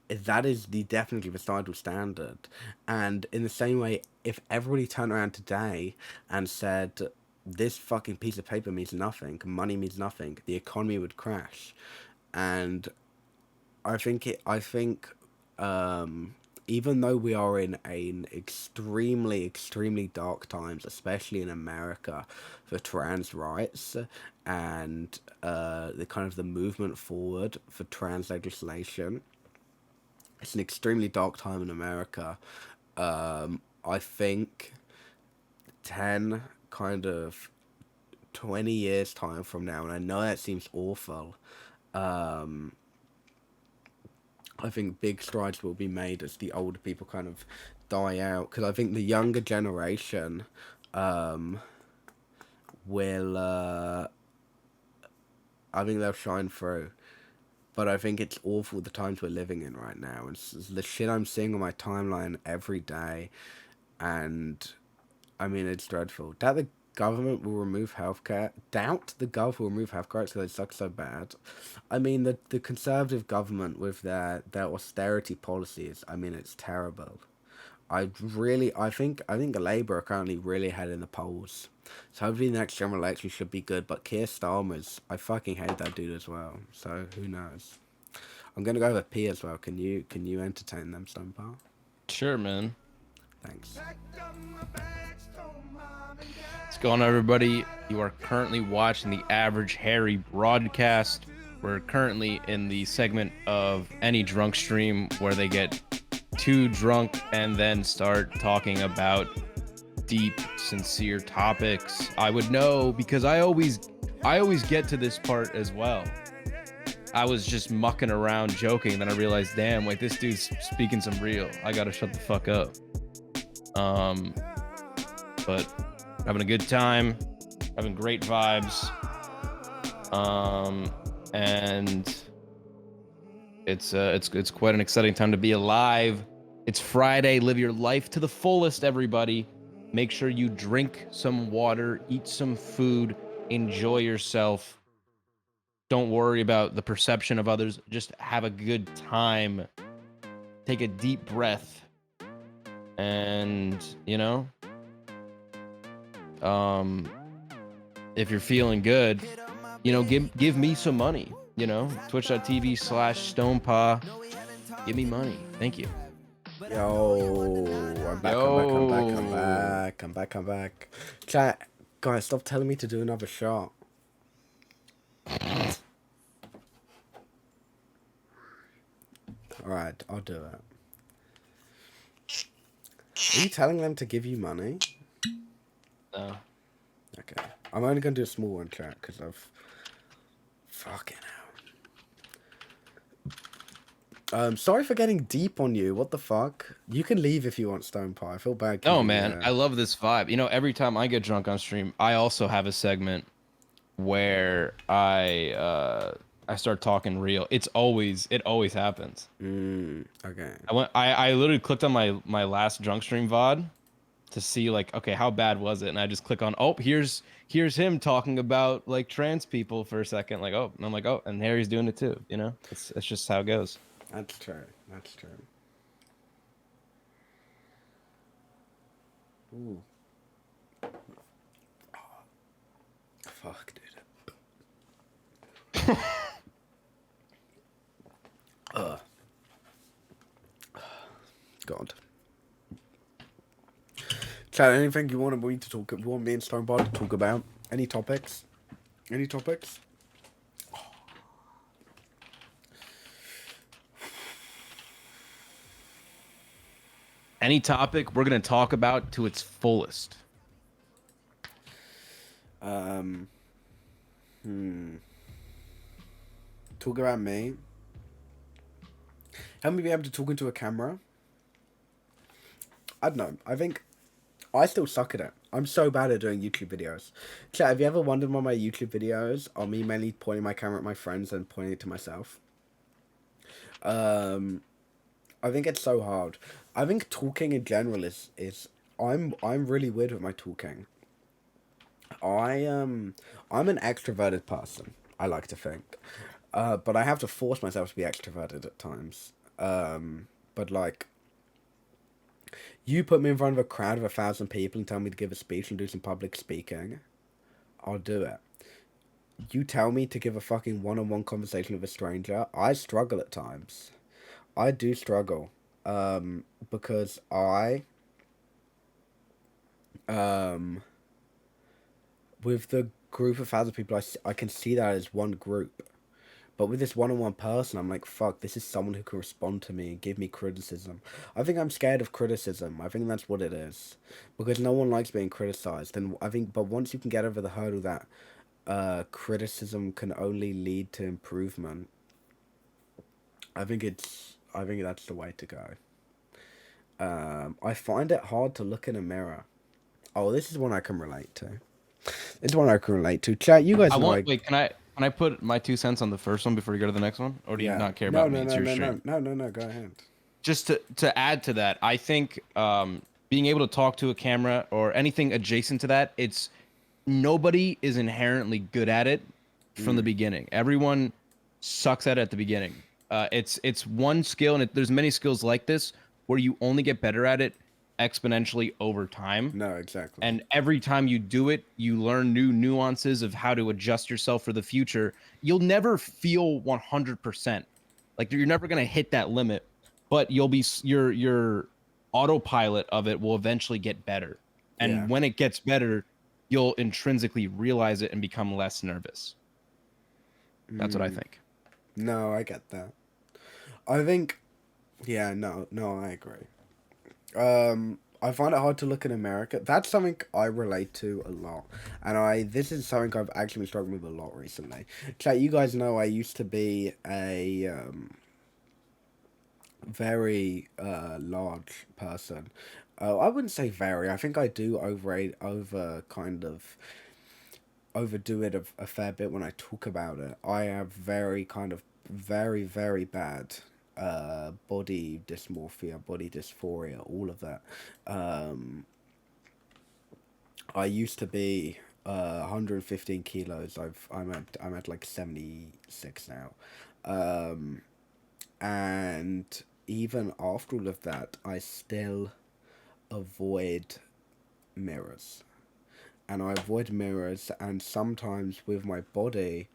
That is definitely the societal standard. And in the same way, if everybody turned around today and said this fucking piece of paper means nothing, money means nothing, the economy would crash. And I think even though we are in an extremely dark times, especially in America, for trans rights and the kind of the movement forward for trans legislation, it's an extremely dark time in America. I think 10, kind of 20 years time from now, and I know that seems awful, I think big strides will be made as the older people kind of die out, because I think the younger generation will, I think they'll shine through. But I think it's awful the times we're living in right now. It's the shit I'm seeing on my timeline every day, and I mean, it's dreadful. Doubt the government will remove healthcare. Doubt the gov will remove healthcare because they suck so bad. I mean, the conservative government with their austerity policies, I mean, it's terrible. I think Labour are currently really ahead in the polls. So hopefully the next general election should be good. But Keir Starmer's, I fucking hate that dude as well. So who knows? I'm gonna go with P as well. Can you entertain them, Stonepar? Sure, man. Thanks. What's going on, everybody? You are currently watching the Average Harry broadcast. We're currently in the segment of any drunk stream where they get too drunk and then start talking about deep, sincere topics. I would know because I always get to this part as well. I was just mucking around joking, then I realized, damn, like this dude's speaking some real. I gotta shut the fuck up. But having a good time, having great vibes, and it's quite an exciting time to be alive. It's Friday. Live your life to the fullest, everybody. Make sure you drink some water, eat some food, enjoy yourself. Don't worry about the perception of others. Just have a good time. Take a deep breath. And, you know, if you're feeling good, you know, give me some money, you know, twitch.tv/Stonepaw. Give me money. Thank you. Yo, I'm back. Chat, guys, stop telling me to do another shot. Alright, I'll do it. Are you telling them to give you money? No. Okay. I'm only gonna do a small one, chat, because I've... Fucking hell. Sorry for getting deep on you. What the fuck? You can leave if you want, Stonepie. I feel bad. Oh man, I love this vibe. You know, every time I get drunk on stream, I also have a segment where I start talking real. It always happens. Okay. I literally clicked on my last drunk stream VOD to see like, okay, how bad was it? And I just click on, oh, here's him talking about like trans people for a second. Like, oh, and I'm like, oh, and Harry's doing it too. You know, it's just how it goes. That's true. Ooh. Fuck, dude. God. Chat, anything you want me to talk? You want me and Stonebot to talk about? Any topics? Any topic we're gonna talk about to its fullest. Talk about me. Help me be able to talk into a camera. I don't know. I think I still suck at it. I'm so bad at doing YouTube videos. Chat, have you ever wondered why my YouTube videos are me mainly pointing my camera at my friends and pointing it to myself? I think it's so hard. I think talking in general is I'm really weird with my talking. I'm an extroverted person, I like to think. But I have to force myself to be extroverted at times. But like, you put me in front of a crowd of 1,000 people and tell me to give a speech and do some public speaking, I'll do it. You tell me to give a fucking one-on-one conversation with a stranger, I struggle at times. I do struggle. Because with the group of 1,000 people, I can see that as one group. But with this one-on-one person, I'm like, fuck, this is someone who can respond to me and give me criticism. I think I'm scared of criticism. I think that's what it is. Because no one likes being criticized. And I think, but once you can get over the hurdle that criticism can only lead to improvement, I think that's the way to go. I find it hard to look in a mirror. Oh, this is one I can relate to. This is one I can relate to. Chat, you guys know. Wait, can I put my 2 cents on the first one before you go to the next one? Or do you not care about me? It's your stream. No, go ahead. Just to add to that, I think being able to talk to a camera or anything adjacent to that, nobody is inherently good at it from the beginning. Everyone sucks at it at the beginning. It's one skill, and there's many skills like this where you only get better at it exponentially over time. No, exactly. And every time you do it, you learn new nuances of how to adjust yourself for the future. You'll never feel 100%. Like, you're never going to hit that limit, but your autopilot of it will eventually get better. And when it gets better, you'll intrinsically realize it and become less nervous. That's what I think. No, I get that. I think, no, I agree. I find it hard to look in America. That's something I relate to a lot. And this is something I've actually been struggling with a lot recently. Chat, you guys know I used to be a very large person. I wouldn't say very. I think I do overdo it a fair bit when I talk about it. I have very very bad body dysmorphia, body dysphoria, all of that. I used to be 115 kilos. I'm at like 76 now. And even after all of that, I still avoid mirrors. And I avoid mirrors, and sometimes with my body,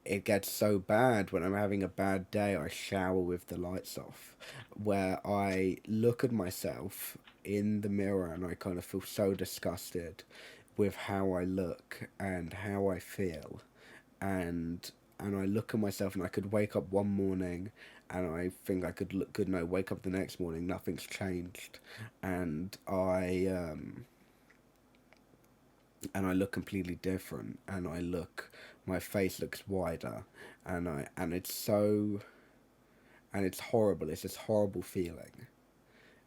it gets so bad when I'm having a bad day, I shower with the lights off, where I look at myself in the mirror and I kind of feel so disgusted with how I look and how I feel, and I look at myself and I could wake up one morning and I think I could look good, and I wake up the next morning, nothing's changed, and I look completely different, and my face looks wider, and it's horrible. It's this horrible feeling,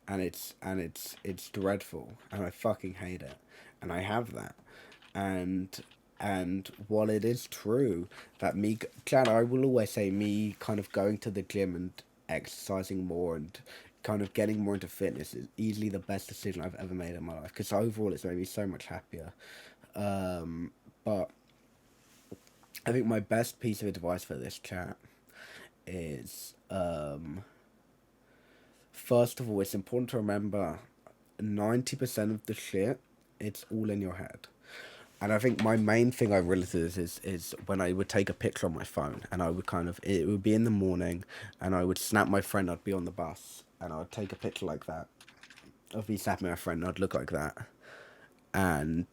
and it's dreadful, and I fucking hate it, and I have that, and while it is true that I will always say me kind of going to the gym and exercising more and kind of getting more into fitness is easily the best decision I've ever made in my life, because overall it's made me so much happier. But I think my best piece of advice for this chat is, first of all, it's important to remember 90% of the shit, it's all in your head. And I think my main thing I realized is when I would take a picture on my phone, and I would it would be in the morning, and I would snap my friend, I'd be on the bus, and I'd take a picture like that of me snapping my friend, and I'd look like that, and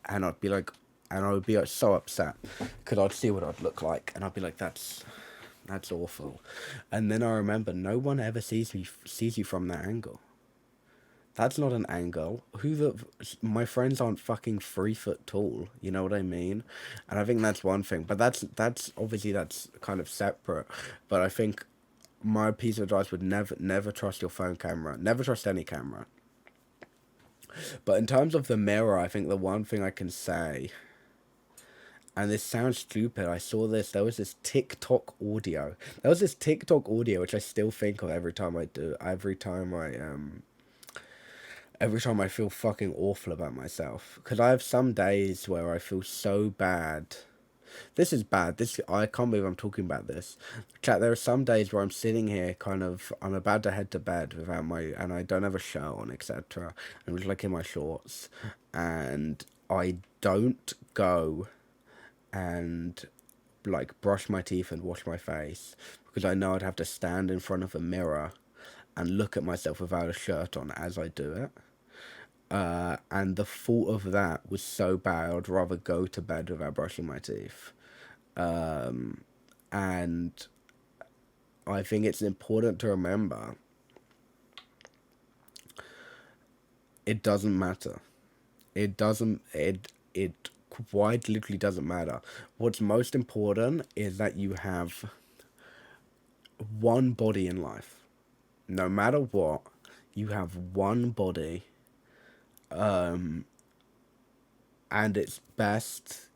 I'd be like, and I would be so upset, because I'd see what I'd look like, and I'd be like, that's awful. And then I remember, no one ever sees you from that angle. That's not an angle. My friends aren't fucking 3 foot tall. You know what I mean? And I think that's one thing. But that's obviously that's kind of separate. But I think my piece of advice would never trust your phone camera. Never trust any camera. But in terms of the mirror, I think the one thing I can say, and this sounds stupid, there was this TikTok audio. There was this TikTok audio which I still think of every time I feel fucking awful about myself. Because I have some days where I feel so bad. This is bad. I can't believe I'm talking about this. Chat, there are some days where I'm sitting here I'm about to head to bed and I don't have a shirt on, etc. I'm just like in my shorts. And I don't go and like brush my teeth and wash my face. Because I know I'd have to stand in front of a mirror and look at myself without a shirt on as I do it. And the thought of that was so bad, I'd rather go to bed without brushing my teeth. And I think it's important to remember it doesn't matter. It quite literally doesn't matter. What's most important is that you have one body in life. No matter what, you have one body. And it's best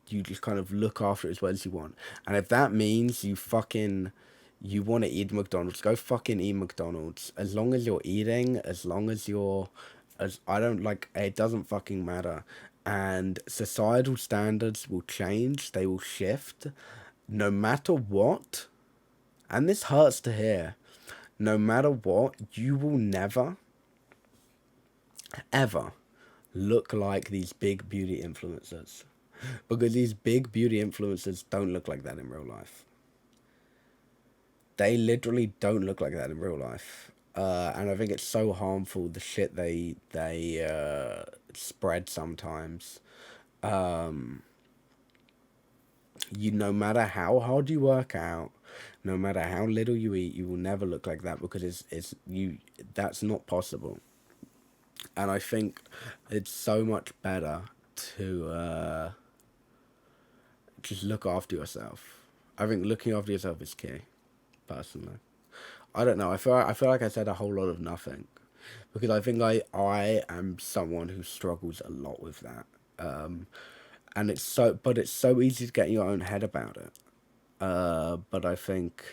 you just kind of look after it as well as you want. And if that means you want to eat McDonald's, go fucking eat McDonald's. As long as you're eating, it doesn't fucking matter. And societal standards will change, they will shift, no matter what. And this hurts to hear. No matter what, you will never ever look like these big beauty influencers, because these big beauty influencers don't look like that in real life. They literally don't look like that in real life, and I think it's so harmful, the shit they spread sometimes. No matter how hard you work out, no matter how little you eat, you will never look like that, because that's not possible. And I think it's so much better to just look after yourself. I think looking after yourself is key, personally. I don't know. I feel like I said a whole lot of nothing, because I think I am someone who struggles a lot with that. And it's so easy to get in your own head about it. But I think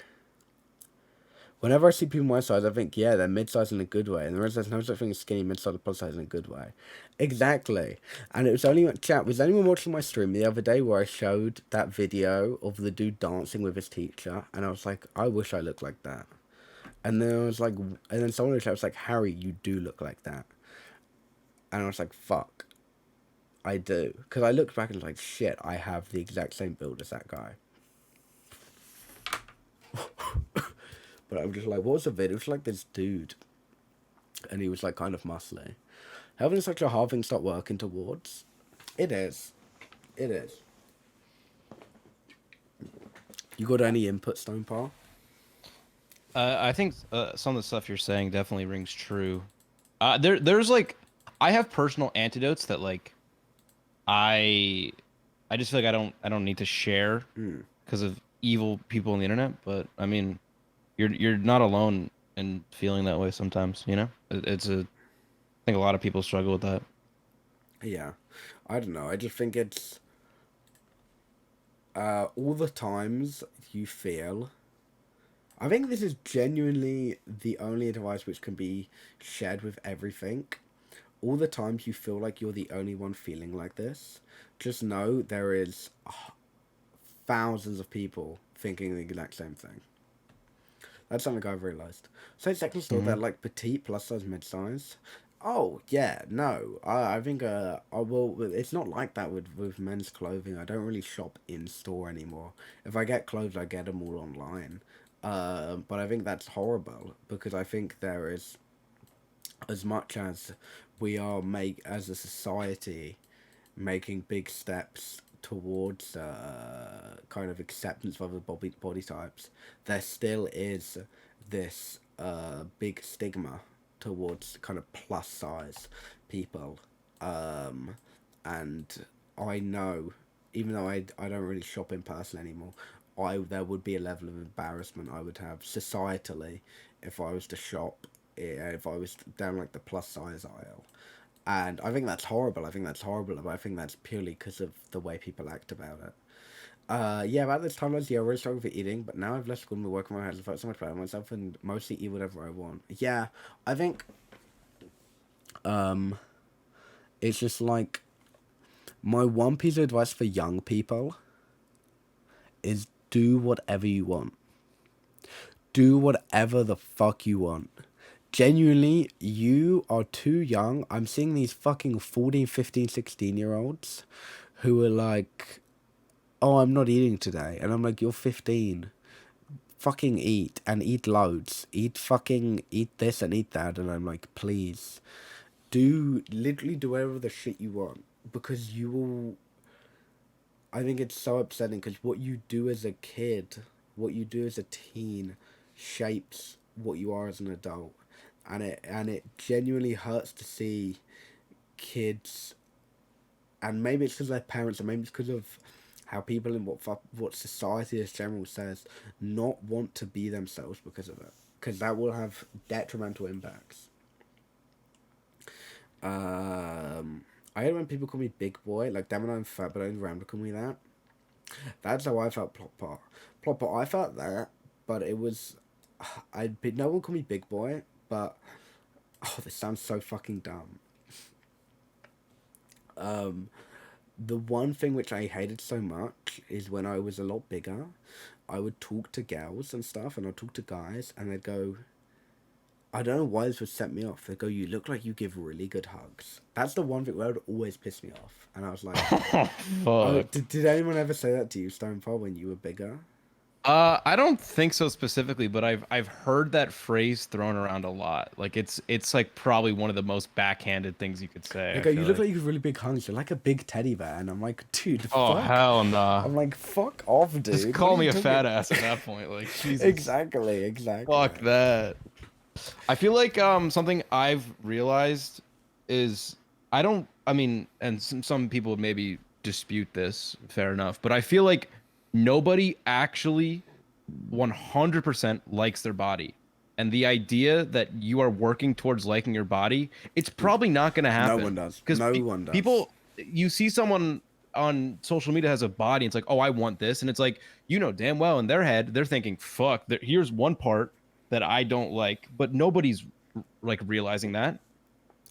whenever I see people my size, I think, yeah, they're mid-size in a good way. And there's no such thing as skinny, mid-size, plus size in a good way. Exactly. And was anyone watching my stream the other day where I showed that video of the dude dancing with his teacher? And I was like, I wish I looked like that. And then someone in the chat was like, Harry, you do look like that. And I was like, fuck. I do. Because I looked back and was like, shit, I have the exact same build as that guy. But I'm just like, what was the video? It was like this dude. And he was like kind of muscly. Having such a hard thing to start working towards. It is. It is. You got any input, Stone Paul? I think some of the stuff you're saying definitely rings true. There's like, I have personal antidotes that like, I just feel like I don't need to share because of evil people on the internet. But I mean, you're not alone in feeling that way sometimes. You know, I think a lot of people struggle with that. Yeah, I don't know. I just think it's all the times you feel. I think this is genuinely the only advice which can be shared with everything. All the times you feel like you're the only one feeling like this, just know there is thousands of people thinking the exact same thing. That's something I've realised. So second store, they're like petite, plus size, mid size. Oh yeah, no. I think it's not like that with men's clothing. I don't really shop in store anymore. If I get clothes, I get them all online. But I think that's horrible, because I think there is, as much as we are as a society making big steps towards kind of acceptance of other body types, there still is this big stigma towards kind of plus size people. And I know, even though I don't really shop in person anymore, there would be a level of embarrassment I would have societally if I was to shop, if I was down like the plus size aisle. And I think that's horrible. But I think that's purely because of the way people act about it. Yeah, about this time I was really struggling for eating, but now I've left school and been working on my hands. I felt so much better about myself and mostly eat whatever I want. Yeah, I think, it's just like, my one piece of advice for young people is do whatever you want. Do whatever the fuck you want. Genuinely, you are too young. I'm seeing these fucking 14, 15, 16-year-olds who are like, oh, I'm not eating today. And I'm like, you're 15. Fucking eat, and eat loads. Eat this and eat that. And I'm like, please. Literally do whatever the shit you want. Because you will... I think it's so upsetting because what you do as a kid, what you do as a teen, shapes what you are as an adult. And it genuinely hurts to see kids, and maybe it's because of their parents, and maybe it's because of how people in what society as general says, not want to be themselves because of it. Because that will have detrimental impacts. I hate when people call me big boy, like, damn it, I'm fat, but I don't around to call me that. That's how I felt, Plopper. Plopper, I felt that, but it was, no one called me big boy, but, oh, this sounds so fucking dumb. The one thing which I hated so much is when I was a lot bigger, I would talk to girls and stuff, and I'd talk to guys, and they'd go, I don't know why this would set me off. They'd go, you look like you give really good hugs. That's the one thing that would always piss me off. And I was like, oh, did anyone ever say that to you, Stonefall, when you were bigger? I don't think so specifically, but I've heard that phrase thrown around a lot. Like it's like probably one of the most backhanded things you could say. They go, you look like you have really big hugs. You're like a big teddy bear, and I'm like, dude, oh fuck. Hell nah. I'm like, fuck off, dude. Just call me a fat ass at that point. Like Jesus. Exactly. Fuck that. I feel like something I've realized is I mean, and some people would maybe dispute this, fair enough, but I feel like nobody actually 100% likes their body. And the idea that you are working towards liking your body, it's probably not going to happen. No one does. Because no one does. People, you see someone on social media has a body, and it's like, oh, I want this. And it's like, you know damn well in their head, they're thinking, fuck, here's one part that I don't like. But nobody's like realizing that.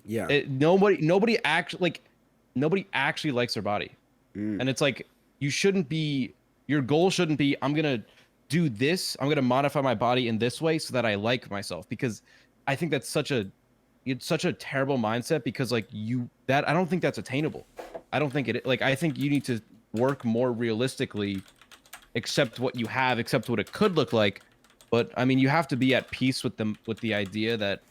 Yeah. Nobody actually likes their body. And it's like, your goal shouldn't be, I'm going to do this. I'm going to modify my body in this way so that I like myself, because I think that's such a terrible mindset, because like I don't think that's attainable. I don't think I think you need to work more realistically, accept what you have, accept what it could look like. But I mean, you have to be at peace with the idea that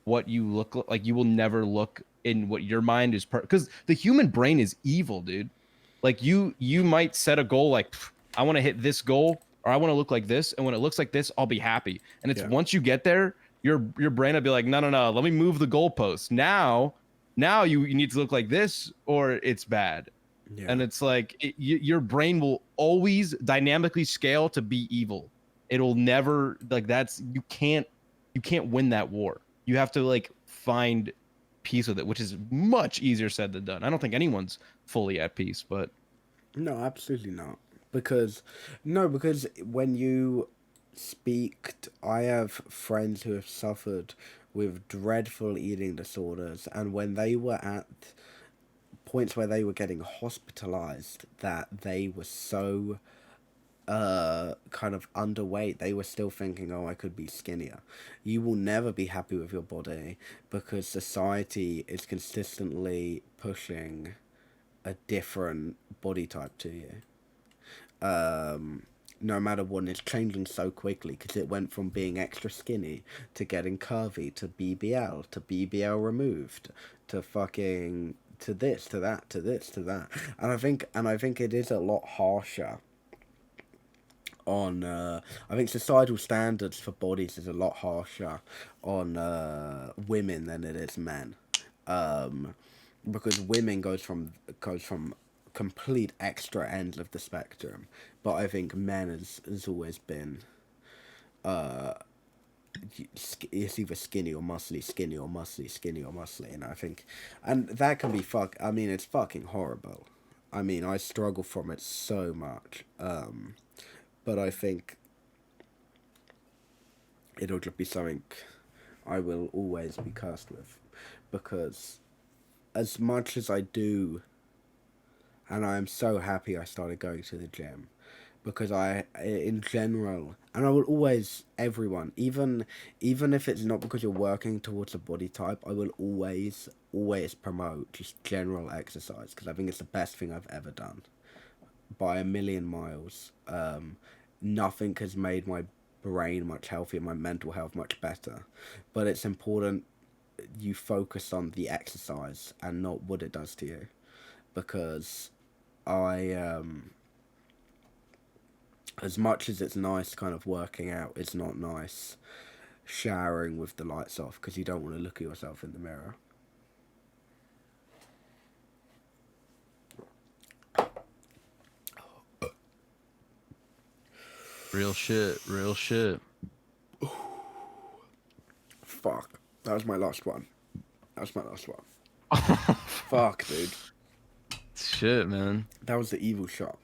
what you look like, you will never look in what your mind is, because the human brain is evil, dude. Like you might set a goal like, I want to hit this goal, or I want to look like this, and when it looks like this, I'll be happy. And it's once you get there, your brain will be like, no, let me move the goalpost. Now you need to look like this, or it's bad. Yeah. And it's like your brain will always dynamically scale to be evil. It'll never, like, you can't win that war. You have to like find peace with it, which is much easier said than done. I don't think anyone's fully at peace, but no, absolutely not. Because when you speak, I have friends who have suffered with dreadful eating disorders, and when they were at points where they were getting hospitalized, that they were so kind of underweight, they were still thinking, oh, I could be skinnier. You will never be happy with your body, because society is consistently pushing a different body type to you. No matter what, and it's changing so quickly, because it went from being extra skinny to getting curvy to BBL removed to fucking to this to that, and I think it is a lot harsher on I think societal standards for bodies is a lot harsher on women than it is men, because women goes from complete extra ends of the spectrum, but I think men has always been it's either skinny or muscly, skinny or muscly, skinny or muscly, and I think, and that can be I mean, it's fucking horrible. I mean, I struggle from it so much, but I think it'll just be something I will always be cursed with, because as much as I do, and I am so happy I started going to the gym, because in general, and I will always, everyone, even if it's not because you're working towards a body type, I will always promote just general exercise, because I think it's the best thing I've ever done, by a million miles. Nothing has made my brain much healthier, my mental health much better, but it's important you focus on the exercise and not what it does to you, because as much as it's nice kind of working out, it's not nice showering with the lights off, because you don't want to look at yourself in the mirror. Real shit, real shit. Fuck. That was my last one. Fuck, dude. Shit, man. That was the evil shot.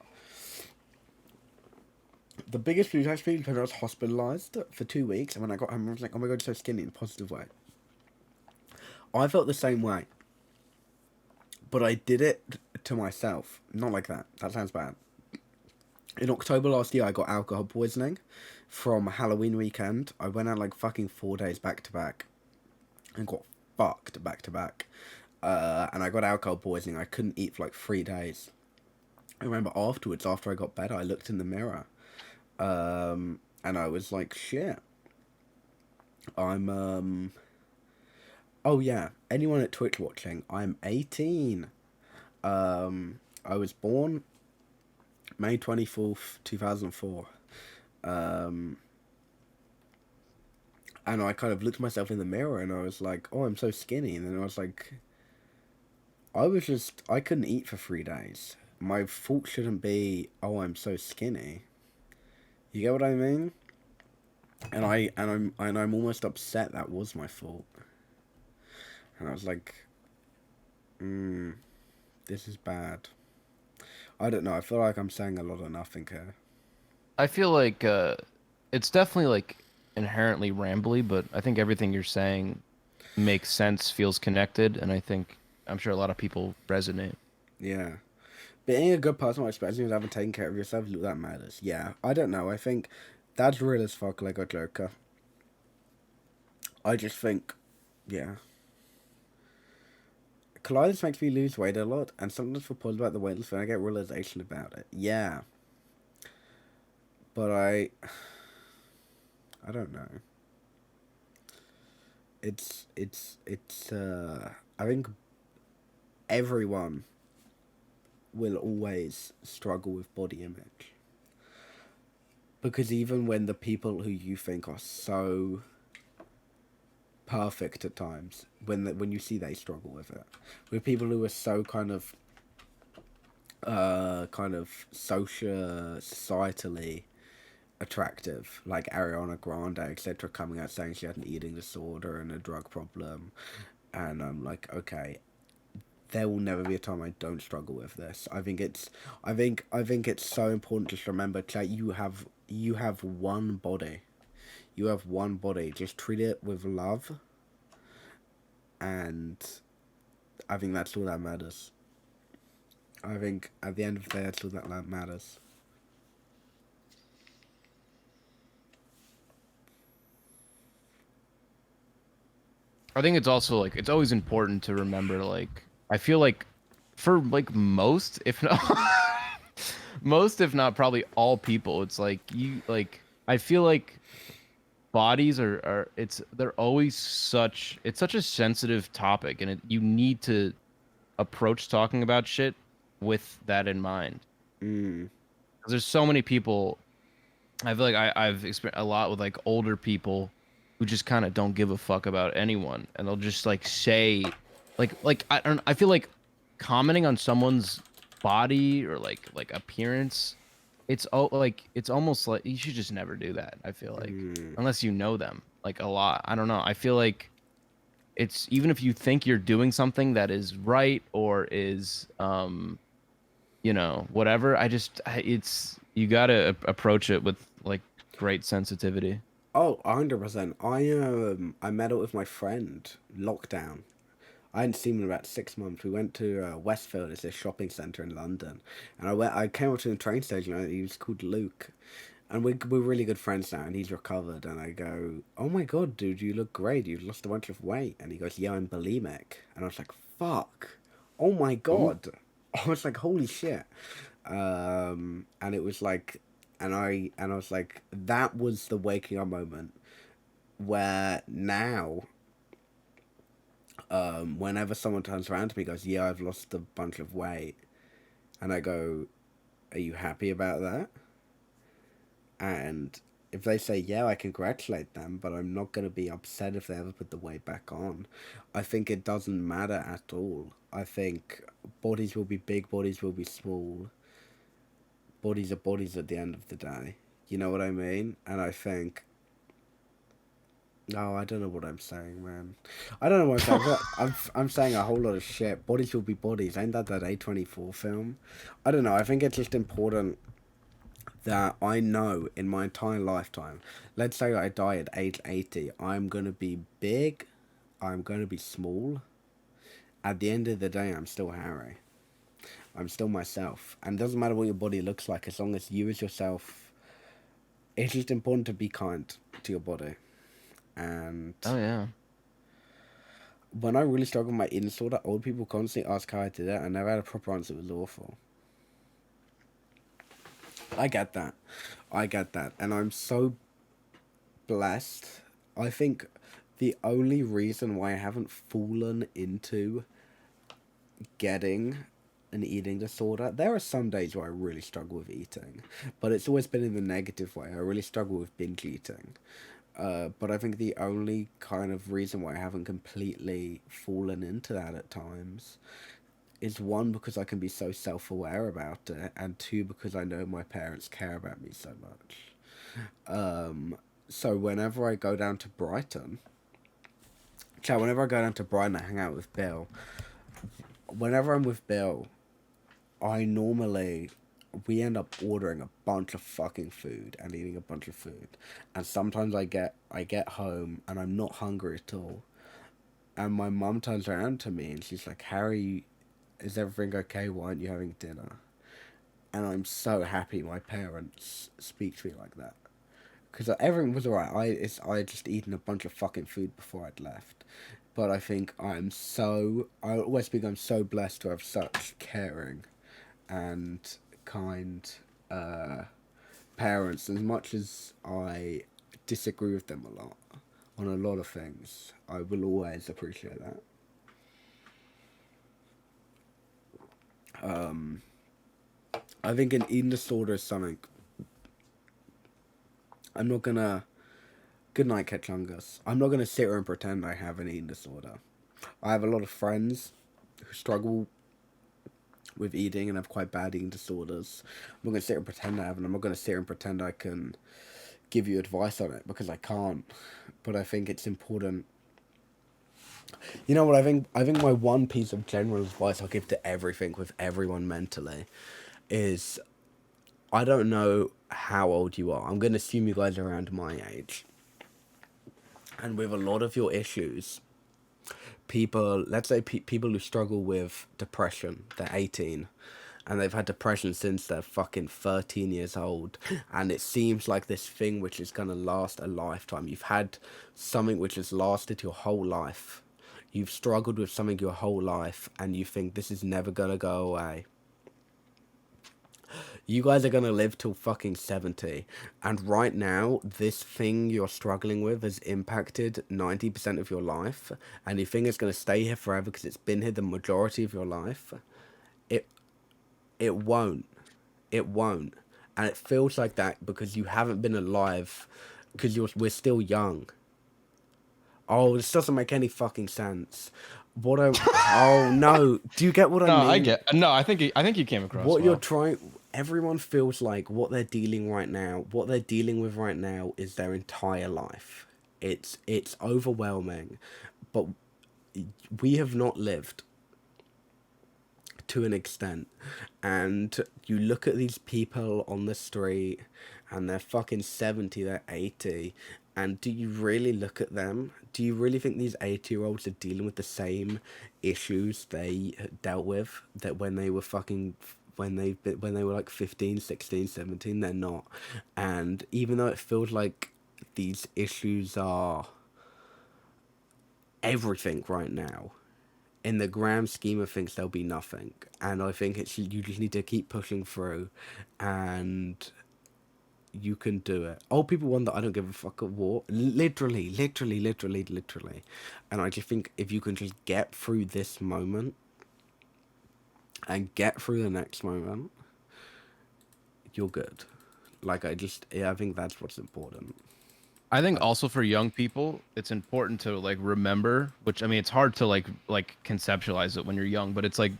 The biggest blues I experienced when I was hospitalised for 2 weeks, and when I got home, I was like, oh my god, so skinny in a positive way. I felt the same way. But I did it to myself. Not like that. That sounds bad. In October last year, I got alcohol poisoning from Halloween weekend. I went out like fucking 4 days back to back and got fucked back to back. And I got alcohol poisoning. I couldn't eat for like 3 days. I remember afterwards, after I got better, I looked in the mirror. And I was like, shit. I'm, oh yeah, anyone at Twitch watching, I'm 18. I was born May 24th, 2004. And I kind of looked at myself in the mirror and I was like, oh, I'm so skinny. And then I was like, I couldn't eat for 3 days. My fault shouldn't be, oh, I'm so skinny. You get what I mean? And I'm almost upset that was my fault. And I was like, this is bad. I don't know. I feel like I'm saying a lot of nothing here. I feel like it's definitely like inherently rambly, but I think everything you're saying makes sense, feels connected, and I'm sure a lot of people resonate. Yeah. Being a good person, especially having taken care of yourself, look, that matters. Yeah. I don't know. I think that's real as fuck, like a joker. I just think, yeah. Colitis makes me lose weight a lot, and sometimes feel positive about the weight loss when I get realization about it. Yeah. But I don't know. I think everyone will always struggle with body image. Because even when the people who you think are so perfect at times, when you see they struggle with it, with people who are so kind of societally attractive, like Ariana Grande, etc., coming out saying she had an eating disorder and a drug problem, and I'm like, okay, there will never be a time I don't struggle with this. I think it's so important just to remember that you have one body. You have one body. Just treat it with love. And I think that's all that matters. I think at the end of the day, that's all that matters. I think it's also like, it's always important to remember, like, I feel like for like most, if not probably all people, it's like I feel like bodies they're always it's such a sensitive topic, and you need to approach talking about shit with that in mind. 'Cause there's so many people, I feel like I've experienced a lot with like older people who just kind of don't give a fuck about anyone, and they'll just like say, like I don't. I feel like commenting on someone's body or like appearance, it's almost like you should just never do that. I feel like unless you know them like a lot. I don't know. I feel like it's even if you think you're doing something that is right or is whatever. It's you gotta approach it with like great sensitivity. Oh, 100%. I met up with my friend lockdown. I hadn't seen him in about 6 months. We went to Westfield, it's this shopping centre in London, and I came up to the train station. And he was called Luke, and we're really good friends now. And he's recovered, and I go, "Oh my god, dude, you look great. You've lost a bunch of weight." And he goes, "Yeah, I'm bulimic." And I was like, "Fuck, oh my god." I was like, "Holy shit," and it was like, and I was like, that was the waking up moment where now. Whenever someone turns around to me and goes, "Yeah, I've lost a bunch of weight," and I go, "Are you happy about that?" And if they say yeah, I congratulate them, but I'm not going to be upset if they ever put the weight back on. I think it doesn't matter at all. I think bodies will be big, bodies will be small. Bodies are bodies at the end of the day. You know what I mean? And I think... No, I don't know what I'm saying, man. I don't know what I'm saying. I'm saying a whole lot of shit. Bodies will be bodies. Ain't that A24 film? I don't know. I think it's just important that I know in my entire lifetime, let's say I die at age 80, I'm going to be big, I'm going to be small. At the end of the day, I'm still Harry. I'm still myself. And it doesn't matter what your body looks like, as long as you as yourself. It's just important to be kind to your body. And oh yeah, when I really struggled with my eating disorder, old people constantly ask how I did it. I never had a proper answer. It was awful. I get that, and I'm so blessed. I think the only reason why I haven't fallen into getting an eating disorder, there are some days where I really struggle with eating, but it's always been in the negative way. I really struggle with binge eating. But I think the only kind of reason why I haven't completely fallen into that at times is one, because I can be so self-aware about it, and two, because I know my parents care about me so much. So whenever I go down to Brighton, I hang out with Bill. Whenever I'm with Bill, we end up ordering a bunch of fucking food and eating a bunch of food. And sometimes I get home and I'm not hungry at all. And my mum turns around to me and she's like, "Harry, is everything okay? Why aren't you having dinner?" And I'm so happy my parents speak to me like that. Because everything was alright. I had just eaten a bunch of fucking food before I'd left. But I think I always think I'm so blessed to have such caring and kind parents. As much as I disagree with them a lot on a lot of things, I will always appreciate that. I think an eating disorder is something I'm not gonna... Good night, Ketchungus. I'm not gonna sit here and pretend I have an eating disorder. I have a lot of friends who struggle with eating and have quite bad eating disorders. I'm not going to sit here and pretend I have, and I'm not going to sit here and pretend I can give you advice on it, because I can't. But I think it's important. You know what, I think my one piece of general advice I'll give to everyone mentally is, I don't know how old you are. I'm going to assume you guys are around my age. And with a lot of your issues, let's say people who struggle with depression, they're 18, and they've had depression since they're fucking 13 years old, and it seems like this thing which is going to last a lifetime. You've had something which has lasted your whole life. You've struggled with something your whole life, and you think this is never going to go away. You guys are going to live till fucking 70. And right now, this thing you're struggling with has impacted 90% of your life. And you think it's going to stay here forever because it's been here the majority of your life. It won't. It won't. And it feels like that because you haven't been alive, because we're still young. Oh, this doesn't make any fucking sense. Oh no, do you get what I mean? I think you came across what well. you're trying. Everyone feels like what they're dealing with right now is their entire life. It's overwhelming, but we have not lived to an extent. And you look at these people on the street and they're fucking 70, they're 80, and do you really look at them? Do you really think these 80-year-olds are dealing with the same issues they dealt with that when they were like 15, 16, 17? They're not. And even though it feels like these issues are everything right now, in the grand scheme of things, there'll be nothing. And I think you just need to keep pushing through, and you can do it. Old people wonder, I don't give a fuck at war. Literally. And I just think if you can just get through this moment and get through the next moment, you're good. Like, I think that's what's important. I think also for young people, it's important to like remember, which I mean, it's hard to like conceptualize it when you're young, but it's like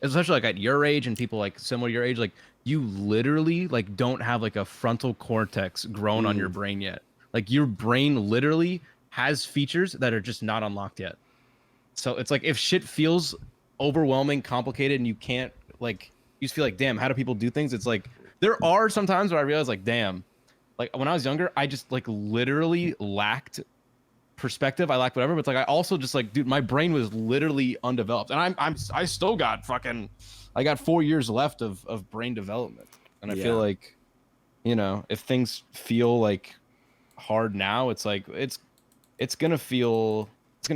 especially like at your age and people like similar to your age, like you literally like don't have like a frontal cortex grown on your brain yet. Like your brain literally has features that are just not unlocked yet. So it's like if shit feels overwhelming, complicated, and you can't like, you just feel like, damn, how do people do things? It's like there are some times where I realize like, damn. Like when I was younger, I just like literally lacked perspective. I lacked whatever, but it's like I also just like, dude, my brain was literally undeveloped, and I still got I got 4 years left of brain development, and I feel like, you know, if things feel like hard now, it's like it's gonna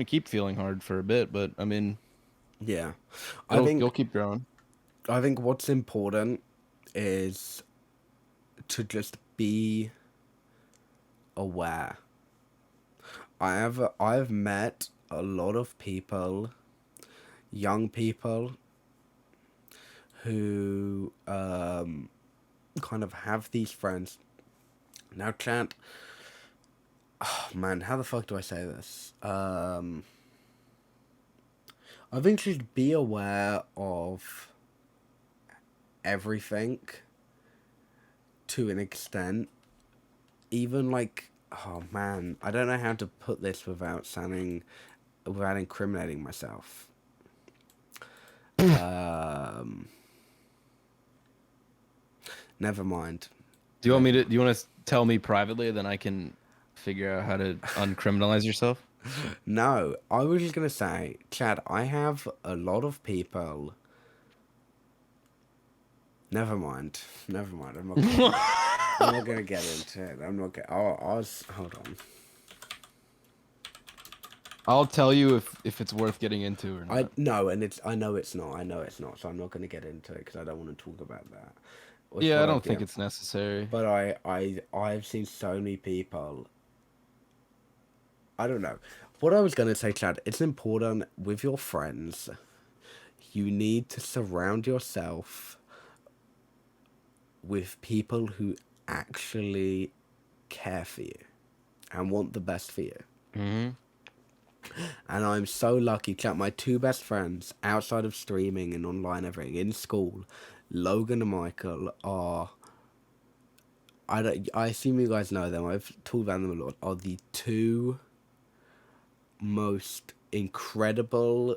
keep feeling hard for a bit, but I mean, yeah, I think you'll keep growing. I think what's important is to just be aware. I've met a lot of people, young people, who kind of have these friends. Now, chat. Oh man, how the fuck do I say this? I think you should be aware of everything to an extent. Even like, oh man, I don't know how to put this without incriminating myself. Never mind. Do you want to tell me privately, then I can figure out how to uncriminalize yourself? No, I was just gonna say, Chad, I have a lot of people. Never mind. I'm not gonna get into it. Hold on. I'll tell you if it's worth getting into or not. I know it's not. So I'm not gonna get into it because I don't want to talk about that. Yeah, I don't think it's necessary. But I've seen so many people. I don't know. What I was gonna say, Chad, it's important with your friends. You need to surround yourself with people who actually care for you and want the best for you. Mm-hmm. And I'm so lucky, chat. My two best friends outside of streaming and online everything in school, Logan and Michael, are, I assume you guys know them, I've talked about them a lot, are the two most incredible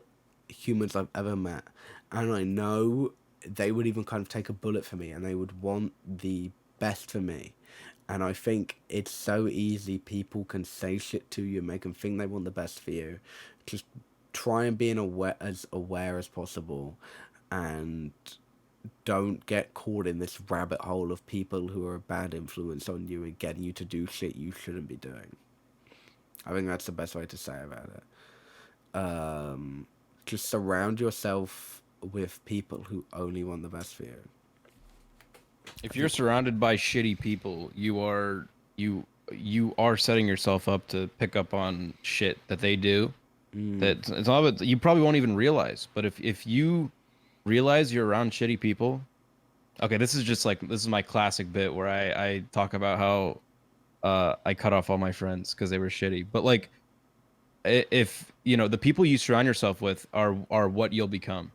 humans I've ever met. And I know they would even kind of take a bullet for me, and they would want the best for me. And I think it's so easy. People can say shit to you, make them think they want the best for you. Just try and be as aware as possible, and don't get caught in this rabbit hole of people who are a bad influence on you and getting you to do shit you shouldn't be doing. I think that's the best way to say about it. Just surround yourself with people who only want the best for you. If you're surrounded by shitty people, you are setting yourself up to pick up on shit that they do. That it's all about, you probably won't even realize. But if you realize you're around shitty people, Okay, this is my classic bit where I talk about how I cut off all my friends because they were shitty. But like, if you know the people you surround yourself with are what you'll become.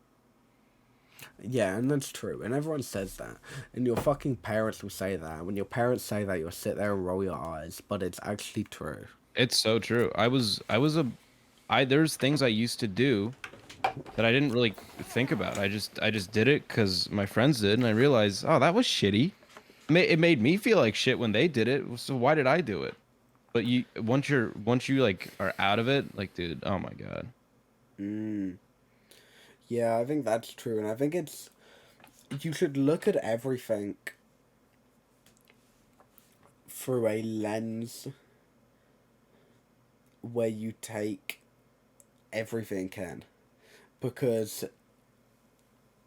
Yeah, and that's true. And everyone says that. And your fucking parents will say that. When your parents say that, you'll sit there and roll your eyes. But it's actually true. It's so true. There's things I used to do that I didn't really think about. I just did it because my friends did, and I realized, oh, that was shitty. It made me feel like shit when they did it. So why did I do it? But once you like are out of it, like, dude, oh my god. Yeah, I think that's true, and I think you should look at everything through a lens where you take everything in, because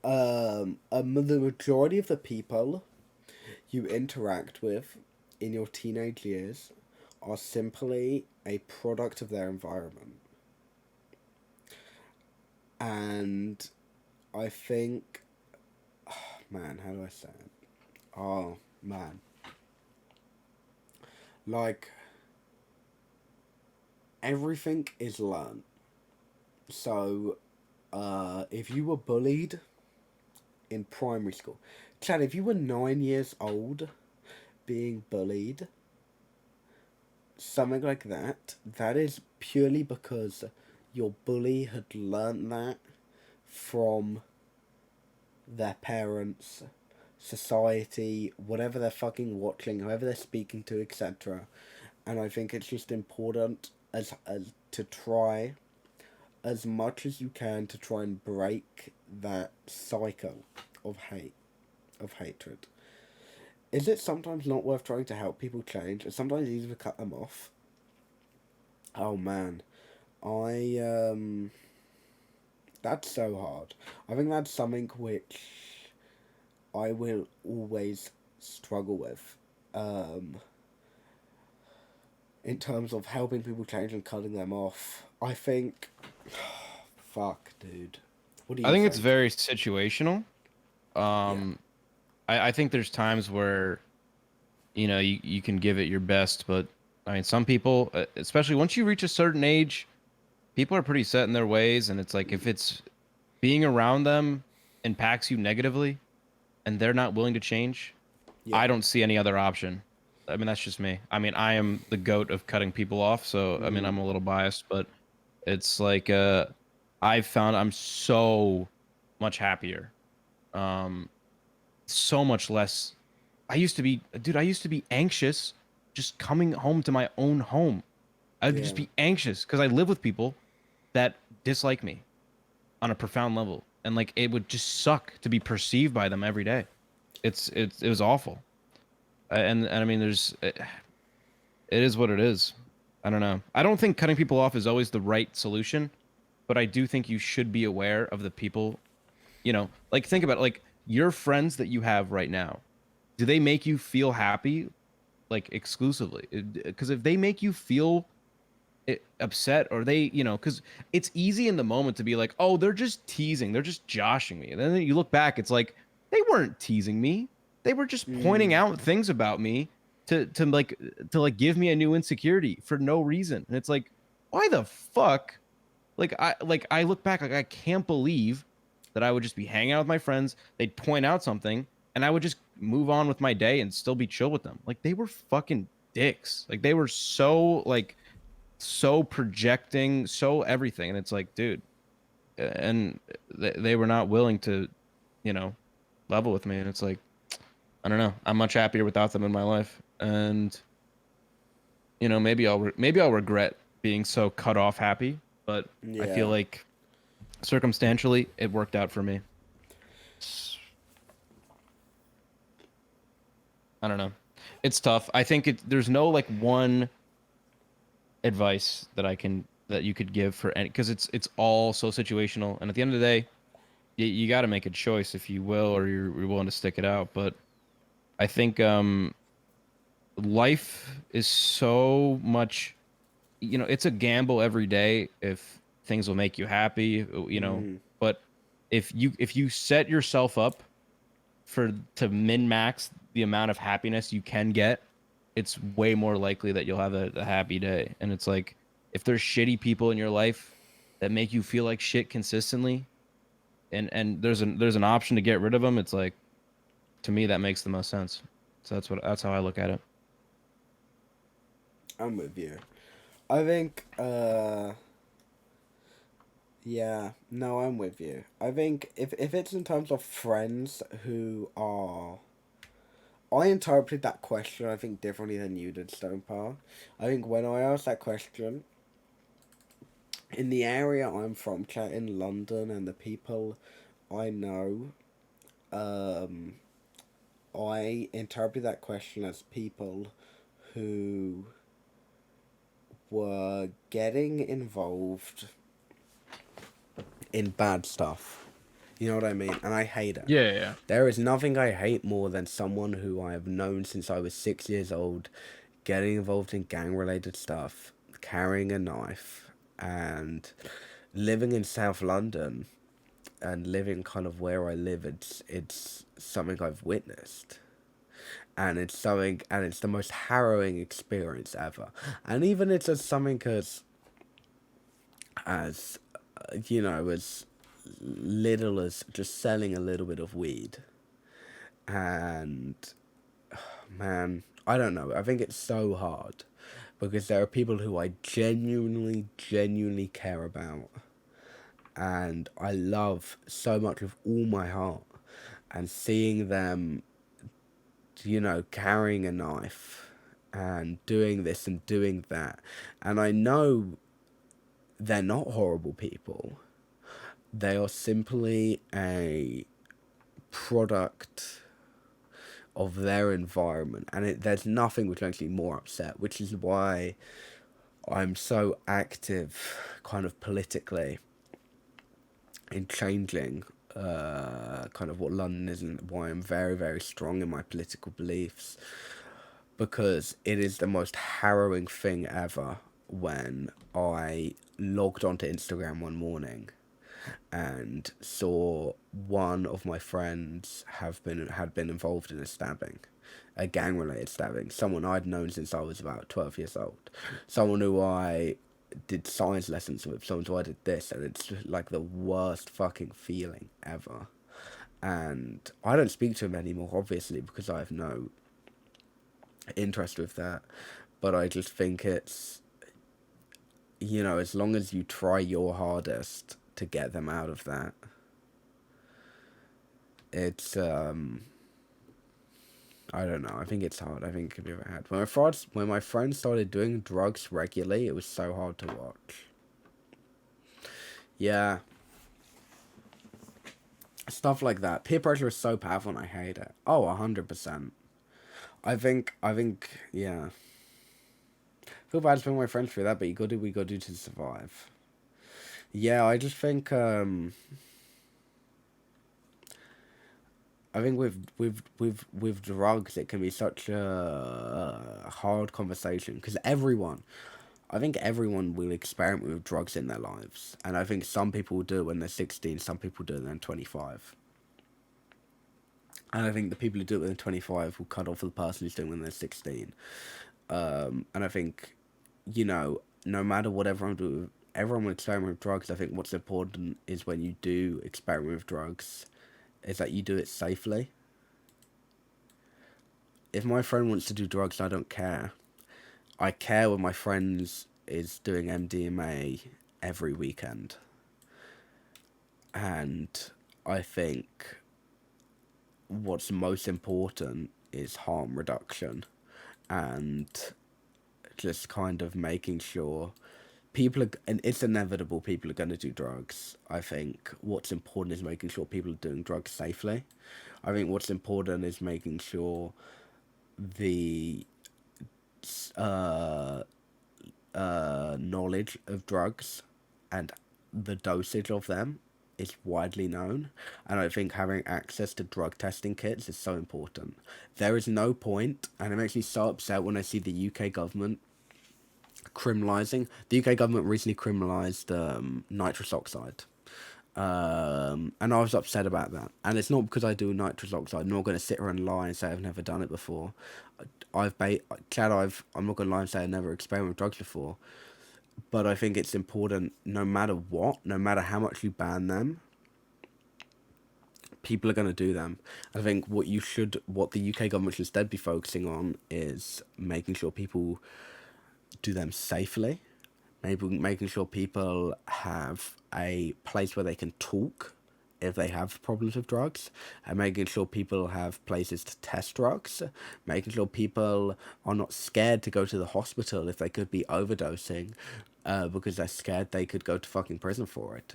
the majority of the people you interact with in your teenage years are simply a product of their environment. And I think, oh, man, how do I say it? Oh, man. Like, everything is learned. So, if you were bullied in primary school, Chad, if you were 9 years old being bullied, something like that, that is purely because your bully had learnt that from their parents, society, whatever they're fucking watching, whoever they're speaking to, etc. And I think it's just important as to try as much as you can to try and break that cycle of hatred. Is it sometimes not worth trying to help people change? It's sometimes easier to cut them off. Oh man. That's so hard. I think that's something which I will always struggle with. In terms of helping people change and cutting them off. I think... Fuck, dude. What do you I think think? it's very situational. I think there's times where, you know, you can give it your best, but I mean, some people, especially once you reach a certain age, people are pretty set in their ways, and it's like if it's being around them impacts you negatively and they're not willing to change, I don't see any other option. I mean, that's just me. I mean, I am the goat of cutting people off, so I mean, I'm a little biased, but it's like I've found I'm so much happier. So much less. I used to be anxious just coming home to my own home. I would just be anxious because I live with people that dislike me on a profound level, and like it would just suck to be perceived by them every day. It was awful, and I mean, it is what it is. I don't know. I don't think cutting people off is always the right solution, but I do think you should be aware of the people. You know, like think about it, like your friends that you have right now. Do they make you feel happy, like exclusively? Because if they make you feel upset, or they, you know, because it's easy in the moment to be like, oh, they're just teasing, they're just joshing me, and then you look back, it's like they weren't teasing me, they were just pointing out things about me to give me a new insecurity for no reason. And it's like, why the fuck? I look back, like I can't believe that I would just be hanging out with my friends, they'd point out something, and I would just move on with my day and still be chill with them. Like, they were fucking dicks. Like, they were so projecting, so everything. And it's like, dude, and they were not willing to, you know, level with me. And it's like, I don't know. I'm much happier without them in my life. And, you know, maybe I'll regret being so cut off happy, but I feel like circumstantially it worked out for me. I don't know. It's tough. I think there's no like one advice that you could give for any, because it's all so situational. And at the end of the day, you got to make a choice if you will, or you're willing to stick it out. But I think life is so much, you know, it's a gamble every day if things will make you happy, you know. But if you set yourself up to min max the amount of happiness you can get, it's way more likely that you'll have a happy day. And it's like, if there's shitty people in your life that make you feel like shit consistently, and there's an option to get rid of them, it's like, to me, that makes the most sense. So that's how I look at it. I'm with you. I think, yeah, no, I'm with you. I think if it's in terms of friends who are... I interpreted that question, I think, differently than you did, Stonepar. I think when I asked that question, in the area I'm from, chat in London, and the people I know, I interpreted that question as people who were getting involved in bad stuff. You know what I mean? And I hate it. Yeah. There is nothing I hate more than someone who I have known since I was 6 years old getting involved in gang-related stuff, carrying a knife, and living in South London, and living kind of where I live. It's something I've witnessed. And it's the most harrowing experience ever. And even it's as something as you know, as little as just selling a little bit of weed. And man, I don't know, I think it's so hard because there are people who I genuinely care about and I love so much with all my heart, and seeing them, you know, carrying a knife and doing this and doing that, and I know they're not horrible people. They are simply a product of their environment, and there's nothing which makes me more upset, which is why I'm so active kind of politically in changing kind of what London is, and why I'm very strong in my political beliefs, because it is the most harrowing thing ever when I logged onto Instagram one morning and saw one of my friends had been involved in a stabbing, a gang-related stabbing, someone I'd known since I was about 12 years old, someone who I did science lessons with, someone who I did this, and it's just like the worst fucking feeling ever. And I don't speak to him anymore, obviously, because I have no interest with that, but I just think it's, you know, as long as you try your hardest to get them out of that, it's I don't know, I think it's hard. I think it could be very hard. When my friends started doing drugs regularly, it was so hard to watch. Yeah, stuff like that. Peer pressure is so powerful and I hate it. Oh, 100%. I think yeah, I feel bad for my friends for that, but we gotta do to survive. Yeah, I just think I think with drugs, it can be such a hard conversation, because I think everyone will experiment with drugs in their lives, and I think some people will do it when they're 16, some people do it when they're 25. And I think the people who do it when they're 25 will cut off the person who's doing it when they're 16. And I think, you know, no matter what everyone will experiment with drugs. I think what's important is when you do experiment with drugs, is that you do it safely. If my friend wants to do drugs, I don't care. I care when my friend is doing MDMA every weekend. And I think what's most important is harm reduction, and just kind of making sure and it's inevitable people are going to do drugs. I think what's important is making sure people are doing drugs safely. I think what's important is making sure the knowledge of drugs and the dosage of them is widely known, and I think having access to drug testing kits is so important. There is no point, and it makes me so upset when I see the UK government criminalising. The UK government recently criminalised nitrous oxide. And I was upset about that. And it's not because I do nitrous oxide. I'm not going to sit here and lie and say I've never done it before. I'm not going to lie and say I've never experimented with drugs before. But I think it's important, no matter what, no matter how much you ban them, people are going to do them. I think what the UK government should instead be focusing on is making sure people do them safely. Maybe making sure people have a place where they can talk if they have problems with drugs, and making sure people have places to test drugs, making sure people are not scared to go to the hospital if they could be overdosing, because they're scared they could go to fucking prison for it.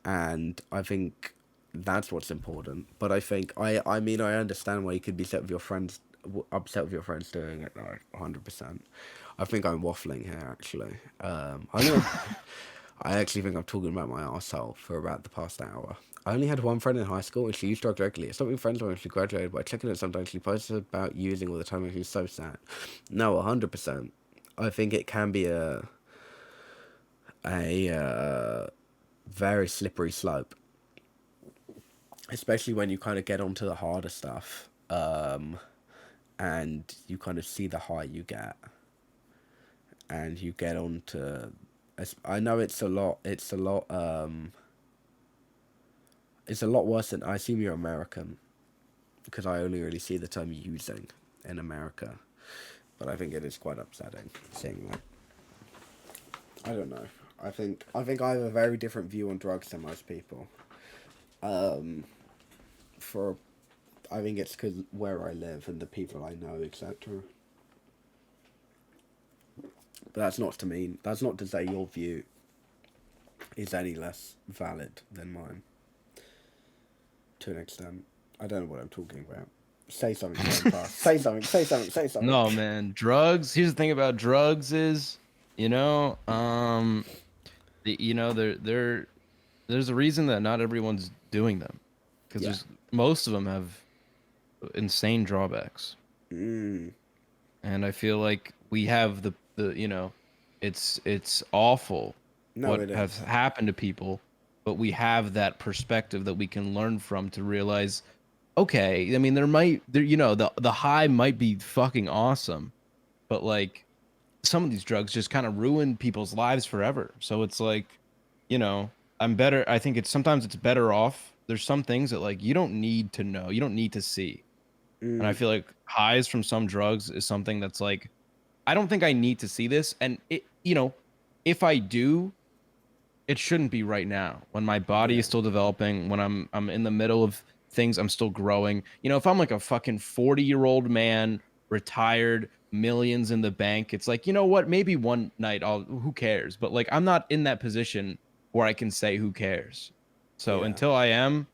And I think that's what's important. But I think I mean I understand why you could be upset with your friends doing it. Like 100%. I think I'm waffling here actually. I actually think I'm talking about my arsehole for about the past hour. I only had one friend in high school and she used drugs regularly. It's something friends when she graduated, but I check it sometimes she posts about using all the time and she's so sad. No, 100%. I think it can be a very slippery slope. Especially when you kind of get onto the harder stuff. And you kind of see the high you get. And you get on to... I know it's a lot worse than... I assume you're American. Because I only really see the term using in America. But I think it is quite upsetting seeing that. I don't know. I think I have a very different view on drugs than most people. I think it's because where I live and the people I know, etc. But that's not to say your view is any less valid than mine. To an extent. I don't know what I'm talking about. Say something, say something. No, man. Drugs. Here's the thing about drugs is, there's a reason that not everyone's doing them, because most of them have insane drawbacks. And I feel like we have the it's awful what has happened to people, but we have that perspective that we can learn from to realize, okay, I mean, the high might be fucking awesome, but like some of these drugs just kind of ruin people's lives forever. So it's like, I think sometimes it's better off. There's some things that like you don't need to know, you don't need to see. And I feel like highs from some drugs is something that's like, I don't think I need to see this. And if I do, it shouldn't be right now when my body is still developing, when I'm in the middle of things, I'm still growing. If I'm like a fucking 40-year-old man, retired, millions in the bank, it's like, you know what, maybe one night who cares? But like, I'm not in that position where I can say who cares. So until I am,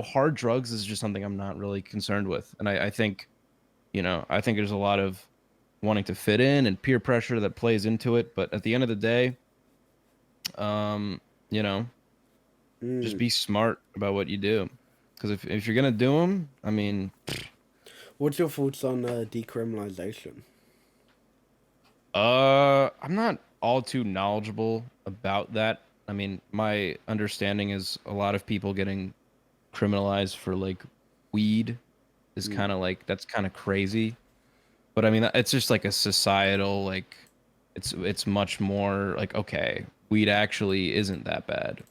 hard drugs is just something I'm not really concerned with. And I think there's a lot of wanting to fit in and peer pressure that plays into it. But at the end of the day, just be smart about what you do. Because if you're going to do them, I mean... What's your thoughts on decriminalization? I'm not all too knowledgeable about that. I mean, my understanding is a lot of people getting criminalized for like weed is kind of like, that's kind of crazy. But I mean, it's just like a societal, like it's much more like, okay, weed actually isn't that bad.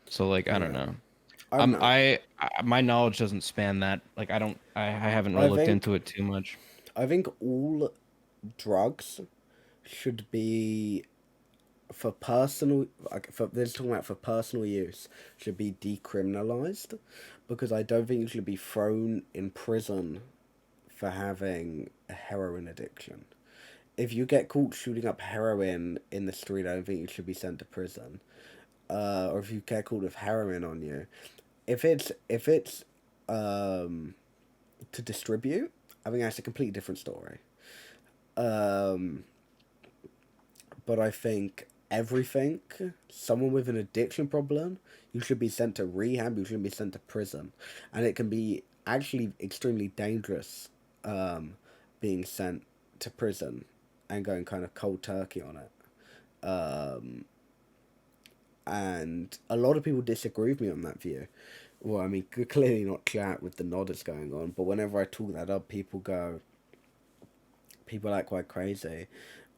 So like, I don't know. My knowledge doesn't span that. Like, I haven't really looked into it too much. I think all drugs should be for personal use should be decriminalized, because I don't think you should be thrown in prison for having a heroin addiction. If you get caught shooting up heroin in the street, I don't think you should be sent to prison. Or if you get caught with heroin on you, if it's to distribute, I think that's a completely different story. But I think someone with an addiction problem, you should be sent to rehab, you shouldn't be sent to prison. And it can be actually extremely dangerous being sent to prison and going kind of cold turkey on it. and a lot of people disagree with me on that view. Well, I mean, clearly not chat with the nod that's going on, but whenever I talk that up, people act quite crazy.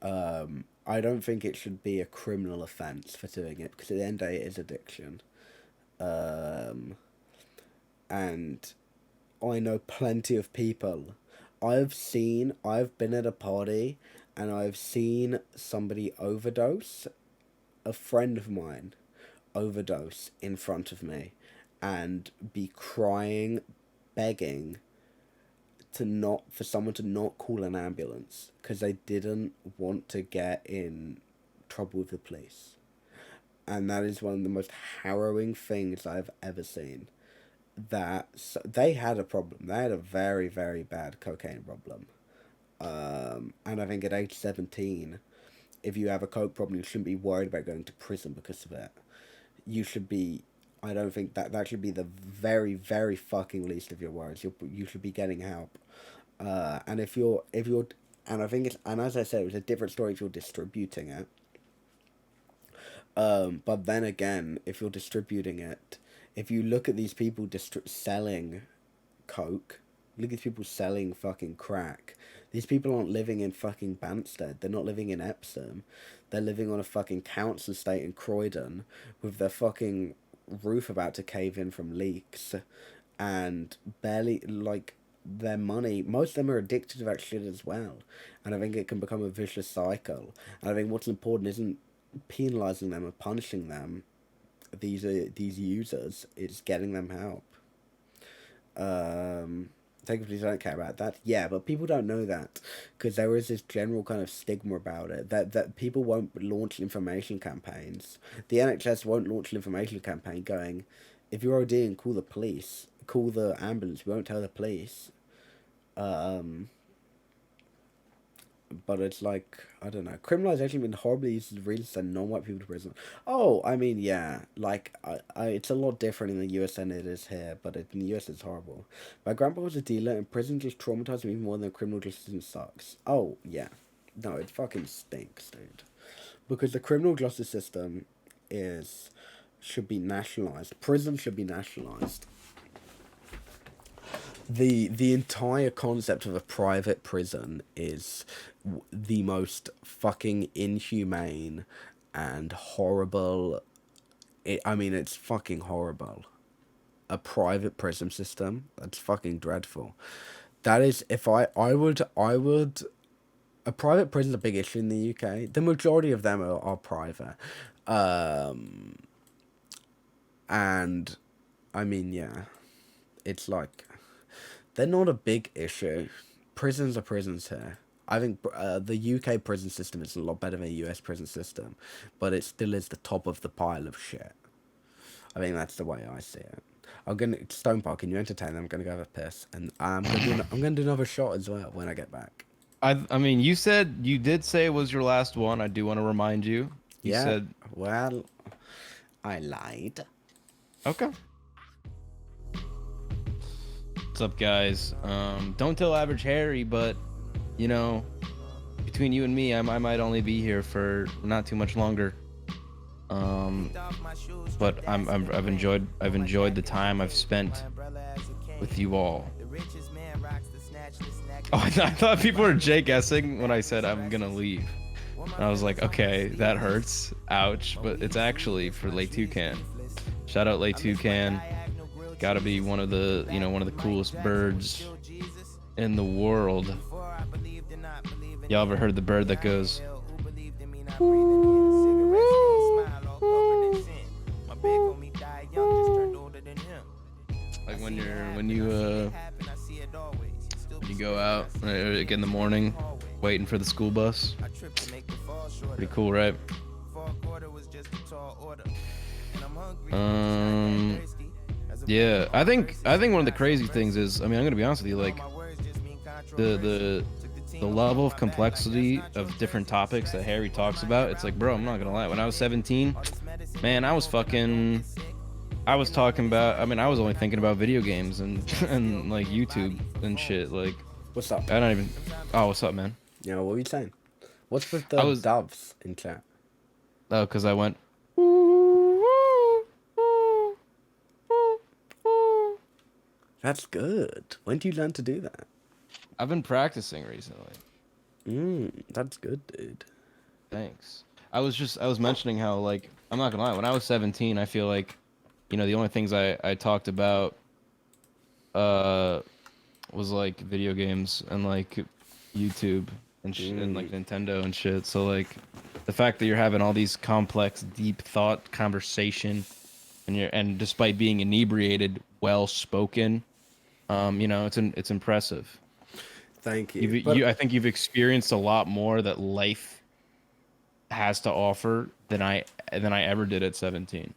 I don't think it should be a criminal offence for doing it, because at the end of the day, it is addiction. And I know plenty of people. I've been at a party, and I've seen somebody overdose, a friend of mine overdose in front of me, and be crying, begging for someone to not call an ambulance because they didn't want to get in trouble with the police. And that is one of the most harrowing things I've ever seen. They had a problem. They had a very, very bad cocaine problem. And I think at age 17, if you have a coke problem, you shouldn't be worried about going to prison because of it. You should be... I don't think that should be the very, very fucking least of your worries. You should be getting help. And if you're, and I think and as I said, it was a different story if you're distributing it. But then again, if you're distributing it, if you look at these people selling coke, look at these people selling fucking crack. These people aren't living in fucking Banstead. They're not living in Epsom. They're living on a fucking council estate in Croydon with their fucking roof about to cave in from leaks, and barely, like, their money, most of them are addicted to that shit as well, and I think it can become a vicious cycle. And I think what's important isn't penalising them or punishing them, these users, it's getting them help. Technically don't care about that, yeah, but people don't know that, because there is this general kind of stigma about it, that people won't launch information campaigns. The NHS won't launch an information campaign going, if you're ODing, call the police, call the ambulance, we won't tell the police. But it's like, I don't know, criminalisation been horribly used as reasons to send non-white people to prison. Oh, I mean, yeah, like, it's a lot different in the US than it is here, but in the US it's horrible. My grandpa was a dealer, and prison just traumatised him even more than criminal justice sucks. Oh, yeah. No, it fucking stinks, dude. Because the criminal justice system should be nationalised. Prison should be nationalised. The entire concept of a private prison is the most fucking inhumane and horrible. I mean, it's fucking horrible. A private prison system, that's fucking dreadful. That is, if I would. A private prison is a big issue in the UK. The majority of them are private. And, I mean, yeah. It's like, they're not a big issue. Prisons are prisons here. I think the UK prison system is a lot better than the US prison system, but it still is the top of the pile of shit. I think that's the way I see it. Stone Park, can you entertain them? I'm gonna go have a piss, and I'm gonna do another shot as well when I get back. I mean, you did say it was your last one. I do want to remind you. You said, well, I lied. Okay. What's up, guys? Don't tell Average Harry, but you know, between you and me, I might only be here for not too much longer. But I've enjoyed the time I've spent with you all. Oh, I thought people were Jay-guessing when I said I'm gonna leave. And I was like, okay, that hurts. Ouch. But it's actually for Late Toucan. Shout out Late Toucan. Gotta be one of the coolest birds in the world. Y'all ever heard the bird that goes? Like when you go out like in the morning, waiting for the school bus. Pretty cool, right? Yeah, I think one of the crazy things is, I mean, I'm gonna be honest with you, like the level of complexity of different topics that Harry talks about. It's like, bro, I'm not gonna lie. When I was 17, man, I was talking about. I mean, I was only thinking about video games and like YouTube and shit. Like, what's up? I don't even. Oh, what's up, man? Yeah, what were you saying? What's with the doves in chat? Oh, because I went. That's good. When did you learn to do that? I've been practicing recently. That's good, dude. Thanks. I was mentioning how, like, I'm not gonna lie, when I was 17, I feel like, you know, the only things I talked about was like video games and like YouTube and like Nintendo and shit. So like the fact that you're having all these complex, deep thought conversation and despite being inebriated, well spoken, you know, it's impressive. Thank you. I think you've experienced a lot more that life has to offer than I ever did at 17.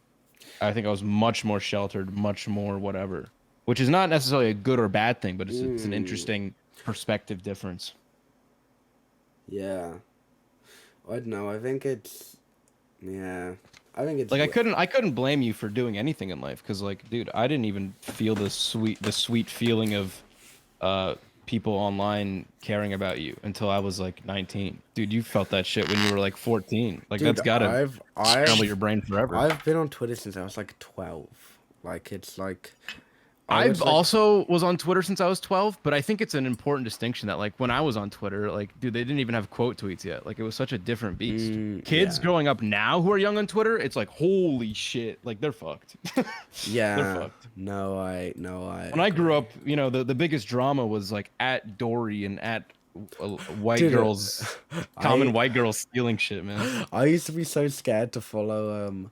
I think I was much more sheltered, much more whatever, which is not necessarily a good or bad thing, but it's an interesting perspective difference. Yeah. I don't know. I think it's like I couldn't blame you for doing anything in life because like, dude, I didn't even feel the sweet feeling of people online caring about you until I was like 19. Dude, you felt that shit when you were like 14. Like, dude, that's gotta scramble your brain forever. I've been on Twitter since I was like 12. Like, it's like I've also was on Twitter since I was 12, but I think it's an important distinction that like when I was on Twitter, like, dude, they didn't even have quote tweets yet. Like, it was such a different beast. Kids growing up now who are young on Twitter, it's like, holy shit, like they're fucked. Yeah. They're fucked. No, I. When I grew up, you know, the biggest drama was like at Dory and at white girls, white girls stealing shit, man. I used to be so scared to follow.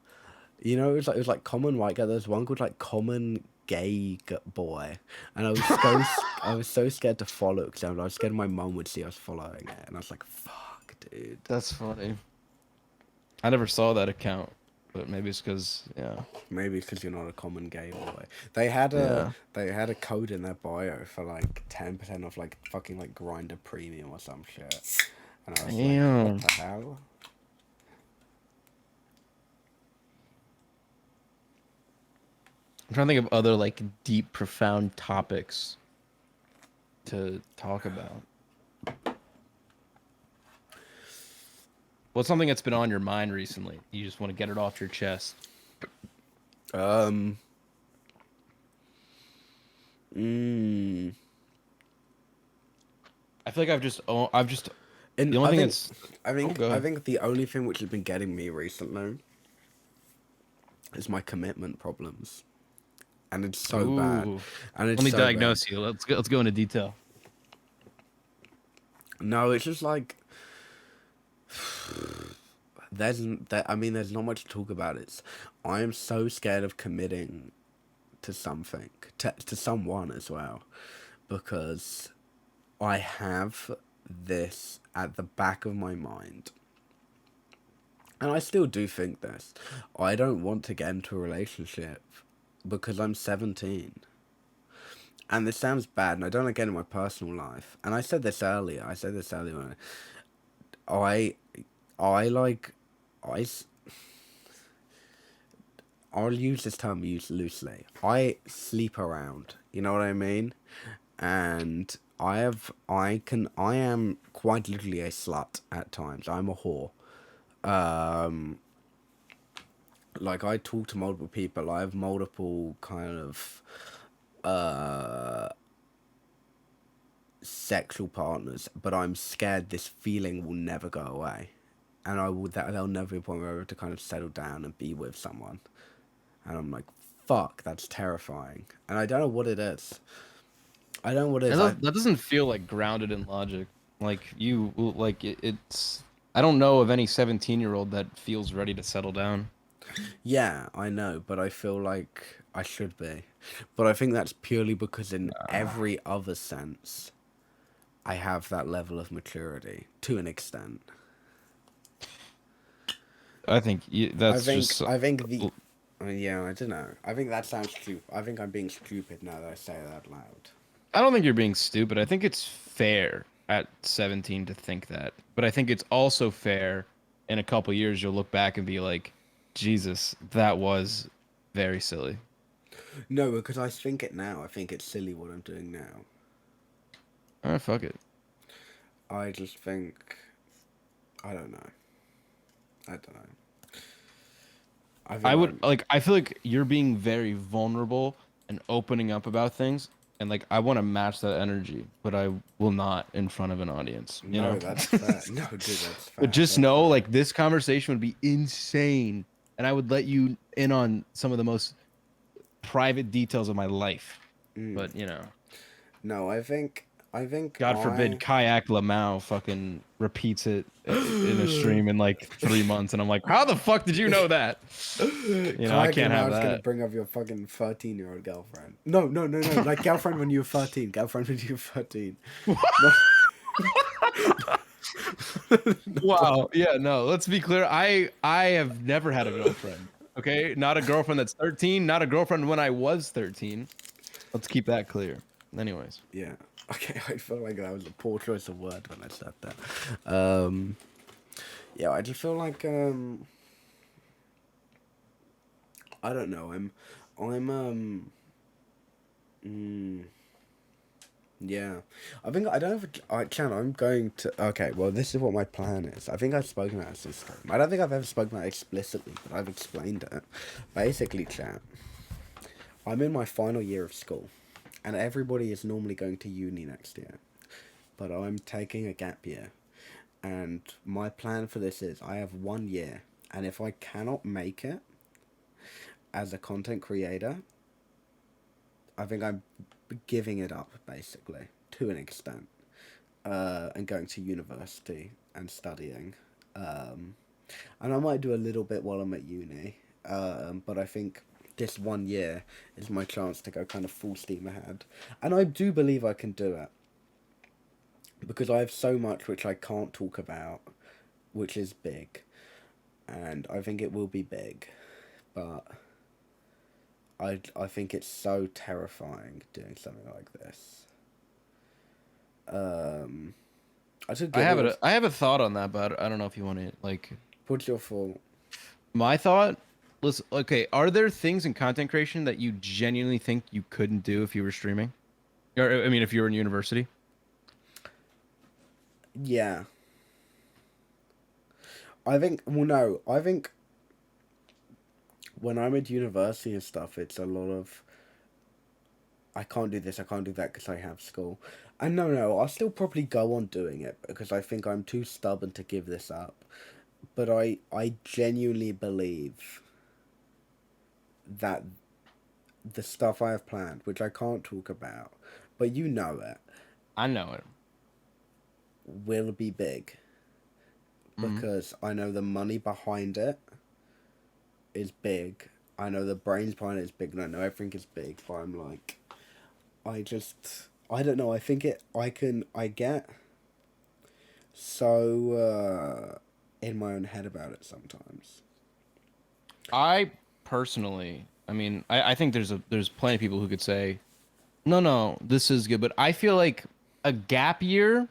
You know, it was like common white guy. There's one called like common gay boy, and I was so scared to follow it because I was scared my mom would see us following it, and I was like, "Fuck, dude." That's funny. I never saw that account, but maybe it's because Maybe it's because you're not a common gay boy. They had a code in their bio for like 10% off like fucking like Grindr Premium or some shit, and I was like, "What the hell?" I'm trying to think of other like deep, profound topics to talk about. What's something that's been on your mind recently? You just want to get it off your chest. I feel like I think the only thing which has been getting me recently is my commitment problems. And it's so bad. And it's Let me so diagnose bad. you. Let's go into detail. No, it's just like there's not much to talk about. I am so scared of committing to something, to someone as well, because I have this at the back of my mind. And I still do think this. I don't want to get into a relationship because I'm 17. And this sounds bad, and I don't like getting in my personal life. And I said this earlier. When I'll use this term loosely. I sleep around. You know what I mean? And I am quite literally a slut at times. I'm a whore. Like, I talk to multiple people. I have multiple kind of sexual partners, but I'm scared this feeling will never go away, and there'll never be a point where I have to kind of settle down and be with someone, and I'm like, fuck, that's terrifying, and I don't know what it is. I don't know what it is. That doesn't feel like grounded in logic. Like it's. I don't know of any 17-year-old that feels ready to settle down. Yeah, I know, but I feel like I should be. But I think that's purely because in every other sense, I have that level of maturity to an extent. I think that's I don't know. I think that sounds stupid. I think I'm being stupid now that I say it out loud. I don't think you're being stupid. I think it's fair at 17 to think that. But I think it's also fair in a couple years you'll look back and be like, Jesus, that was very silly. No, because I think it now. I think it's silly what I'm doing now. Alright, fuck it. I just think... I don't know. I feel like you're being very vulnerable and opening up about things. and like I want to match that energy, but I will not in front of an audience. You know, that's fair. No, dude, that's fair. But just That's know, fair. like this conversation would be insane, and I would let you in on some of the most private details of my life. But you know, no, I think God forbid Kayak Lamau fucking repeats it in a stream in like 3 months, and I'm like, how the fuck did you know that? You know, I can't have that. Gonna bring up your fucking 13-year-old girlfriend. No, like girlfriend when you were 13. Girlfriend when you were 13. Wow. Yeah. No. Let's be clear. I have never had a girlfriend. Okay, not a girlfriend that's 13. Not a girlfriend when I was 13. Let's keep that clear. Anyways. Yeah. Okay, I feel like that was a poor choice of word when I said that. Yeah, I just feel like I don't know. Yeah, I think I don't know if Chan. I'm going to. Okay, well, this is what my plan is. I think I've spoken about this time. I don't think I've ever spoken about it explicitly, but I've explained it. Basically, Chan, I'm in my final year of school. And everybody is normally going to uni next year. But I'm taking a gap year. And my plan for this is I have 1 year. And if I cannot make it as a content creator, I think I'm giving it up, basically, to an extent. And going to university and studying. And I might do a little bit while I'm at uni. But I think this 1 year is my chance to go kind of full steam ahead. And I do believe I can do it. Because I have so much which I can't talk about, which is big. And I think it will be big. But I think it's so terrifying doing something like this. I have a thought on that, but I don't know if you want to like. What's your thought? My thought. Listen, okay, are there things in content creation that you genuinely think you couldn't do if you were streaming? Or, I mean, if you were in university? Yeah. I think when I'm at university and stuff, it's a lot of, I can't do this, I can't do that because I have school. And no, I'll still probably go on doing it because I think I'm too stubborn to give this up. But I genuinely believe that the stuff I have planned, which I can't talk about, but you know it. I know it. Will be big. Because I know the money behind it is big. I know the brains behind it is big, and I know everything is big, but I'm like, I don't know, I get so in my own head about it sometimes. I personally, I mean, I think there's plenty of people who could say, no, this is good, but I feel like a gap year,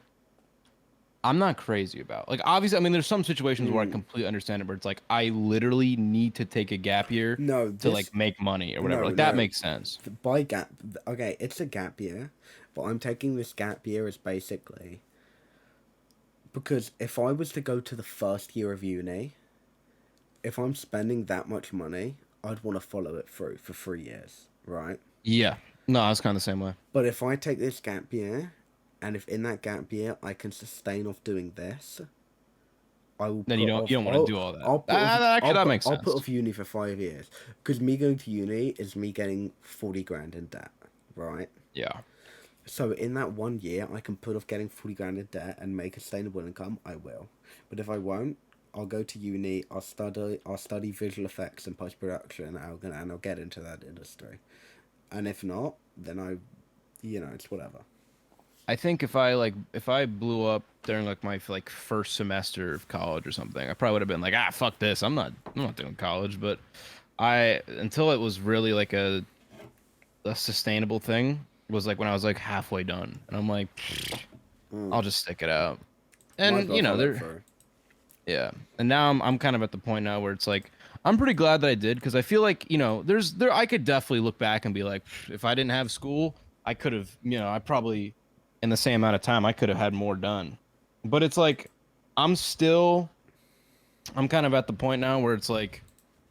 I'm not crazy about. Like, obviously, I mean, there's some situations where I completely understand it, where it's like, I literally need to take a gap year to, like, make money or whatever. That makes sense. Okay, it's a gap year, but I'm taking this gap year as basically, because if I was to go to the first year of uni, if I'm spending that much money, I'd want to follow it through for 3 years, right? Yeah. No, I was kind of the same way. But if I take this gap year, and if in that gap year I can sustain off doing this, I will. Then you don't want to do all that. That makes sense. I'll put off uni for 5 years because me going to uni is me getting 40 grand in debt, right? Yeah. So in that 1 year, I can put off getting 40 grand in debt and make a sustainable income. I will, but if I won't, I'll go to uni. I'll study visual effects and post production, and I'll get into that industry. And if not, then it's whatever. I think if I blew up during like my first semester of college or something, I probably would have been like, fuck this, I'm not doing college. But until it was really like a sustainable thing was like when I was like halfway done, and I'm like, I'll just stick it out. And yeah. And now I'm kind of at the point now where it's like, I'm pretty glad that I did, because I feel like, I could definitely look back and be like, if I didn't have school, I could have, I probably, in the same amount of time, I could have had more done. But it's like, I'm kind of at the point now where it's like,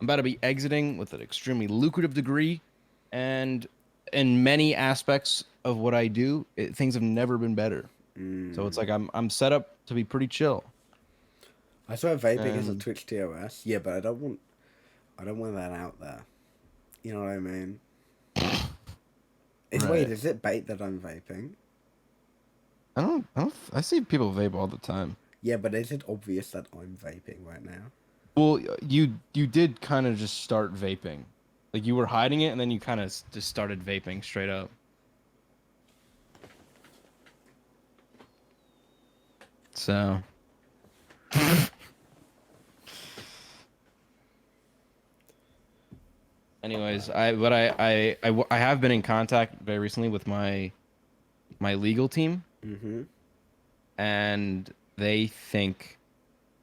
I'm about to be exiting with an extremely lucrative degree, and in many aspects, of what I do, things have never been better. So it's like I'm set up to be pretty chill. I swear vaping is a Twitch TOS. Yeah, but I don't want that out there. You know what I mean? Wait, is it bait that I'm vaping? I see people vape all the time. Yeah, but is it obvious that I'm vaping right now? Well, you did kind of just start vaping. Like you were hiding it and then you kind of just started vaping straight up. So anyways, I have been in contact very recently with my legal team. And they think,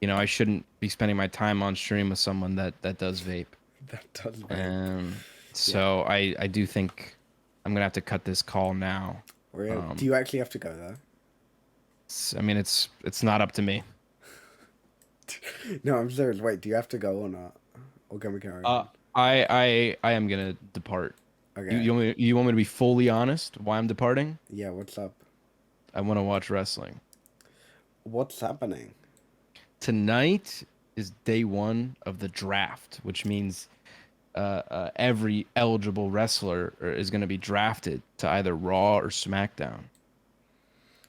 I shouldn't be spending my time on stream with someone that does vape. That does vape. So I do think I'm gonna have to cut this call now. Really? Do you actually have to go there? It's not up to me. No, I'm serious. Wait, do you have to go or not? Or can we carry on? I am gonna depart. Okay. You want me to be fully honest why I'm departing? Yeah, what's up? I want to watch wrestling. What's happening? Tonight is day 1 of the draft, which means every eligible wrestler is going to be drafted to either Raw or SmackDown.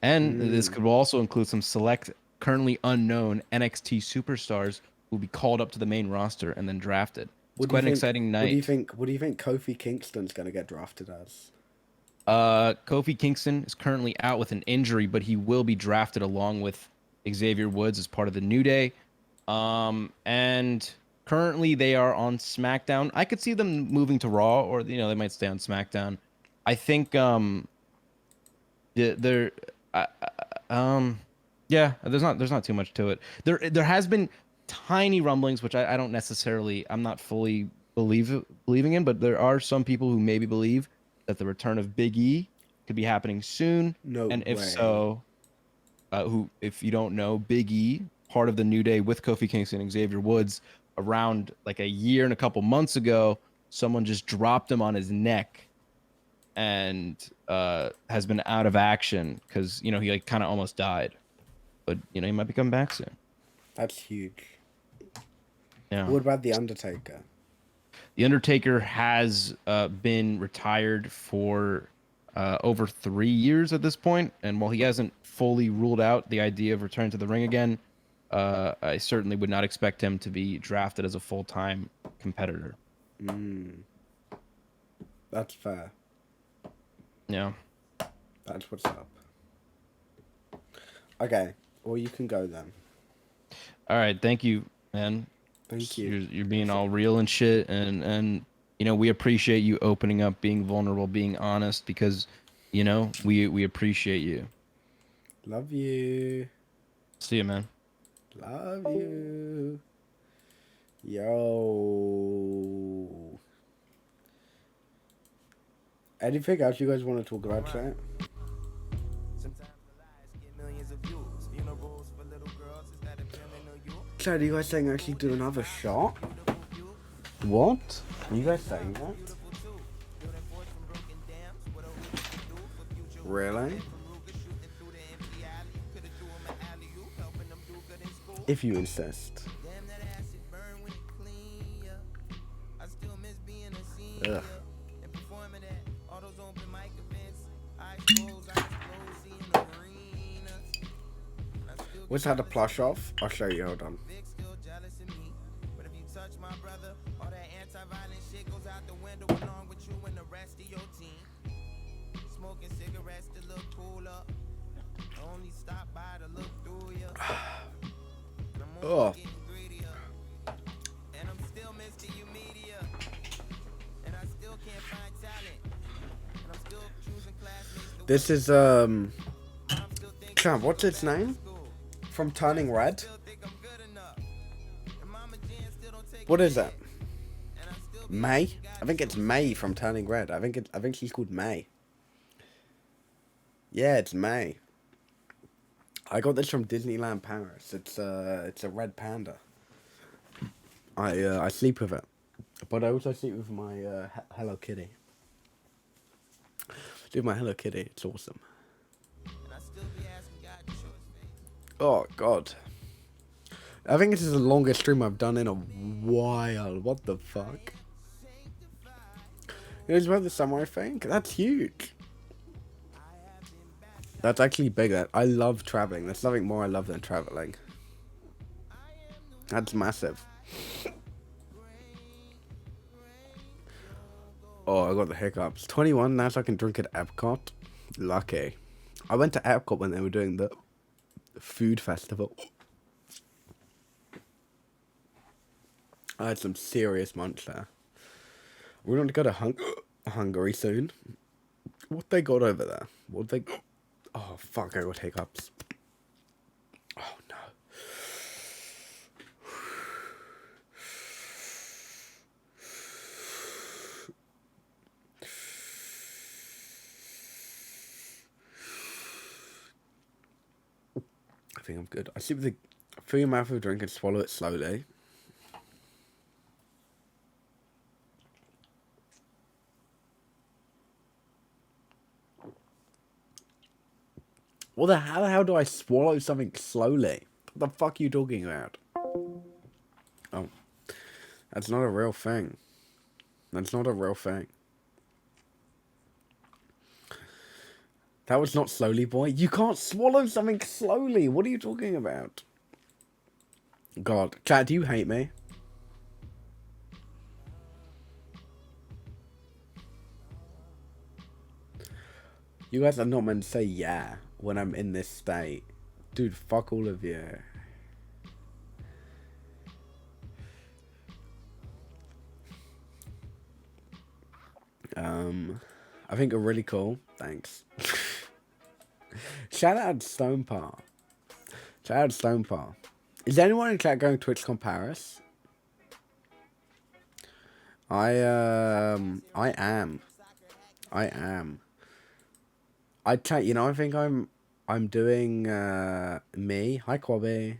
And this could also include some select, currently unknown NXT superstars who will be called up to the main roster and then drafted. It's quite an exciting night. What do you think Kofi Kingston's going to get drafted as? Kofi Kingston is currently out with an injury, but he will be drafted along with Xavier Woods as part of the New Day. And currently they are on SmackDown. I could see them moving to Raw, or they might stay on SmackDown. I think there's not too much to it. There has been tiny rumblings, which I don't necessarily, I'm not fully believing in, but there are some people who maybe believe that the return of Big E could be happening soon. No and if way. so, if you don't know, Big E, part of the New Day with Kofi Kingston and Xavier Woods, around like a year and a couple months ago, someone just dropped him on his neck and has been out of action because he like kind of almost died, but he might be coming back soon. That's huge. Yeah. What about the Undertaker? The Undertaker has been retired for over 3 years at this point, and while he hasn't fully ruled out the idea of returning to the ring again, I certainly would not expect him to be drafted as a full-time competitor. That's fair. Yeah. That's what's up. Okay, well, you can go then. All right, thank you, man. Thank you. You're being all real and shit, and we appreciate you opening up, being vulnerable, being honest, because we appreciate you. Love you. See you, man. Love you. Yo. Anything else you guys want to talk about, chat? Chat, are you guys saying actually do another shot? What? Are you guys saying that? Really? If you insist. Ugh. What's how to plush off? I'll show you, hold on. Oh. This is Champ, what's its name? From Turning Red? What is it? May? I think it's May from Turning Red. I think she's called May. Yeah, it's May. I got this from Disneyland Paris. It's a red panda. I sleep with it, but I also sleep with my Hello Kitty. Do my Hello Kitty. It's awesome. Oh god. I think this is the longest stream I've done in a while. What the fuck? You know about the samurai thing? That's huge. That's actually bigger. I love traveling. There's nothing more I love than traveling. That's massive. Oh, I got the hiccups. 21 now, so I can drink at Epcot. Lucky. I went to Epcot when they were doing the food festival. I had some serious munch there. We're going to go to Hungary soon. What they got over there? What they... Oh, fuck, I got hiccups. Oh, no. I think I'm good. I see with the... Fill your mouth with a drink and swallow it slowly. What the hell? How do I swallow something slowly? What the fuck are you talking about? Oh. That's not a real thing. That's not a real thing. That was not slowly, boy. You can't swallow something slowly. What are you talking about? God. Chat, do you hate me? You guys are not meant to say yeah when I'm in this state. Dude, fuck all of you. I think are really cool. Thanks. Shout out Stonepar. Shout out Stonepar. Is anyone in chat going TwitchCon Paris? I am. I chat, you know, I think I'm doing me. Hi Quabby.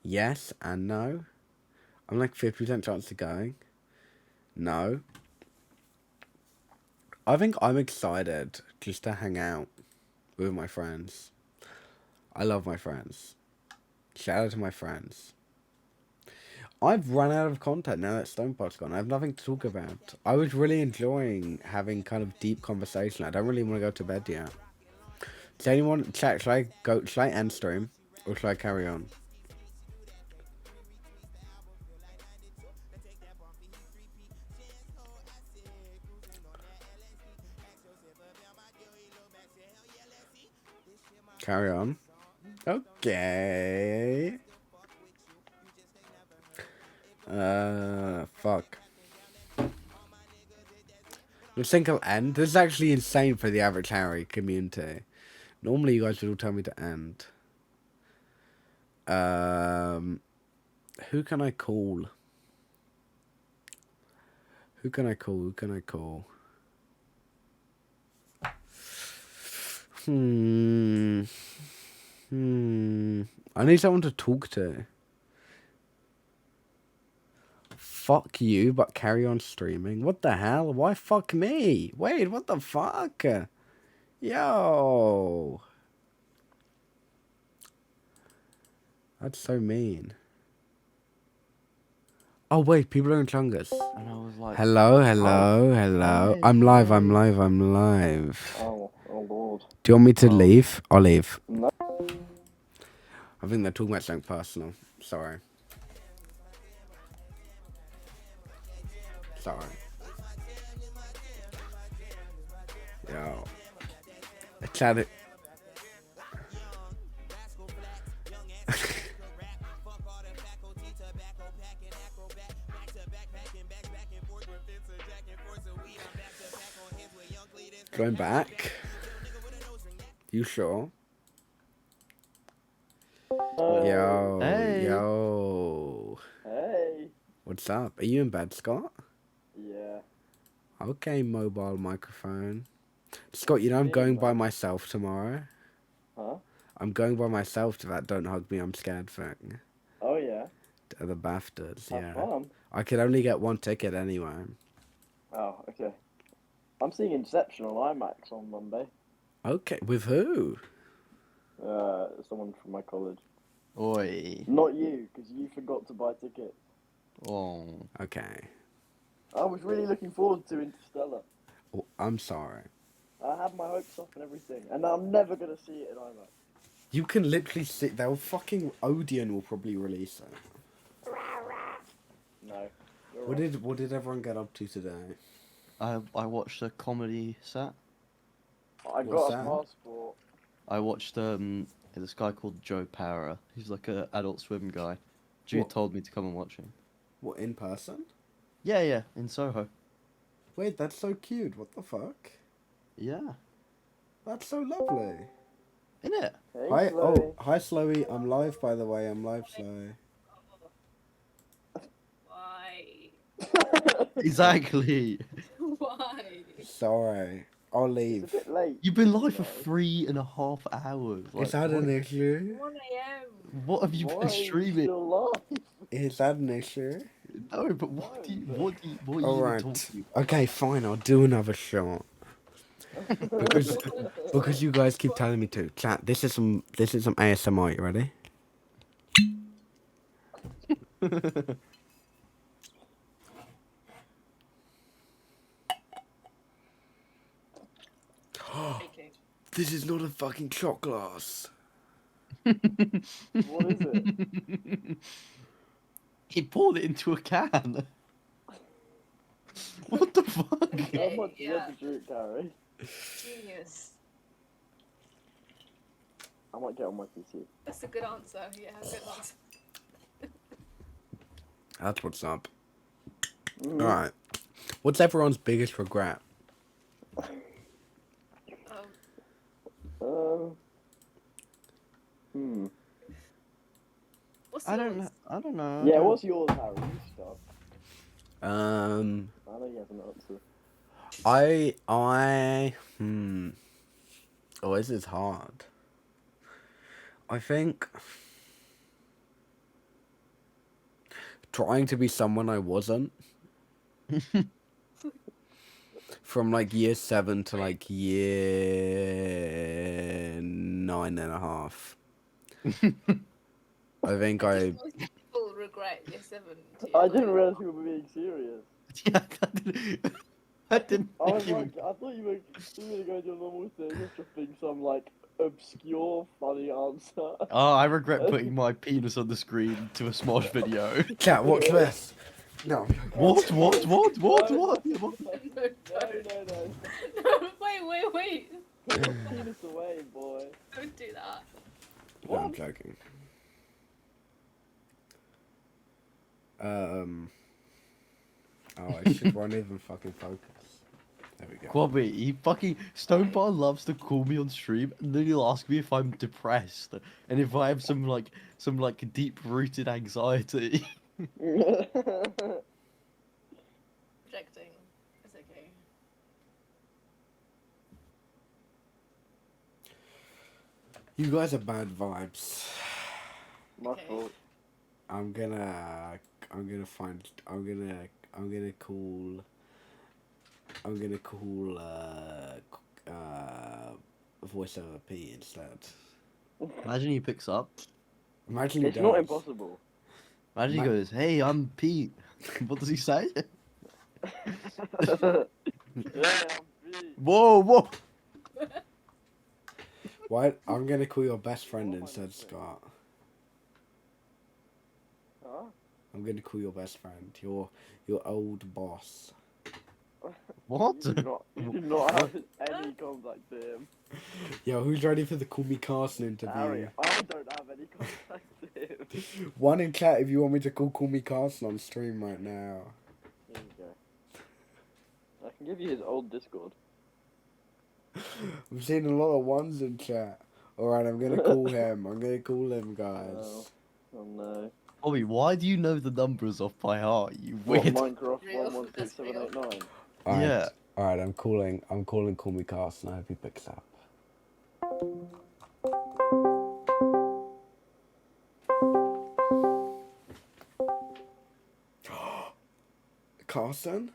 Yes and no. I'm like 50% chance of going. No. I think I'm excited just to hang out with my friends. I love my friends. Shout out to my friends. I've run out of content now that Stonepar's gone. I have nothing to talk about. I was really enjoying having kind of deep conversation. I don't really want to go to bed yet. Does anyone chat? Should I end stream or should I carry on? Carry on. Okay. Fuck. Let's think I'll end. This is actually insane for the Average Harry community. Normally you guys would all tell me to end. Who can I call? Who can I call? I need someone to talk to. Fuck you, but carry on streaming. What the hell? Why fuck me? Wait, what the fuck? Yo. That's so mean. Oh wait, people are in Chungus. And I was like, hello. Hi. I'm live. Oh lord. Do you want me to leave? I'll leave. No. I think they're talking about something personal. Sorry. Yo. Chat it. Going back? You sure? Yo. Hey. Yo. Hey. What's up? Are you in bed, Scott? Yeah. Okay, mobile microphone. Scott, you know I'm going by myself tomorrow. Huh? I'm going by myself to that Don't Hug Me, I'm Scared thing. Oh yeah. To the BAFTAs, yeah. Fun. I could only get one ticket anyway. Oh, okay. I'm I'm seeing Inception on IMAX on Monday. Okay, with who? Someone from my college. Oi. Not you, because you forgot to buy tickets. Oh. Okay. I was really looking forward to Interstellar. Oh, I'm sorry. I had my hopes up and everything, and I'm never gonna see it in IMAX. You can literally see. They'll fucking Odeon will probably release it. No. What did everyone get up to today? I watched a comedy set. I got a passport. I watched this guy called Joe Para. He's like a Adult Swim guy. Jude told me to come and watch him. What, in person? Yeah, in Soho. Wait, that's so cute. What the fuck? Yeah. That's so lovely. Isn't it? Hey, Hi, Chloe. hi, Slowy. I'm live, by the way. I'm live, Slowy. Why? Exactly. Why? Sorry. I'll leave. It's a bit late. You've been live for 3.5 hours. Is that an issue? 1 a.m. What have you Why been are you streaming? still live? Is that an issue? No, but what are you even Alright. talking about? Okay, fine. I'll do another shot. Because you guys keep telling me to. Chat. This is some ASMR. You ready? This is not a fucking shot glass. What is it? He poured it into a can. What the fuck? How much do you have to drink, Harry? Genius. I might get on my PC. That's a good answer. Yeah, good answer. That's what's up. Alright. What's everyone's biggest regret? What's I don't yours? know. I don't know. Yeah, what's yours, Harry? You start. I I know you have an answer. Oh, this is hard. I think trying to be someone I wasn't. From like year 7 to like year 9.5. I think I. Most people regret year 7. I didn't realise you were being serious. Yeah, I didn't I was think you like, I thought you were going to do a normal thing, just think some like obscure, funny answer. Oh, I regret putting my penis on the screen to a Smosh video. Chat, watch this. No. What? No, No, wait. Put your penis away, boy. Don't do that. No, I'm joking. Oh, I should won't even fucking focus. There we go. Quabby, he fucking Stonebar loves to call me on stream, and then he'll ask me if I'm depressed and if I have some deep rooted anxiety. Projecting. It's okay. You guys are bad vibes. My fault. I'm gonna call voiceover P instead. Imagine he picks up. Imagine he It's does. not impossible. Imagine he goes, "Hey, I'm Pete." What does he say? Whoa! Why? I'm gonna call your best friend instead, Scott. Huh? I'm gonna call your best friend, your old boss. What? You do not have any contact to him. Yo, who's ready for the Call Me Carson interview? Harry, I don't have any contact to him. One in chat if you want me to call Me Carson on stream right now. Here you go. I can give you his old Discord. I'm seeing a lot of ones in chat. Alright, I'm gonna call him. I'm gonna call him, guys. Oh no. Bobby, why do you know the numbers off by heart? You What, weird. Minecraft 112789? Alright, Yeah. Alright, I'm calling Call Me Carson. I hope he picks up. Carson?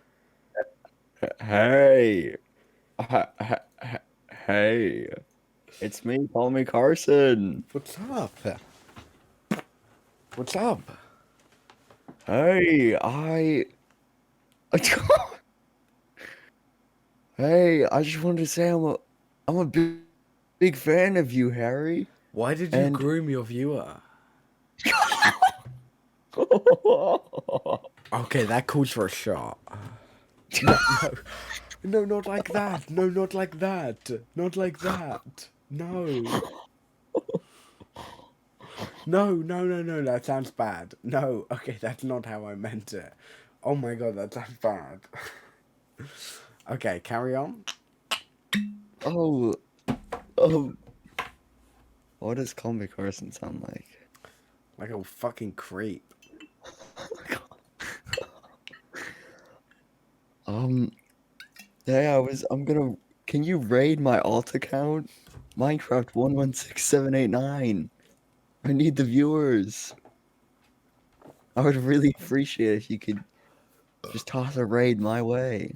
Hey. Hey, it's me. Call me Carson. What's up? What's up? Hey, Hey, I just wanted to say I'm a big fan of you, Harry. Why did you groom your viewer? Okay, that calls for a shot. No, no, not like that. No, not like that. Not like that. No. No, that sounds bad. No, okay, that's not how I meant it. Oh my god, that sounds bad. Okay, carry on. Oh, what does Call Me Carson sound like? Like a fucking creep. Yeah, can you raid my alt account? Minecraft 116789. I need the viewers. I would really appreciate if you could just toss a raid my way.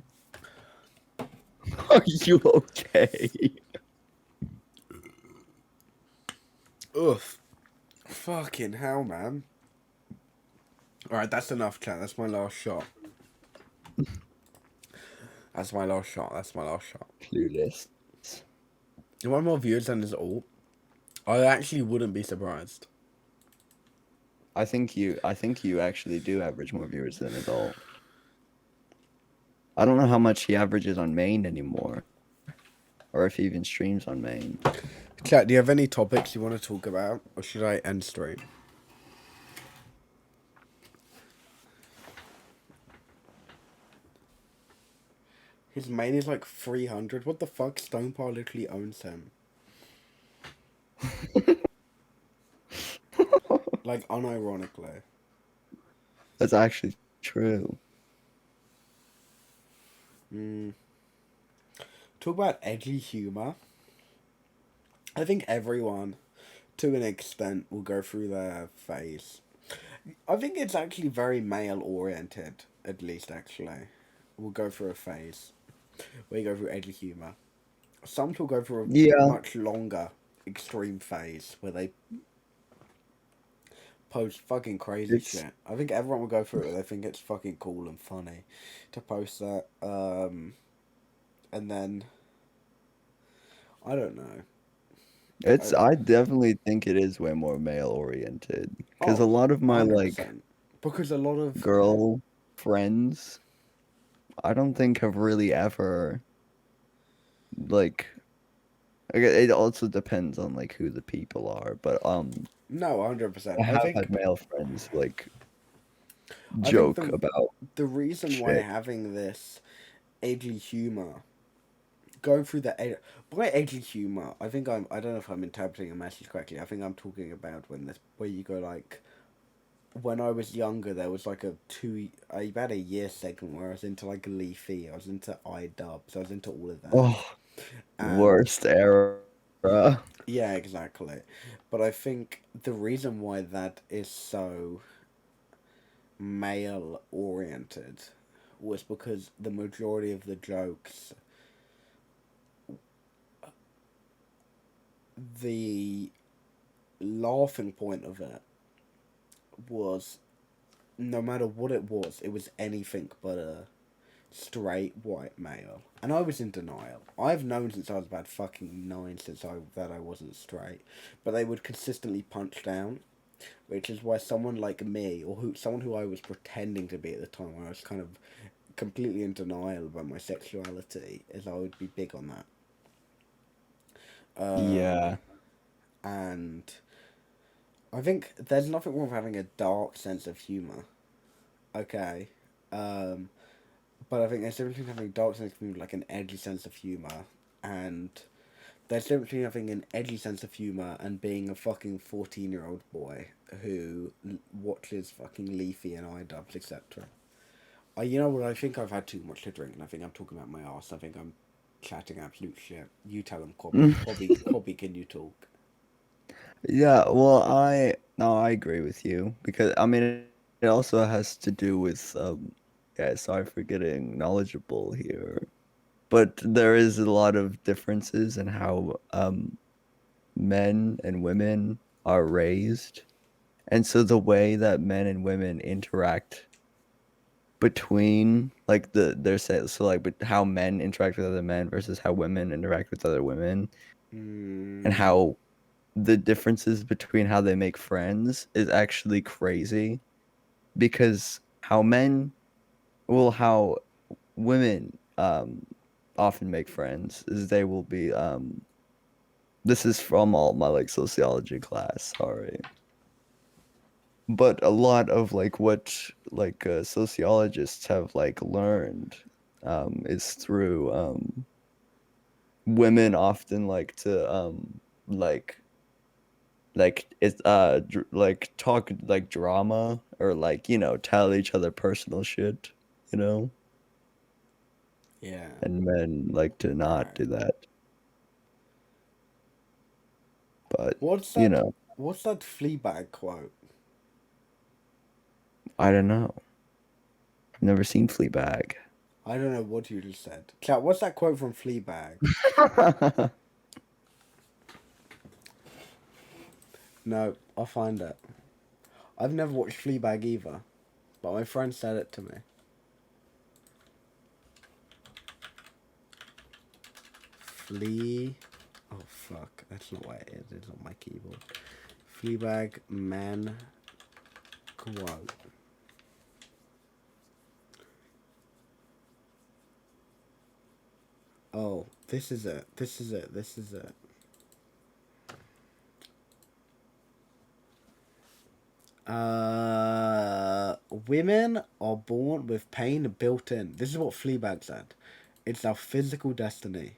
Are you okay? Oof. Fucking hell, man. Alright, that's enough, chat. That's my last shot. That's my last shot. That's my last shot. Clueless. You want more viewers than this alt? I actually wouldn't be surprised. I think you actually do average more viewers than adult. I don't know how much he averages on main anymore. Or if he even streams on main. Chat, do you have any topics you want to talk about? Or should I end stream? His main is like 300. What the fuck? Stonepar literally owns him. Like, unironically. That's actually true. Talk about edgy humor. I think everyone, to an extent, will go through their phase. I think it's actually very male-oriented, at least, actually. We'll go through a phase where you go through edgy humor. Some will go through a much longer, extreme phase where they post fucking crazy shit. I think everyone will go through it. They think it's fucking cool and funny to post that. And then I don't know. I definitely think it is way more male oriented because a lot of my 100%. Because a lot of girl friends, I don't think have really ever like. It also depends on like who the people are, but no, 100%. I have think had male friends like joke about the reason why having this edgy humor, going through the by edgy humor, I don't know if I'm interpreting a message correctly. I think I'm talking about where you go like, when I was younger, there was like about a year segment where I was into like Leafy, I was into iDubbbz, I was into all of that. Oh, worst era. Yeah, exactly. But I think the reason why that is so male oriented was because the majority of the jokes, the laughing point of it was, no matter what it was anything but a straight white male. And I was in denial. I've known since I was about fucking 9 that I wasn't straight. But they would consistently punch down. Which is why someone like me, or someone who I was pretending to be at the time, where I was kind of completely in denial about my sexuality, is I would be big on that. Yeah. And I think there's nothing wrong with having a dark sense of humour. Okay. But I think there's difference between having a dark sense of humour, like an edgy sense of humour, and there's difference between having an edgy sense of humour and being a fucking 14-year-old boy who watches fucking Leafy and iDubbbz, etc. You know what, I think I've had too much to drink, and I think I'm talking about my arse. I think I'm chatting absolute shit. You tell him, Cobby, can you talk? Yeah, well, I agree with you because I mean it also has to do with sorry for getting knowledgeable here. but there is a lot of differences in how men and women are raised, and so the way that men and women interact between like so like but how men interact with other men versus how women interact with other women, and how the differences between how they make friends is actually crazy, because how women often make friends is they will be this is from all my like sociology class, sorry. But a lot of like what like sociologists have like learned is through women often like to it's like talk like drama, or like, you know, tell each other personal shit, you know, Yeah. and men like to not do that. But What's you that? know, What's that Fleabag quote? I don't know. I've never seen Fleabag. I don't know what you just said. Chat, what's that quote from Fleabag? No, I'll find it. I've never watched Fleabag either, but my friend said it to me. Oh fuck, that's not what it is. It's on my keyboard. Fleabag man quote. Oh, this is it. This is it. This is it. Women are born with pain built in. This is what Fleabag said. It's our physical destiny.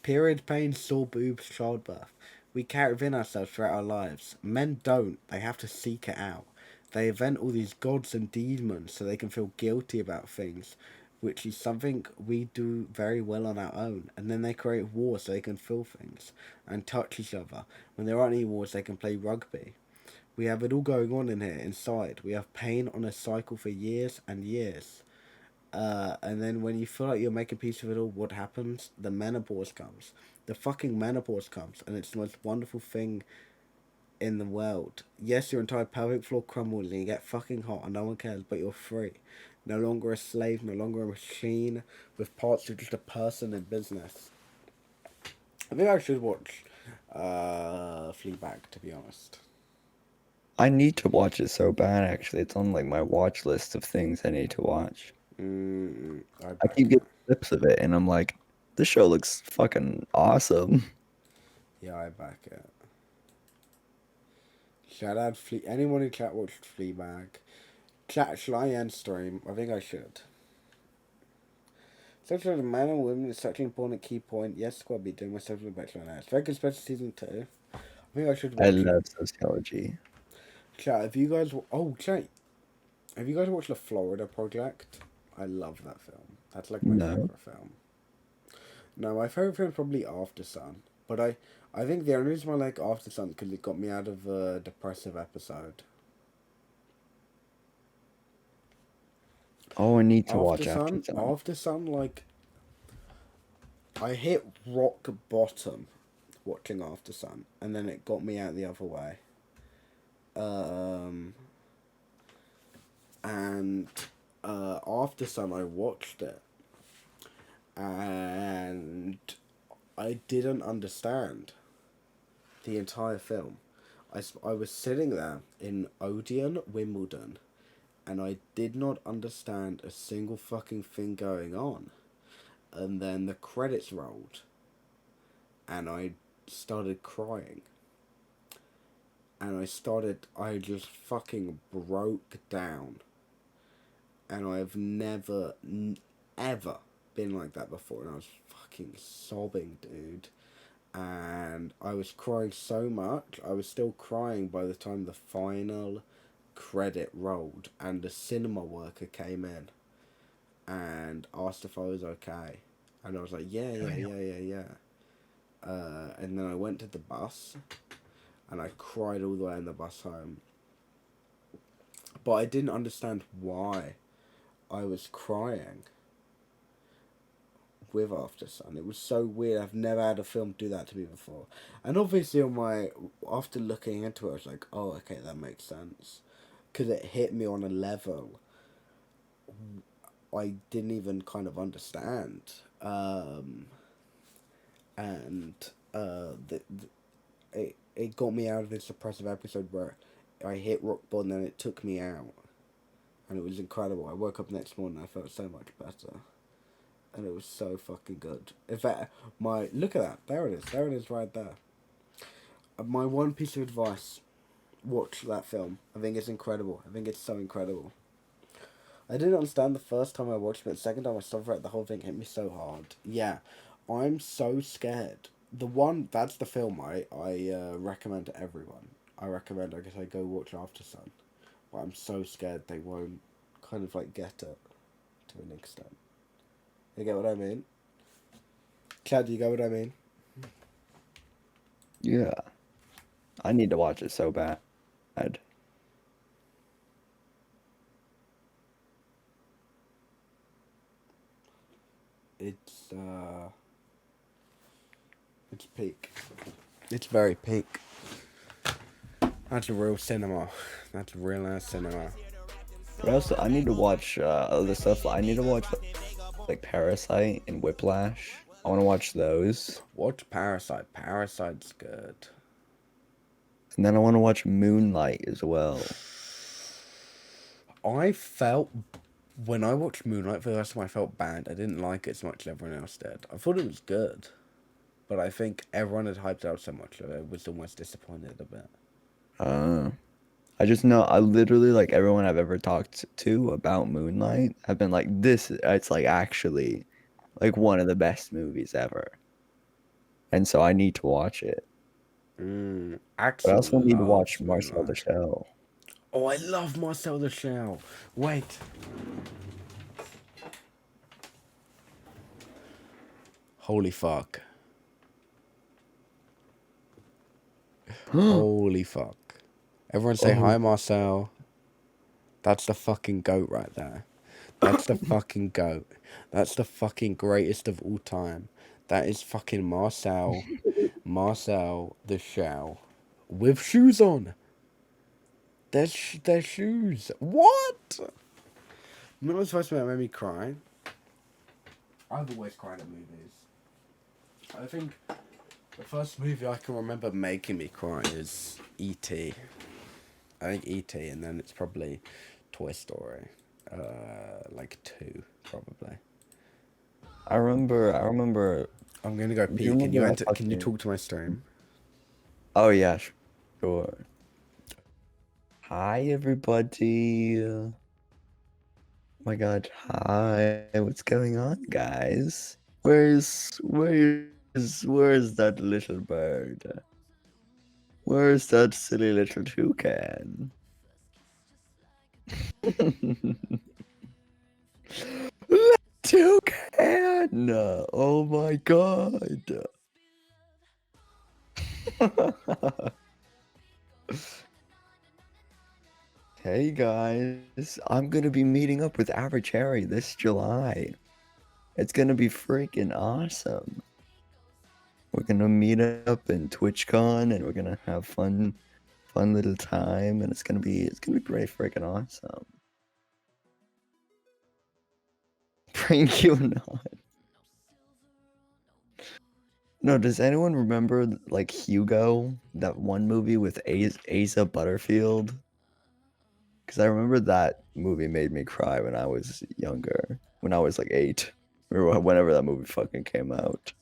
Period pain, sore boobs, childbirth. We carry it within ourselves throughout our lives. Men don't. They have to seek it out. They invent all these gods and demons so they can feel guilty about things, which is something we do very well on our own. And then they create wars so they can feel things and touch each other. When there aren't any wars, they can play rugby. We have it all going on in here, inside. We have pain on a cycle for years and years. And then when you feel like you're making peace with it all, what happens? The menopause comes. The fucking menopause comes, and it's the most wonderful thing in the world. Yes, your entire pelvic floor crumbles and you get fucking hot and no one cares, but you're free. No longer a slave, no longer a machine with parts of just a person in business. I think I should watch Fleabag, to be honest. I need to watch it so bad, actually. It's on like my watch list of things I need to watch. I keep getting clips of it, and I'm like, this show looks fucking awesome. Yeah, I back it. Shout out anyone in chat watched Fleabag. Chat, shall I end stream? I think I should. Sexual as man and women is such an important key point. Yes, squad be doing myself a bachelor now. It's very good special season 2. I think I should watch I love sociology. Chat, have you guys... Oh, chat. Have you guys watched The Florida Project? I love that film. That's like my favourite film. No, my favourite film is probably After Sun. But I think the only reason I like After Sun is because it got me out of a depressive episode. Oh, I need to watch After Sun. After Sun, like... I hit rock bottom watching After Sun. And then it got me out the other way. After Sun, I watched it. And I didn't understand the entire film. I was sitting there in Odeon, Wimbledon, and I did not understand a single fucking thing going on. And then the credits rolled, and I started crying. And I just fucking broke down. And I've never, ever been like that before. And I was fucking sobbing, dude. And I was crying so much, I was still crying by the time the final credit rolled. And the cinema worker came in and asked if I was okay. And I was like, yeah. And then I went to the bus. And I cried all the way on the bus home. But I didn't understand why I was crying. with After Sun. It was so weird. I've never had a film do that to me before. And obviously, after looking into it, I was like, oh, okay, that makes sense, because it hit me on a level I didn't even kind of understand. It got me out of this depressive episode where I hit rock bottom and it took me out. And it was incredible. I woke up next morning and I felt so much better. And it was so fucking good. In fact, look at that. There it is. There it is right there. My one piece of advice, watch that film. I think it's incredible. I think it's so incredible. I didn't understand the first time I watched it, but the second time I saw it, the whole thing hit me so hard. Yeah, I'm so scared. That's the film I recommend to everyone. I recommend, I guess, I go watch After Sun. But I'm so scared they won't kind of like get it to an extent. You get what I mean? Chad, you get what I mean? Yeah. I need to watch it so bad. It's peak. It's very peak. That's real cinema. That's real ass cinema. But also, I need to watch other stuff. I need to watch like Parasite and Whiplash. I want to watch those. Watch Parasite. Parasite's good. And then I want to watch Moonlight as well. I felt, when I watched Moonlight for the first time, I felt bad. I didn't like it as much as everyone else did. I thought it was good. But I think everyone had hyped it out so much that I was almost disappointed a bit. I just know, I literally, like, everyone I've ever talked to about Moonlight have been like, it's like actually like one of the best movies ever. And so I need to watch it. But I also need to watch Marcel the Shell. Oh, I love Marcel the Shell. Wait. Holy fuck. Holy fuck. Everyone say hi, Marcel. That's the fucking goat right there. That's the fucking goat. That's the fucking greatest of all time. That is fucking Marcel. Marcel the Shell. With shoes on. There's shoes. What? You know what's supposed to make me cry? I've always cried at movies. I think the first movie I can remember making me cry is E.T. I think E.T. and then it's probably Toy Story. Like 2, probably. I remember. I'm gonna go pee. Can you talk to my stream? Oh yeah, sure. Hi everybody. Oh my god, hi. What's going on, guys? Where's that little bird? Where's that silly little toucan? Toucan! Oh my god. Hey guys, I'm gonna be meeting up with AverageHarry this July. It's gonna be freaking awesome. We're gonna meet up in TwitchCon and we're gonna have fun little time, and it's gonna be pretty freaking awesome. Prank you not. No, does anyone remember like Hugo, that one movie with Asa Butterfield? Because I remember that movie made me cry when I was younger, when I was like 8, or whenever that movie fucking came out.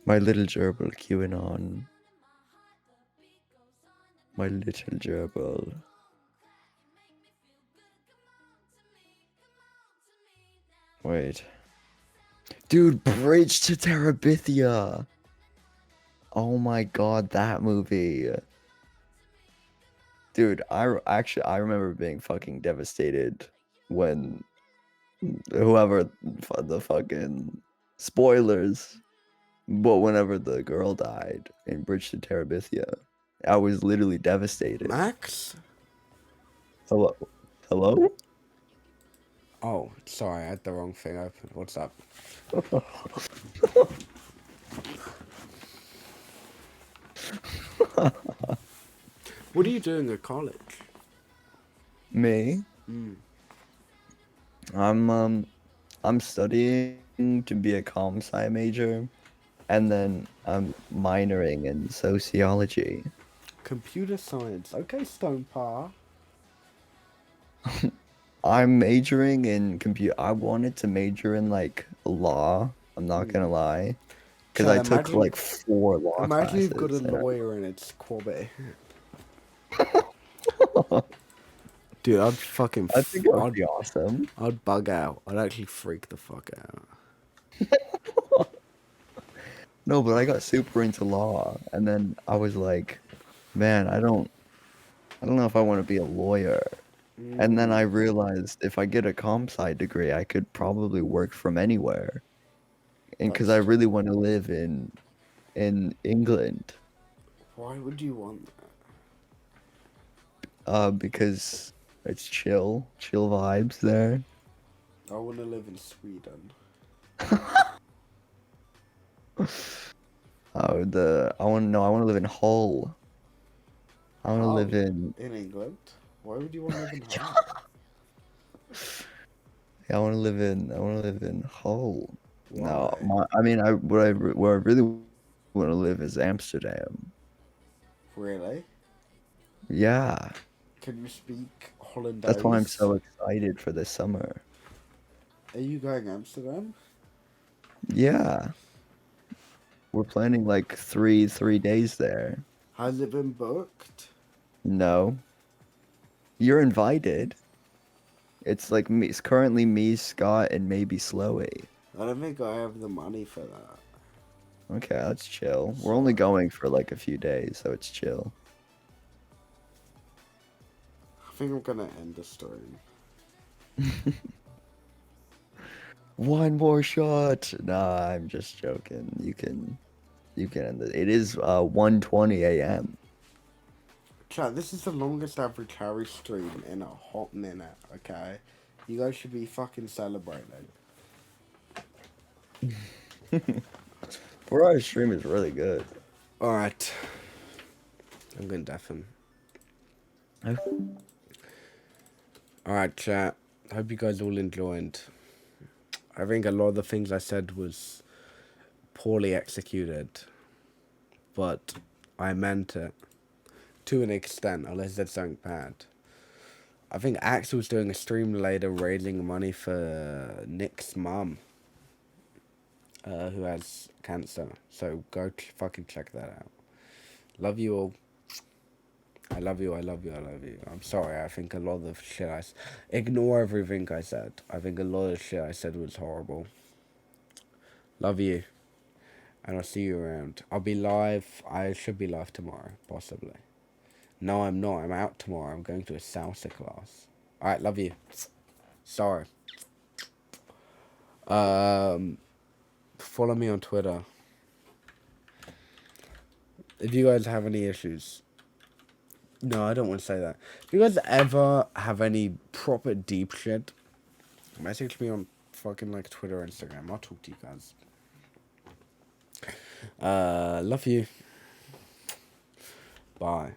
My little gerbil QAnon. My little gerbil. Wait. Dude, Bridge to Terabithia! Oh my god, that movie. Dude, I remember being fucking devastated when whoever the fucking spoilers, but whenever the girl died in Bridge to Terabithia, I was literally devastated. Max? Hello? Oh, sorry, I had the wrong thing open. What's up? What are you doing at college? Me? Mm. I'm studying to be a comp sci major, and then I'm minoring in sociology. Computer science. Okay, Stonepar. I'm majoring in compute. I wanted to major in like law. I'm not gonna lie, because Chad, I took imagine, like 4 law imagine you've got a classes. And lawyer and it's Quabbie. Dude, I'd fucking. I think it would be awesome. I'd bug out. I'd actually freak the fuck out. No, but I got super into law, and then I was like, man, I don't know if I want to be a lawyer. And then I realized if I get a comp sci degree, I could probably work from anywhere. And because I really want to live in England, Why would you want because it's chill vibes there. that? I want to live in Sweden. I want to live in Hull. I want to live in England. Why would you want to live in Hull? Yeah, I want to live in Hull. No, Why? where I really want to live is Amsterdam. Really? Yeah, Can you speak Hollandaise? that's why I'm so excited for this summer. Are you going to Amsterdam? Yeah, we're planning like three days there. Has it been booked? No, you're invited. It's like me. It's currently me, Scott, and maybe Slowy. I don't think I have the money for that. Okay, that's chill. We're only going for like a few days, so it's chill. I think I'm gonna end the stream. One more shot. Nah, I'm just joking. You can end it. It is 1:20 a.m. Chat, this is the longest average Harry stream in a hot minute, okay? You guys should be fucking celebrating. For our stream is really good. Alright. I'm going to deafen. Alright, chat. Hope you guys all enjoyed. I think a lot of the things I said was poorly executed. But I meant it. To an extent, unless there's something bad. I think Axel's doing a stream later raising money for Nick's mum. Who has cancer. So go fucking check that out. Love you all. I love you, I love you, I love you. I'm sorry, I think a lot of the shit ignore everything I said. I think a lot of the shit I said was horrible. Love you. And I'll see you around. I'll be live. I should be live tomorrow, possibly. No, I'm not. I'm out tomorrow. I'm going to a salsa class. Alright, love you. Sorry. Follow me on Twitter. If you guys have any issues. No, I don't want to say that. If you guys ever have any proper deep shit, message me on fucking like Twitter or Instagram. I'll talk to you guys. Love you. Bye.